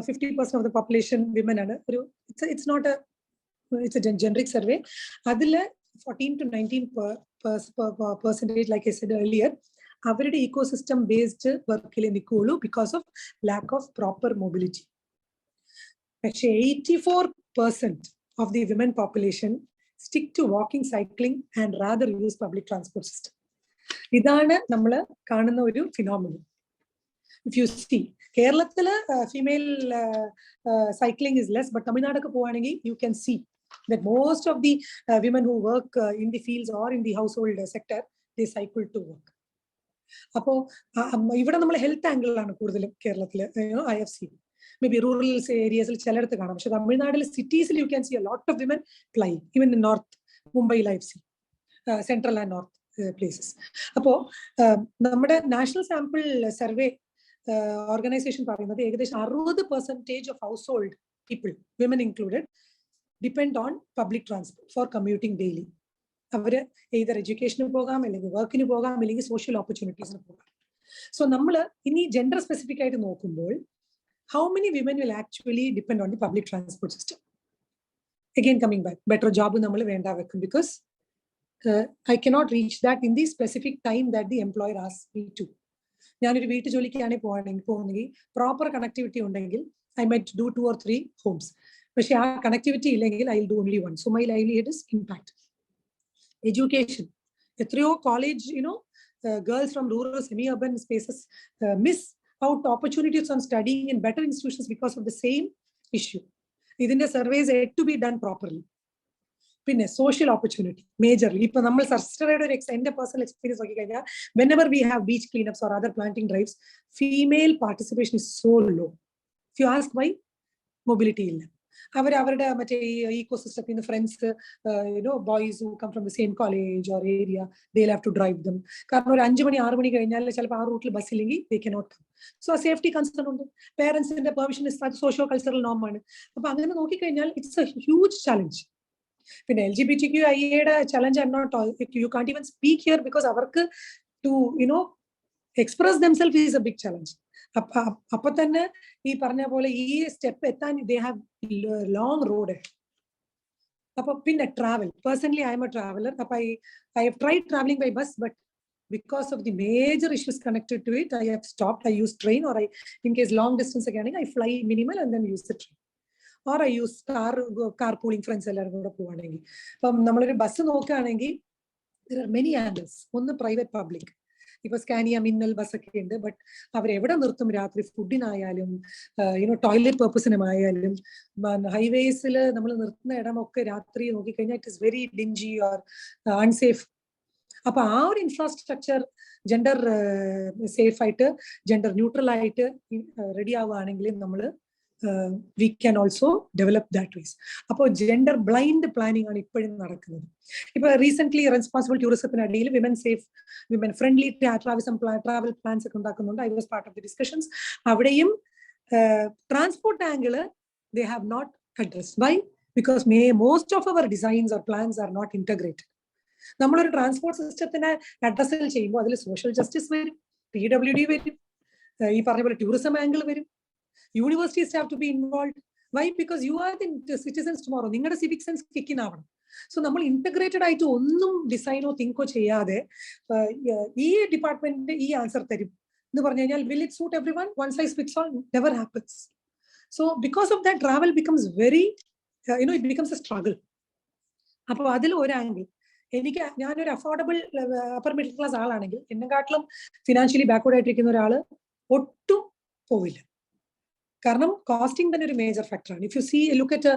50% of the population women ആണ്. It's not it's a generic survey. അതില് 14 to 19% like I said earlier, അവരുടെ ecosystem based വർക്കിൽ നിൽക്കുള്ളൂ because of lack of proper mobility. പക്ഷേ 84% of the women population stick to walking, cycling and rather use public transport system. ഇതാണ് നമ്മൾ കാണുന്ന ഒരു phenomenon. If you see, കേരളത്തില് female cycling is less, but തമിഴ്നാടൊക്കെ പോവാണെങ്കിൽ you can see that most of the women who work in the fields or in the household sector, they cycle to work. അപ്പോൾ ഇവിടെ നമ്മൾ health ആംഗിളിലാണ് കൂടുതലും കേരളത്തിൽ I F C. May be rural ഏരിയസിൽ ചിലയിടത്ത് കാണാം, പക്ഷെ തമിഴ്നാട്ടിൽ സിറ്റീസിൽ you can see a lot of women plying, even in north മുംബൈയിൽ I F C, central and north places. അപ്പോൾ നമ്മുടെ നാഷണൽ സാമ്പിൾ സർവേ ഓർഗനൈസേഷൻ പറയുന്നത് ഏകദേശം 60% of household people, women included, depend on public transport for commuting daily. അവര് either എഡ്യൂക്കേഷന് പോകാം, അല്ലെങ്കിൽ വർക്കിന് പോകാം, അല്ലെങ്കിൽ സോഷ്യൽ ഓപ്പർച്യൂണിറ്റീസിന് പോകാം. സോ നമ്മൾ ഇനി ജെൻഡർ സ്പെസിഫിക് ആയിട്ട് നോക്കുമ്പോൾ how many women will actually depend on the public transport system? Again coming back, better job നമ്മൾ വേണ്ട വെക്കും, because I cannot reach that in the specific time that the employer asks me to. ഞാനൊരു വീട്ടു ജോലിക്കാണ് പോകുന്നെങ്കിൽ proper connectivity ഉണ്ടെങ്കിൽ I might do 2 or 3 homes. പക്ഷെ ആ connectivity ഇല്ലെങ്കിൽ I will do only one. So my livelihood is impact. Education. എത്രയോ college girls from rural semi-urban spaces miss out opportunities on studying in better institutions because of the same issue. ഇതിന്റെ surveys yet to be done properly. പിന്നെ social opportunity majorly. ഇപ്പൊ നമ്മൾ സസ്റ്ററയുടെ ഒരു എന്റെ personal experience നോക്കി കഴിഞ്ഞാൽ whenever we have beach cleanups or other planting drives, female participation is so low. If you ask why, mobility ഇല്ല. അവരുടെ മറ്റേ ഈക്കോസിസ്റ്റത്തിൽ നിന്ന് friends, boys who come from the same college or area, they have to drive them. കാരണം ഒരു 5 മണി 6 മണി കഴിഞ്ഞാൽ ചിലപ്പോൾ ആ റൂട്ടിൽ ബസ് ഇല്ലെങ്കിൽ ദേ കനോട്ട് കം. സോ ആ സേഫ്റ്റി കൺസേൺ ഉണ്ട്. പേരൻസിന്റെ പെർമിഷൻ സോഷ്യോ കൾച്ചറൽ നോമാണ്. അപ്പൊ അങ്ങനെ നോക്കിക്കഴിഞ്ഞാൽ ഇറ്റ്സ് എ ഹ്യൂജ് ചലഞ്ച്. പിന്നെ LGBTQIA challenge I'm not, you can't even speak here because അവർക്ക് to express themselves is a big challenge. അപ്പൊ തന്നെ ഈ പറഞ്ഞ പോലെ ഈ സ്റ്റെപ്പ് എത്താൻ ദേ ഹാവ് ലോങ് റോഡ്. അപ്പൊ പിന്നെ travel, personally I'm a traveller. അപ്പൊ I have tried travelling by bus, but because of the major issues connected to it, I have stopped. I use train, or in case long distance again, I fly minimal and then use the train, or I use carpooling friends എല്ലാവരും കൂടെ പോവാണെങ്കിൽ. അപ്പം നമ്മളൊരു bus നോക്കുകയാണെങ്കിൽ there are many angles. ഒന്ന് private public, ഇപ്പൊ Scania മിന്നൽ ബസ്സൊക്കെ ഉണ്ട്, ബട്ട് അവരെവിടെ നിർത്തും രാത്രി ഫുഡിനായാലും ടോയ്ലറ്റ് പർപ്പസിനുമായാലും. ഹൈവേസിൽ നമ്മൾ നിർത്തുന്ന ഇടമൊക്കെ രാത്രി നോക്കിക്കഴിഞ്ഞാൽ it is very dingy or unsafe. അപ്പൊ ആ ഒരു ഇൻഫ്രാസ്ട്രക്ചർ ജെൻഡർ സേഫ് ആയിട്ട്, ജെൻഡർ ന്യൂട്രൽ ആയിട്ട് റെഡി ആവുകയാണെങ്കിൽ നമ്മൾ we can also develop that ways. അപ്പോൾ ജെൻഡർ ബ്ലൈൻഡ് പ്ലാനിങ് ആണ് ഇപ്പോഴും നടക്കുന്നത്. ഇപ്പൊ റീസെന്റ് റെസ്പോൺസിബിൾ ടൂറിസത്തിനിടയിൽ women safe, women friendly travel plans ഒക്കെ ഉണ്ടാക്കുന്നുണ്ട്. I was part of the discussions. അവിടെയും transport angle they have not addressed. Why? Because most of our designs or plans are not integrated. നമ്മളൊരു transport സിസ്റ്റത്തിനെ address ചെയ്യുമ്പോൾ അതിൽ social justice വരും, PWD വരും, ഈ പറഞ്ഞ പോലെ ടൂറിസം ആംഗിൾ വരും. Universities have to be involved. Why? Because you are the citizens tomorrow. നിങ്ങളുടെ civic sense kick in ആവണം. സോ നമ്മൾ ഇന്റഗ്രേറ്റഡ് ആയിട്ട് ഒന്നും ഡിസൈനോ തിങ്കോ ചെയ്യാതെ ഈ ഡിപ്പാർട്ട്മെന്റ് ഈ ആൻസർ തരും എന്ന് പറഞ്ഞു കഴിഞ്ഞാൽ will it suit everyone? One size fits all never happens. So because of that, travel becomes very, it becomes a struggle. അപ്പോൾ അതിൽ ഒരു ആംഗിൾ ഞാനൊരു അഫോർഡബിൾ അപ്പർ മിഡിൽ ക്ലാസ് ആളാണെങ്കിൽ എന്നെക്കാട്ടിലും ഫിനാൻഷ്യലി ബാക്ക്വേർഡ് ആയിട്ടിരിക്കുന്ന ഒരാള് ഒട്ടും പോവില്ല. കാരണം കോസ്റ്റിംഗ് തന്നെ ഒരു മേജർ ഫാക്ടറാണ്. If you see look at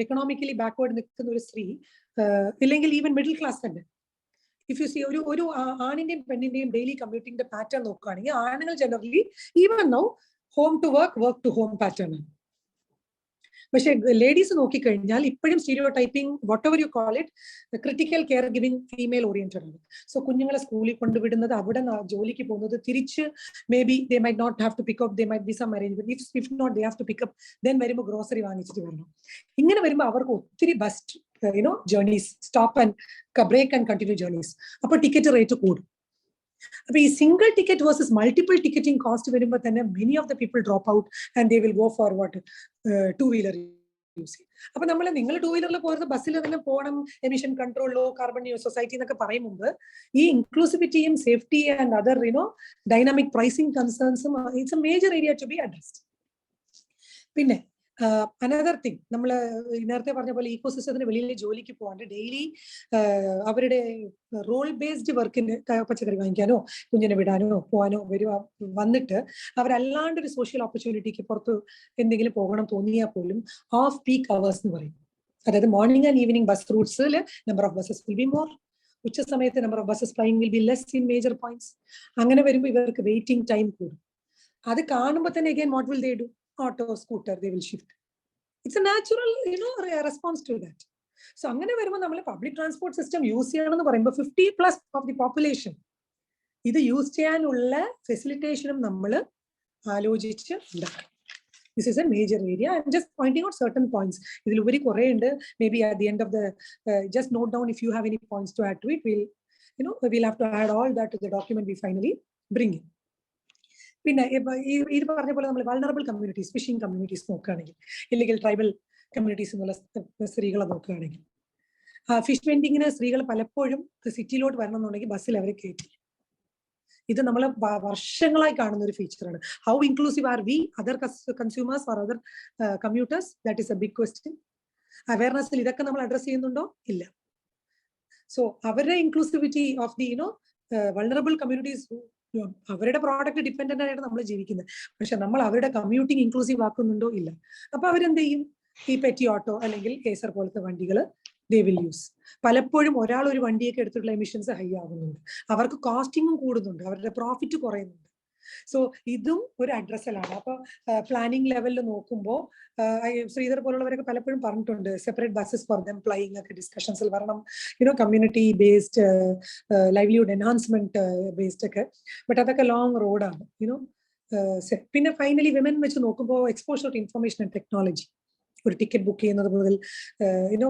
economically backward നിൽക്കുന്ന ഒരു സ്ത്രീ, ഇല്ലെങ്കിൽ ഈവൻ മിഡിൽ ക്ലാസ് തന്നെ, ഇഫ് യു സീ ഒരു ആണിന്റെയും പെണ്ണിന്റെയും ഡെയിലി കമ്മ്യൂട്ടിംഗിന്റെ പാറ്റേൺ നോക്കുകയാണെങ്കിൽ ആണുങ്ങൾ generally even now home to work, work to home pattern ആണ്. പക്ഷെ ലേഡീസ് നോക്കിക്കഴിഞ്ഞാൽ ഇപ്പോഴും stereotyping, whatever you call it, critical care giving female oriented ആണ്. സോ കുഞ്ഞുങ്ങളെ സ്കൂളിൽ കൊണ്ടുവിടുന്നത്, അവിടെ ജോലിക്ക് പോകുന്നത്, തിരിച്ച് may be they might not have to pick up, they might be some arrangement, if not they have to pick up, then വരുമ്പോൾ grocery വാങ്ങിച്ചിട്ട് വരണം. ഇങ്ങനെ വരുമ്പോൾ അവർക്ക് ഒത്തിരി bus journeys, stop and break and continue journeys. അപ്പോൾ ticket rate കൂടും. അപ്പൊ ഈ single ticket versus multiple ticketing cost വരുമ്പോൾ തന്നെ many of the people drop out and they will go for what two wheeler use ചെയ്യും. അപ്പൊ നിങ്ങൾ 2 വീലറിൽ പോയത് ബസ്സിൽ തന്നെ പോകണം, emission control, low carbon society എന്നൊക്കെ പറയും മുമ്പ് ഈ ഇൻക്ലൂസിവിറ്റിയും safety and other dynamic pricing കൺസേൺസും it's a major area to be addressed. പിന്നെ അനദർ തിങ്, നമ്മൾ നേരത്തെ പറഞ്ഞ പോലെ ഈക്കോസിസ്റ്റത്തിന് വെളിയിൽ ജോലിക്ക് പോകാണ്ട് ഡെയിലി അവരുടെ റോൾ ബേസ്ഡ് വർക്കിന് പച്ചക്കറി വാങ്ങിക്കാനോ കുഞ്ഞിനെ വിടാനോ പോകാനോ വന്നിട്ട് അവരല്ലാണ്ട് ഒരു സോഷ്യൽ ഓപ്പർച്യൂണിറ്റിക്ക് പുറത്ത് എന്തെങ്കിലും പോകണം തോന്നിയാൽ പോലും ഓഫ് പീക്ക് അവേഴ്സ് എന്ന് പറയും. അതായത് മോർണിംഗ് ആൻഡ് ഈവനിങ് ബസ് റൂട്ട്സിൽ number of buses will be more. ഉച്ച സമയത്ത് number of buses flying will be less in major points. അങ്ങനെ വരുമ്പോൾ ഇവർക്ക് വെയിറ്റിംഗ് ടൈം കൂടും. അത് കാണുമ്പോൾ തന്നെ again what will they do? Auto, scooter, they will shift. It's a natural, response to that. So അങ്ങനെ വരുമ്പോൾ നമ്മൾ പബ്ലിക് ട്രാൻസ്പോർട്ട് സിസ്റ്റം യൂസ് ചെയ്യണമെന്ന് പറയുമ്പോൾ 50+ ഓഫ് ദി പോപ്പുലേഷൻ ഇത് യൂസ് ചെയ്യാനുള്ള ഫെസിലിറ്റേഷനും നമ്മൾ ആലോചിച്ച് ഉണ്ടാക്കണം. This is a major area. I'm just pointing out certain points. ഇതിലുപരി കുറേ ഉണ്ട്. Maybe at the end of the, just note down if you have any points to add to it. We'll have to add all that to the document we finally bring in. പിന്നെ ഇത് പറഞ്ഞ പോലെ നമ്മൾ vulnerable communities, phishing communities നോക്കുകയാണെങ്കിൽ, illegal tribal communities എന്നുള്ള സ്ത്രീകളെ നോക്കുകയാണെങ്കിൽ, fish വെൻഡിങ്ങിന് സ്ത്രീകൾ പലപ്പോഴും സിറ്റിയിലോട്ട് വരണം എന്നുണ്ടെങ്കിൽ ബസ്സിൽ അവരെ കയറ്റി. ഇത് നമ്മൾ വർഷങ്ങളായി കാണുന്ന ഒരു ഫീച്ചറാണ്. How inclusive are we other consumers or other commuters? That is a big question. അവയർനെസ്സിൽ ഇതൊക്കെ നമ്മൾ അഡ്രസ് ചെയ്യുന്നുണ്ടോ? ഇല്ല. സോ അവരുടെ inclusivity of the vulnerable communities, അവരുടെ പ്രോഡക്റ്റ് ഡിപ്പെൻഡന്റ് ആയിട്ട് നമ്മൾ ജീവിക്കുന്നത്, പക്ഷെ നമ്മൾ അവരുടെ കമ്മ്യൂട്ടിങ് ഇൻക്ലൂസീവ് ആക്കുന്നുണ്ടോ? ഇല്ല. അപ്പൊ അവരെന്ത് ചെയ്യും? ഈ പെറ്റി ഓട്ടോ അല്ലെങ്കിൽ കേസർ പോലത്തെ വണ്ടികൾ they will use. പലപ്പോഴും ഒരാൾ ഒരു വണ്ടിയൊക്കെ എടുത്തിട്ടുള്ള എമിഷൻസ് ഹൈ ആകുന്നുണ്ട്, അവർക്ക് കോസ്റ്റിങ്ങും കൂടുന്നുണ്ട്, അവരുടെ പ്രോഫിറ്റ് കുറയുന്നുണ്ട്. സോ ഇതും ഒരു അഡ്രസ്സലാണ്. അപ്പൊ പ്ലാനിങ് ലെവലിൽ നോക്കുമ്പോൾ ശ്രീധർ പോലുള്ളവരൊക്കെ പലപ്പോഴും പറഞ്ഞിട്ടുണ്ട് separate buses for them flying ഒക്കെ ഡിസ്കഷൻസിൽ വരണം, community based livelihood enhancement based ഒക്കെ. ബട്ട് അതൊക്കെ ലോങ് റോഡാണ്. പിന്നെ ഫൈനലി വിമൻ വെച്ച് നോക്കുമ്പോൾ exposure to information and technology, ഒരു ടിക്കറ്റ് ബുക്ക് ചെയ്യുന്നത് മുതൽ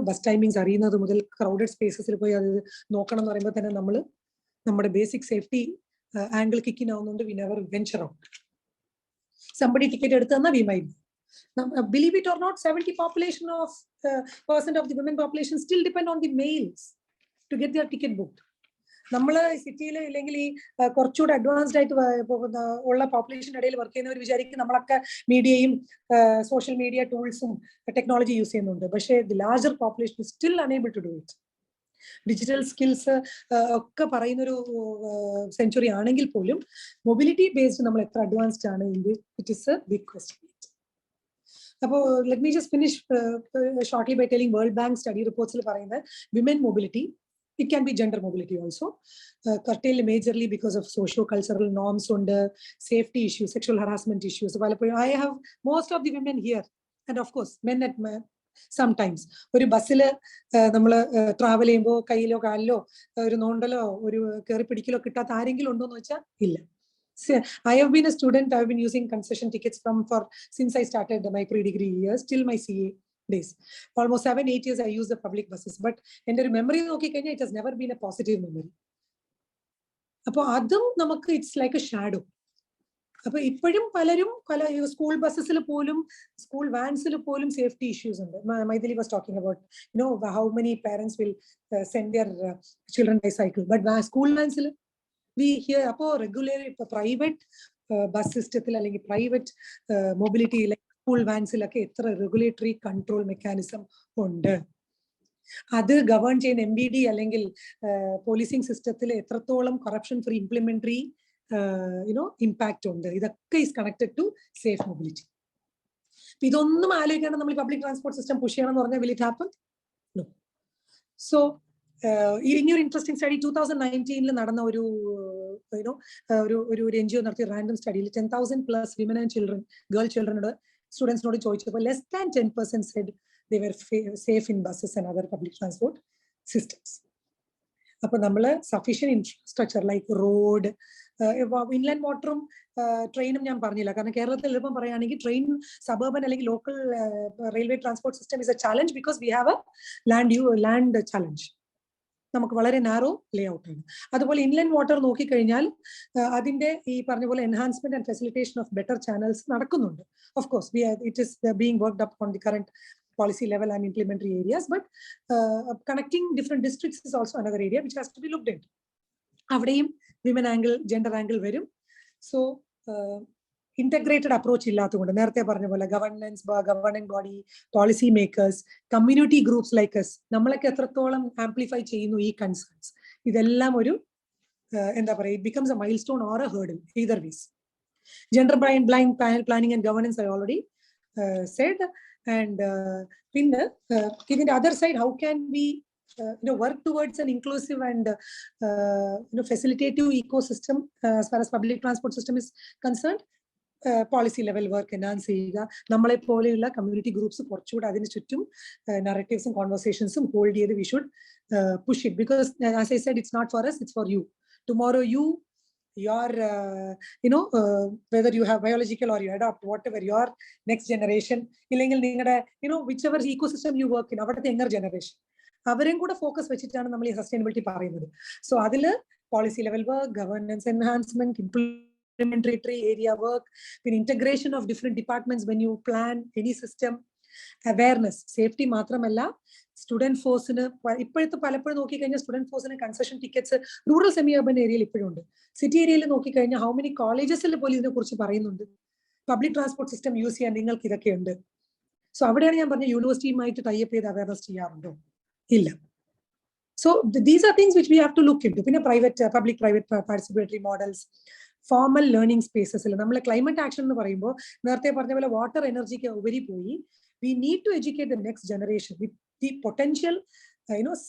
ബസ് ടൈമിങ്സ് അറിയുന്നത് മുതൽ ക്രൗഡഡ് സ്പേസസിൽ പോയി അത് നോക്കണം എന്ന് പറയുമ്പോൾ തന്നെ നമ്മൾ നമ്മുടെ ബേസിക് സേഫ്റ്റി ആംഗിൾ കിക്കിൻ ആവുന്നുണ്ട്. We never venture out. Somebody ticket എടുത്ത് തന്നാൽ V might believe it or not, 70% of the women population still depend on the males to get their ticket booked. നമ്മൾ സിറ്റിയിൽ ഇല്ലെങ്കിൽ ഈ കുറച്ചുകൂടെ അഡ്വാൻസ്ഡ് ആയിട്ട് ഉള്ള പോപ്പുലേഷൻ ഇടയിൽ വർക്ക് ചെയ്യുന്നവർ വിചാരിക്കും നമ്മളൊക്കെ മീഡിയയും സോഷ്യൽ മീഡിയ ടൂൾസും ടെക്നോളജി യൂസ് ചെയ്യുന്നുണ്ട്. പക്ഷേ the larger population is still unable to do it. Digital skills ഒക്കെ പറയുന്നൊരു സെഞ്ചുറി ആണെങ്കിൽ പോലും മൊബിലിറ്റി ബേസ്ഡ് നമ്മൾ എത്ര അഡ്വാൻസ്ഡ് ആണ്, it is a big question. അപ്പോൾ let me just finish shortly by telling world bank study റിപ്പോർട്ട്സിൽ പറയുന്നത് women mobility, it can be gender mobility also, curtailed majorly because of socio-cultural norms and safety issues, sexual harassment issues. I have most of the women here, and of course men at sometimes ഒരു ബസ്സിൽ നമ്മൾ travel ചെയ്യുമ്പോൾ കയ്യിലോ കാലിലോ ഒരു നോണ്ടലോ ഒരു കയറി പിടിക്കലോ കിട്ടാത്ത ആരെങ്കിലും ഉണ്ടോ എന്ന് വെച്ചാൽ ഇല്ല. I have been a student, I have been using concession tickets since I started my pre-degree years till my CA days. Almost 7-8 years I use the public buses, but in the memory it has never been a positive memory. Appo adum namakku it's like a shadow. Appo ippozhum palarum school buses il polum school vans il polum safety issues undu. Maithili was talking about how many parents will send their children by cycle, but school vans il we hear appo regular private bus system il allengi private mobility like school വാൻസിലൊക്കെ എത്ര regulatory control mechanism ഉണ്ട്, അത് govern ചെയ്യുന്ന MBD അല്ലെങ്കിൽ policing സിസ്റ്റത്തിൽ എത്രത്തോളം corruption free ഇംപ്ലിമെന്ററി impact ഉണ്ട്, ഇതൊക്കെ is connected to safe mobility. ഇതൊന്നും ആലോചിക്കാണ്ട് നമ്മൾ പബ്ലിക് ട്രാൻസ്പോർട്ട് സിസ്റ്റം പുഷ് ചെയ്യണം എന്ന് പറഞ്ഞാൽ will it happen? No. So ഇനിയൊരു ഇൻട്രസ്റ്റിംഗ് സ്റ്റഡി 2019 നടന്ന ഒരു NGO നടത്തിയ റാൻഡം സ്റ്റഡിയിൽ 10,000+ വിമൻ ആൻഡ് ചിൽഡ്രൻ, ഗേൾ ചിൽഡ്രനോട് സ്റ്റുഡൻസിനോട് ചോദിച്ചപ്പോൾ less than 10% said they were safe in buses and other public transport systems. അപ്പോൾ നമ്മൾ sufficient infrastructure like road, inland വാട്ടറും ട്രെയിനും ഞാൻ പറഞ്ഞില്ല, കാരണം കേരളത്തിൽ എളുപ്പം പറയുകയാണെങ്കിൽ ട്രെയിൻ സബർബൻ അല്ലെങ്കിൽ local railway transport system is a challenge because we have a land challenge. നമുക്ക് വളരെ നാരോ ലേ ഔട്ട് ആണ്. അതുപോലെ ഇൻലാൻഡ് വാട്ടർ നോക്കിക്കഴിഞ്ഞാൽ അതിന്റെ ഈ പറഞ്ഞ പോലെ enhancement and facilitation of better channels നടക്കുന്നുണ്ട്. Of course it is being worked up on the current policy level and implementary areas, but connecting different districts is also another area which has to be looked into. Avadeyum women angle, gender angle varum. So integrated approach illathukonde nerthe paranja pole governance, governing body, policy makers, community groups like us nammalakke etratholam amplify cheyunu ee concerns idellam oru endha paraya, it becomes a milestone or a hurdle either ways. Gender blind planning and governance I already said. And in the other side, how can we work towards an inclusive and facilitative ecosystem as far as public transport system is concerned? Policy level work enhance ചെയ്യുക, നമ്മളെ പോലെയുള്ള community groups കുറച്ചുകൂടെ അതിന് ചുറ്റും narratives and conversations hold ചെയ്ത് we should push it, because as I said, it's not for us, it's for you. Tomorrow your whether you have biological or you adopt whatever your next generation, ഇല്ലെങ്കിൽ നിങ്ങളുടെ whichever ecosystem you work in, അവിടുത്തെ younger generation അവരെയും കൂടെ focus വെച്ചിട്ടാണ് നമ്മൾ ഈ sustainability പറയുന്നത്. So അതിൽ policy level work, governance enhancement, implementary area work, integration of different departments when you plan any system, awareness, safety മാത്രമല്ല സ്റ്റുഡന്റ് ഫോഴ്സിന് ഇപ്പോഴത്തെ പലപ്പോഴും നോക്കിക്കഴിഞ്ഞാൽ സ്റ്റുഡന്റ് ഫോഴ്സിന് concession tickets rural semi urban ഏരിയയിൽ ഇപ്പോഴും ഉണ്ട്. സിറ്റി ഏരിയയിൽ നോക്കിക്കഴിഞ്ഞാൽ ഹൗ മെനി കോളേജസിൽ പോലും ഇതിനെ കുറിച്ച് പറയുന്നുണ്ട്. പബ്ലിക് ട്രാൻസ്പോർട്ട് സിസ്റ്റം യൂസ് ചെയ്യാൻ നിങ്ങൾക്ക് ഇതൊക്കെ ഉണ്ട്. സോ അവിടെയാണ് ഞാൻ പറഞ്ഞ യൂണിവേഴ്സിറ്റിയുമായിട്ട് ടൈപ്പ് ചെയ്ത് അവയർനെസ് ചെയ്യാറുണ്ടോ? ഇല്ല. So these are things which we have to look into. പിന്നെ public private participatory models, formal learning spaces. നമ്മൾ ക്ലൈമറ്റ് ആക്ഷൻ എന്ന് പറയുമ്പോൾ നേരത്തെ പറഞ്ഞ പോലെ വാട്ടർ എനർജിക്ക് ഉപരി പോയി we need to educate the next generation with the potential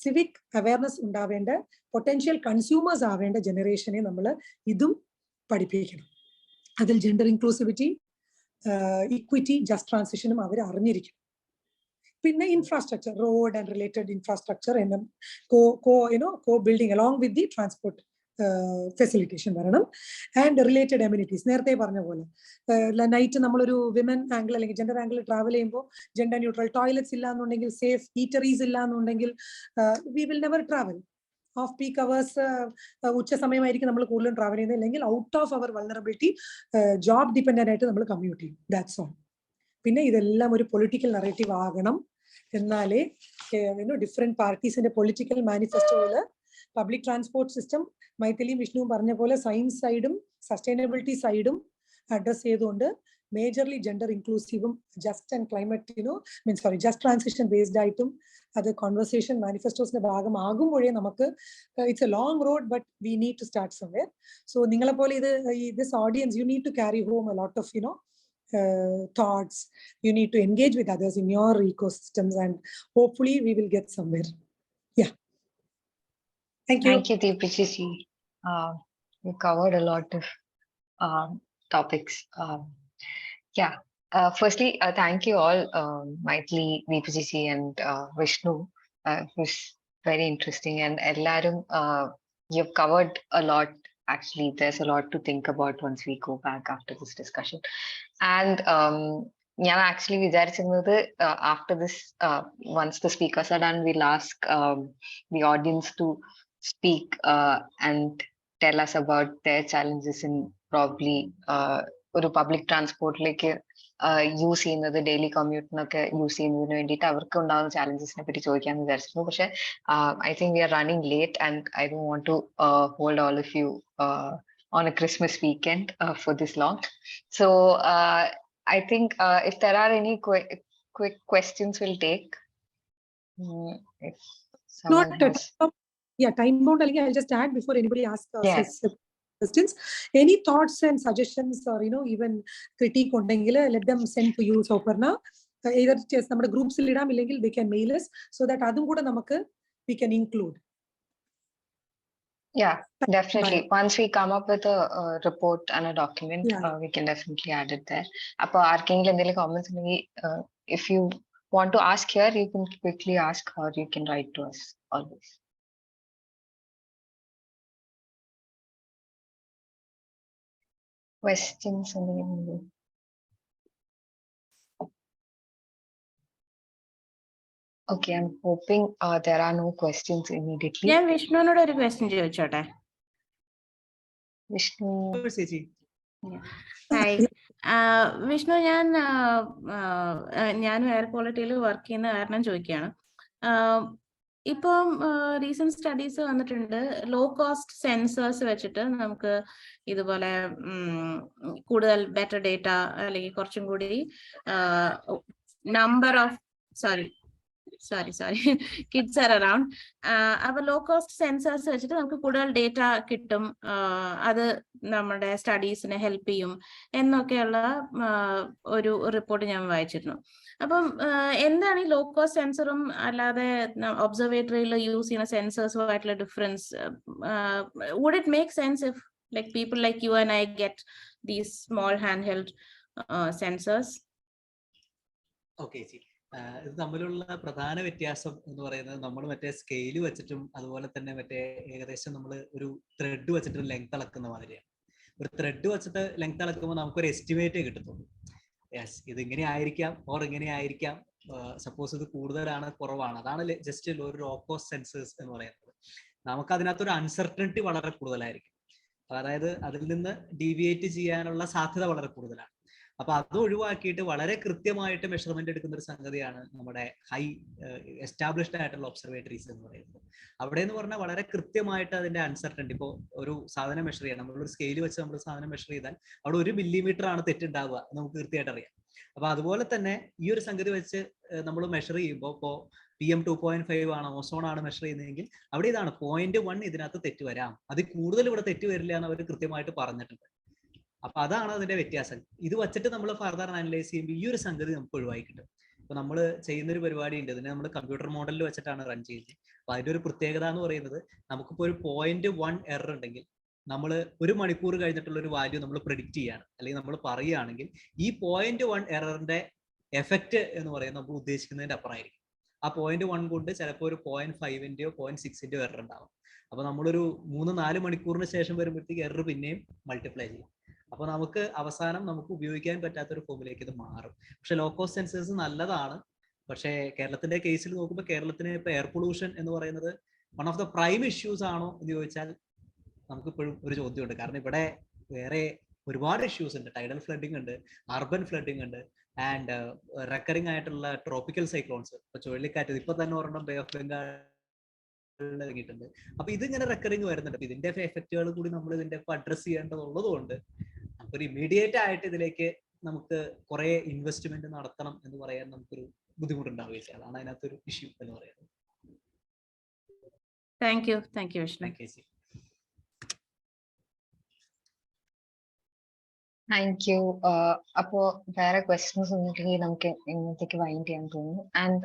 civic awareness ഉണ്ടാവേണ്ട, potential consumers ആവേണ്ട ജനറേഷനെ നമ്മൾ ഇതും പഠിപ്പിക്കണം. അതിൽ ജെൻഡർ ഇൻക്ലൂസിവിറ്റി, ഇക്വിറ്റി, ജസ്റ്റ് ട്രാൻസിഷനും അവർ അറിഞ്ഞിരിക്കണം. പിന്നെ infrastructure, road and related infrastructure co-building along with the transport facilitation വരണം. ആൻഡ് റിലേറ്റഡ് അമ്യൂണിറ്റീസ്, നേരത്തെ പറഞ്ഞ പോലെ നൈറ്റ് നമ്മളൊരു വിമൻ ആംഗിൾ അല്ലെങ്കിൽ ജെൻഡർ ആംഗിൾ ട്രാവൽ ചെയ്യുമ്പോൾ ജെൻഡർ ന്യൂട്രൽ ടോയ്ലറ്റ്സ് ഇല്ല എന്നുണ്ടെങ്കിൽ, സേഫ് ഈറ്ററീസ് ഇല്ല എന്നുണ്ടെങ്കിൽ we will never travel. Off peak hours ഉച്ച സമയമായിരിക്കും നമ്മൾ കൂടുതലും ട്രാവൽ ചെയ്യുന്നത്, അല്ലെങ്കിൽ out of hour vulnerability job dependent ആയിട്ട് നമ്മൾ കമ്മ്യൂട്ട് ചെയ്യും. That's all. പിന്നെ ഇതെല്ലാം ഒരു പൊളിറ്റിക്കൽ നറേറ്റീവ് ആകണം. എന്നാലേ ഡിഫറെന്റ് പാർട്ടീസിന്റെ പൊളിറ്റിക്കൽ മാനിഫെസ്റ്റോയില് പബ്ലിക് ട്രാൻസ്പോർട്ട് സിസ്റ്റം മൈഥിലിയും വിഷ്ണുവും പറഞ്ഞ പോലെ സയൻസ് സൈഡും സസ്റ്റൈനബിലിറ്റി സൈഡും അഡ്രസ് ചെയ്തുകൊണ്ട് മേജർലി ജെൻഡർ ഇൻക്ലൂസീവും just and climate just transition based ആയിട്ടും അത് കോൺവെർസേഷൻ മാനിഫെസ്റ്റോസിന്റെ ഭാഗമാകുമ്പോഴേ നമുക്ക് it's a long road, but we need to start somewhere. So നിങ്ങളെ പോലെ this audience you need to carry home a lot of thoughts. You need to engage with others in your ecosystems, and hopefully we will get somewhere. Yeah. Thank you. Thank you, Deepiji. You covered a lot of topics. Firstly, thank you all, Maithili, Deepiji, and Vishnu. It was very interesting, and ellarum you've covered a lot. Actually, there's a lot to think about once we go back after this discussion. And ഞാൻ actually വിചാരിച്ചിരുന്നത് after this, once the speakers are done, we'll ask the audience to speak and tell us about their challenges in probably ഒരു public ട്രാൻസ്പോർട്ടിലേക്ക് use ചെയ്യുന്നത്, daily കമ്മ്യൂട്ടിനൊക്കെ use ചെയ്യുന്നതിന് വേണ്ടിയിട്ട് അവർക്ക് ഉണ്ടാകുന്ന ചാലഞ്ചസിനെ പറ്റി ചോദിക്കാമെന്ന് വിചാരിച്ചിരുന്നു. പക്ഷെ I think we are running late and I don't want to hold all of you on a Christmas weekend for this long. So I think if there are any quick questions, we'll take. If someone has... time bound. I'll just add before anybody asks yes. questions. Any thoughts and suggestions or even critique undengile, let them send to you. Soparna either നമ്മുടെ ഗ്രൂപ്പ്സിൽ ഇടാം, ഇല്ലെങ്കിൽ they can mail us so that അതും കൂടെ നമുക്ക് we can include. Yeah, definitely. Once we come up with a report and a document, we can definitely add it there. Appo arkengil endile comments undengi, if you want to ask here, you can quickly ask, or you can write to us always. Questions? Okay, I'm hoping there are no questions immediately. ഞാൻ വിഷ്ണുവിനോട് ഒരു question ചോദിച്ചോട്ടെ? Vishnu. Hi Vishnu, ഞാനും air ക്വാളിറ്റിയിൽ work ചെയ്യുന്ന കാരണം ചോദിക്കുകയാണ്. ഇപ്പം recent studies വന്നിട്ടുണ്ട്, ലോ കോസ്റ്റ് സെൻസേഴ്സ് വെച്ചിട്ട് നമുക്ക് ഇതുപോലെ കൂടുതൽ ബെറ്റർ ഡേറ്റ അല്ലെങ്കിൽ കുറച്ചും കൂടി number of sorry, kids are around. Our low cost sensors വെച്ചിട്ട് നമുക്ക് കൂടുതൽ ഡേറ്റ കിട്ടും, അത് നമ്മുടെ സ്റ്റഡീസിനെ ഹെൽപ്പ് ചെയ്യും എന്നൊക്കെയുള്ള ഒരു റിപ്പോർട്ട് ഞാൻ വായിച്ചിരുന്നു. അപ്പം എന്താണ് ഈ ലോ കോസ്റ്റ് സെൻസറും അല്ലാതെ ഒബ്സർവേറ്ററിയിൽ യൂസ് ചെയ്യുന്ന സെൻസേഴ്സുമായിട്ടുള്ള difference? Would it make sense if like people like you and I get these small handheld sensors? Okay, ഇത് തമ്മിലുള്ള പ്രധാന വ്യത്യാസം എന്ന് പറയുന്നത് നമ്മൾ മറ്റേ സ്കെയിൽ വെച്ചിട്ടും അതുപോലെ തന്നെ മറ്റേ ഏകദേശം നമ്മൾ ഒരു ത്രെഡ് വെച്ചിട്ട് ലെങ്ത് അളക്കുന്ന മാതിരിയാണ്. ഒരു ത്രെഡ് വെച്ചിട്ട് ലെങ്ത് അളക്കുമ്പോൾ നമുക്കൊരു എസ്റ്റിമേറ്റേ കിട്ടത്തുള്ളൂ. യെസ്, ഇത് ഇങ്ങനെ ആയിരിക്കാം ഓർ ഇങ്ങനെ ആയിരിക്കാം, സപ്പോസ് ഇത് കൂടുതലാണ് കുറവാണ്. അതാണ് ജസ്റ്റ് ഒരു ലോ കോസ്റ്റ് സെൻസേഴ്സ് എന്ന് പറയുന്നത്. നമുക്ക് അതിനകത്തൊരു അൺസർട്ടനിറ്റി വളരെ കൂടുതലായിരിക്കും. അതായത് അതിൽ നിന്ന് ഡീവിയേറ്റ് ചെയ്യാനുള്ള സാധ്യത വളരെ കൂടുതലാണ്. അപ്പൊ അത് ഒഴിവാക്കിയിട്ട് വളരെ കൃത്യമായിട്ട് മെഷർമെന്റ് എടുക്കുന്ന ഒരു സംഗതിയാണ് നമ്മുടെ ഹൈ എസ്റ്റാബ്ലിഷ്ഡ് ആയിട്ടുള്ള ഒബ്സർവേറ്ററീസ് എന്ന് പറയുന്നത്. അവിടെ എന്ന് പറഞ്ഞാൽ വളരെ കൃത്യമായിട്ട് അതിന്റെ അൺസർട്ടനിറ്റി, ഇപ്പോൾ ഒരു സാധനം മെഷർ ചെയ്യാൻ നമ്മളൊരു സ്കെയിൽ വെച്ച് നമ്മൾ സാധനം മെഷർ ചെയ്താൽ അവിടെ 1 മില്ലിമീറ്റർ ആണ് തെറ്റുണ്ടാവുക, നമുക്ക് കൃത്യമായിട്ട് അറിയാം. അപ്പൊ അതുപോലെ തന്നെ ഈ ഒരു സംഗതി വെച്ച് നമ്മൾ മെഷർ ചെയ്യുമ്പോൾ ഇപ്പോൾ PM 2.5 ആണ്, ഓസോൺ ആണ് മെഷർ ചെയ്യുന്നതെങ്കിൽ അവിടെ ഇതാണ് 0.1 ഇതിനകത്ത് തെറ്റ് വരാം, അതിൽ കൂടുതൽ ഇവിടെ തെറ്റ് വരില്ല എന്ന് അവർ കൃത്യമായിട്ട് പറഞ്ഞിട്ടുണ്ട്. അപ്പൊ അതാണ് അതിന്റെ വ്യത്യാസം. ഇത് വെച്ചിട്ട് നമ്മൾ ഫർദർ അനലൈസ് ചെയ്യുമ്പോൾ ഈ ഒരു സംഗതി നമുക്ക് ഒഴിവാക്കി കിട്ടും. ഇപ്പൊ നമ്മൾ ചെയ്യുന്നൊരു പരിപാടി ഉണ്ട്, ഇതിനെ നമ്മൾ കമ്പ്യൂട്ടർ മോഡലിൽ വെച്ചിട്ടാണ് റൺ ചെയ്യുന്നത്. അപ്പൊ അതിന്റെ ഒരു പ്രത്യേകത എന്ന് പറയുന്നത്, നമുക്കിപ്പോൾ ഒരു 0.1 എറർ ഉണ്ടെങ്കിൽ നമ്മൾ 1 മണിക്കൂർ കഴിഞ്ഞിട്ടുള്ള ഒരു വാല്യൂ നമ്മൾ പ്രെഡിക്റ്റ് ചെയ്യാണ്, അല്ലെങ്കിൽ നമ്മൾ പറയുകയാണെങ്കിൽ ഈ 0.1 എററിന്റെ എഫക്റ്റ് എന്ന് പറയുന്നത് നമ്മൾ ഉദ്ദേശിക്കുന്നതിന്റെ അപ്പുറമായിരിക്കും. ആ 0.1 കൊണ്ട് ചിലപ്പോൾ ഒരു 0.5-ന്റെയോ 0.6-ന്റെയോ എറർ ഉണ്ടാവും. അപ്പൊ നമ്മളൊരു 3-4 മണിക്കൂറിന് ശേഷം വരുമ്പോഴത്തേക്ക് എറർ പിന്നെയും മൾട്ടിപ്ലൈ ചെയ്യും. അപ്പൊ നമുക്ക് അവസാനം നമുക്ക് ഉപയോഗിക്കാൻ പറ്റാത്തൊരു ഫോമിലേക്ക് ഇത് മാറും. പക്ഷെ ലോ കോസ്റ്റ് സെൻസേഴ്സ് നല്ലതാണ്. പക്ഷേ കേരളത്തിന്റെ കേസിൽ നോക്കുമ്പോൾ കേരളത്തിന് ഇപ്പൊ എയർ പൊല്യൂഷൻ എന്ന് പറയുന്നത് one of the prime issues ആണോ എന്ന് ചോദിച്ചാൽ നമുക്കിപ്പോഴും ഒരു ചോദ്യമുണ്ട്. കാരണം ഇവിടെ വേറെ ഒരുപാട് ഇഷ്യൂസ് ഉണ്ട്. ടൈഡൽ ഫ്ലഡിങ് ഉണ്ട്, അർബൻ ഫ്ലഡിങ് ഉണ്ട്, ആൻഡ് റെക്കറിംഗ് ആയിട്ടുള്ള ട്രോപ്പിക്കൽ സൈക്ലോൺസ്. ഇപ്പൊ ചുഴലിക്കാറ്റ് ഇപ്പൊ തന്നെ ഒരെണ്ണം ബേ ഓഫ് ബംഗാൾ ഇറങ്ങിയിട്ടുണ്ട്. അപ്പൊ ഇതിങ്ങനെ റെക്കറിംഗ് വരുന്നുണ്ട്. അപ്പൊ ഇതിന്റെ എഫക്റ്റുകൾ കൂടി നമ്മൾ ഇതിന്റെ അഡ്രസ് ചെയ്യേണ്ടതുള്ളത് കൊണ്ട് നമുക്കൊരു ഇമ്മീഡിയറ്റ് ആയിട്ട് ഇതിലേക്ക് നമുക്ക് കുറെ ഇൻവെസ്റ്റ്മെന്റ് നടത്തണം എന്ന് പറയാൻ നമുക്കൊരു ബുദ്ധിമുട്ടുണ്ടാവുകയില്ല. അതാണ് അതിനകത്തൊരു ഇഷ്യൂ എന്ന് പറയുന്നത്. Thank you Vishnu. Thank you. അപ്പോ വേറെ ക്വസ്റ്റ്യൻസ് ഒന്നുമില്ലെങ്കിൽ നമുക്ക് ഇന്നത്തേക്ക് വൈൻഡ് ചെയ്യാൻ തോന്നുന്നു. And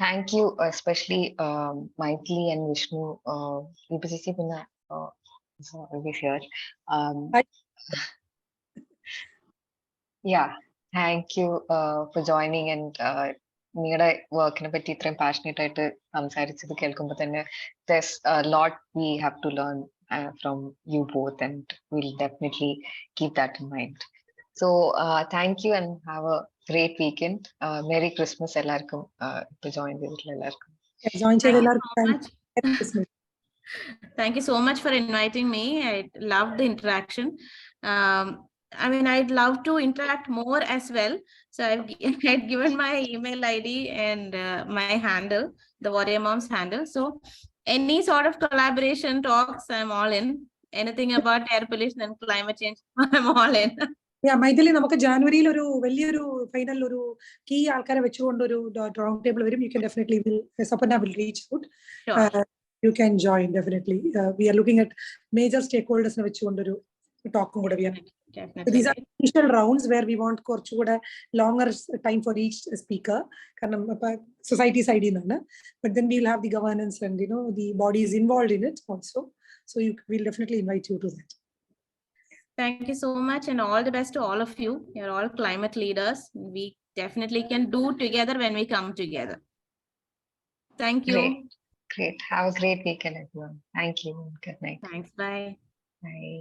thank you especially Maithili and Vishnu. ചേച്ചി പിന്നെ thank you for joining. And നിങ്ങളുടെ വർക്കിനെ പറ്റി ഇത്രയും പാഷനേറ്റ് ആയിട്ട് സംസാരിച്ചത് കേൾക്കുമ്പോൾ തന്നെ there's a lot we have to learn from you both, and we'll definitely keep that in mind. So thank you and have a great weekend. Merry Christmas ellarkum. To join cheyidilla ellarkum. Thank you so much for inviting me. I loved the interaction. I mean, I'd love to interact more as well. So I've given my email ID and my handle, the Warrior Moms handle. So any sort of collaboration talks, I'm all in. Anything about air pollution and climate change, I'm all in. Maithili, നമുക്ക് ജാനുവരിയിൽ ഒരു വലിയൊരു final ഒരു key ആൾക്കാരെ വെച്ചുകൊണ്ട് ഒരു round table വരും. You can definitely Sapna will reach out. You can join definitely. We are looking at major stakeholders ne vechukondoru talk kude we are. So these are initial rounds where we want korchude longer time for each speaker karanam society side inna, but then we'll have the governance and the bodies involved in it also. So we'll definitely invite you to that. Thank you so much, and all the best to all of you. You're all climate leaders. We definitely can do together when we come together. Thank you. Great. Have a great weekend, everyone. Thank you. Good night. Thanks. Bye. Bye.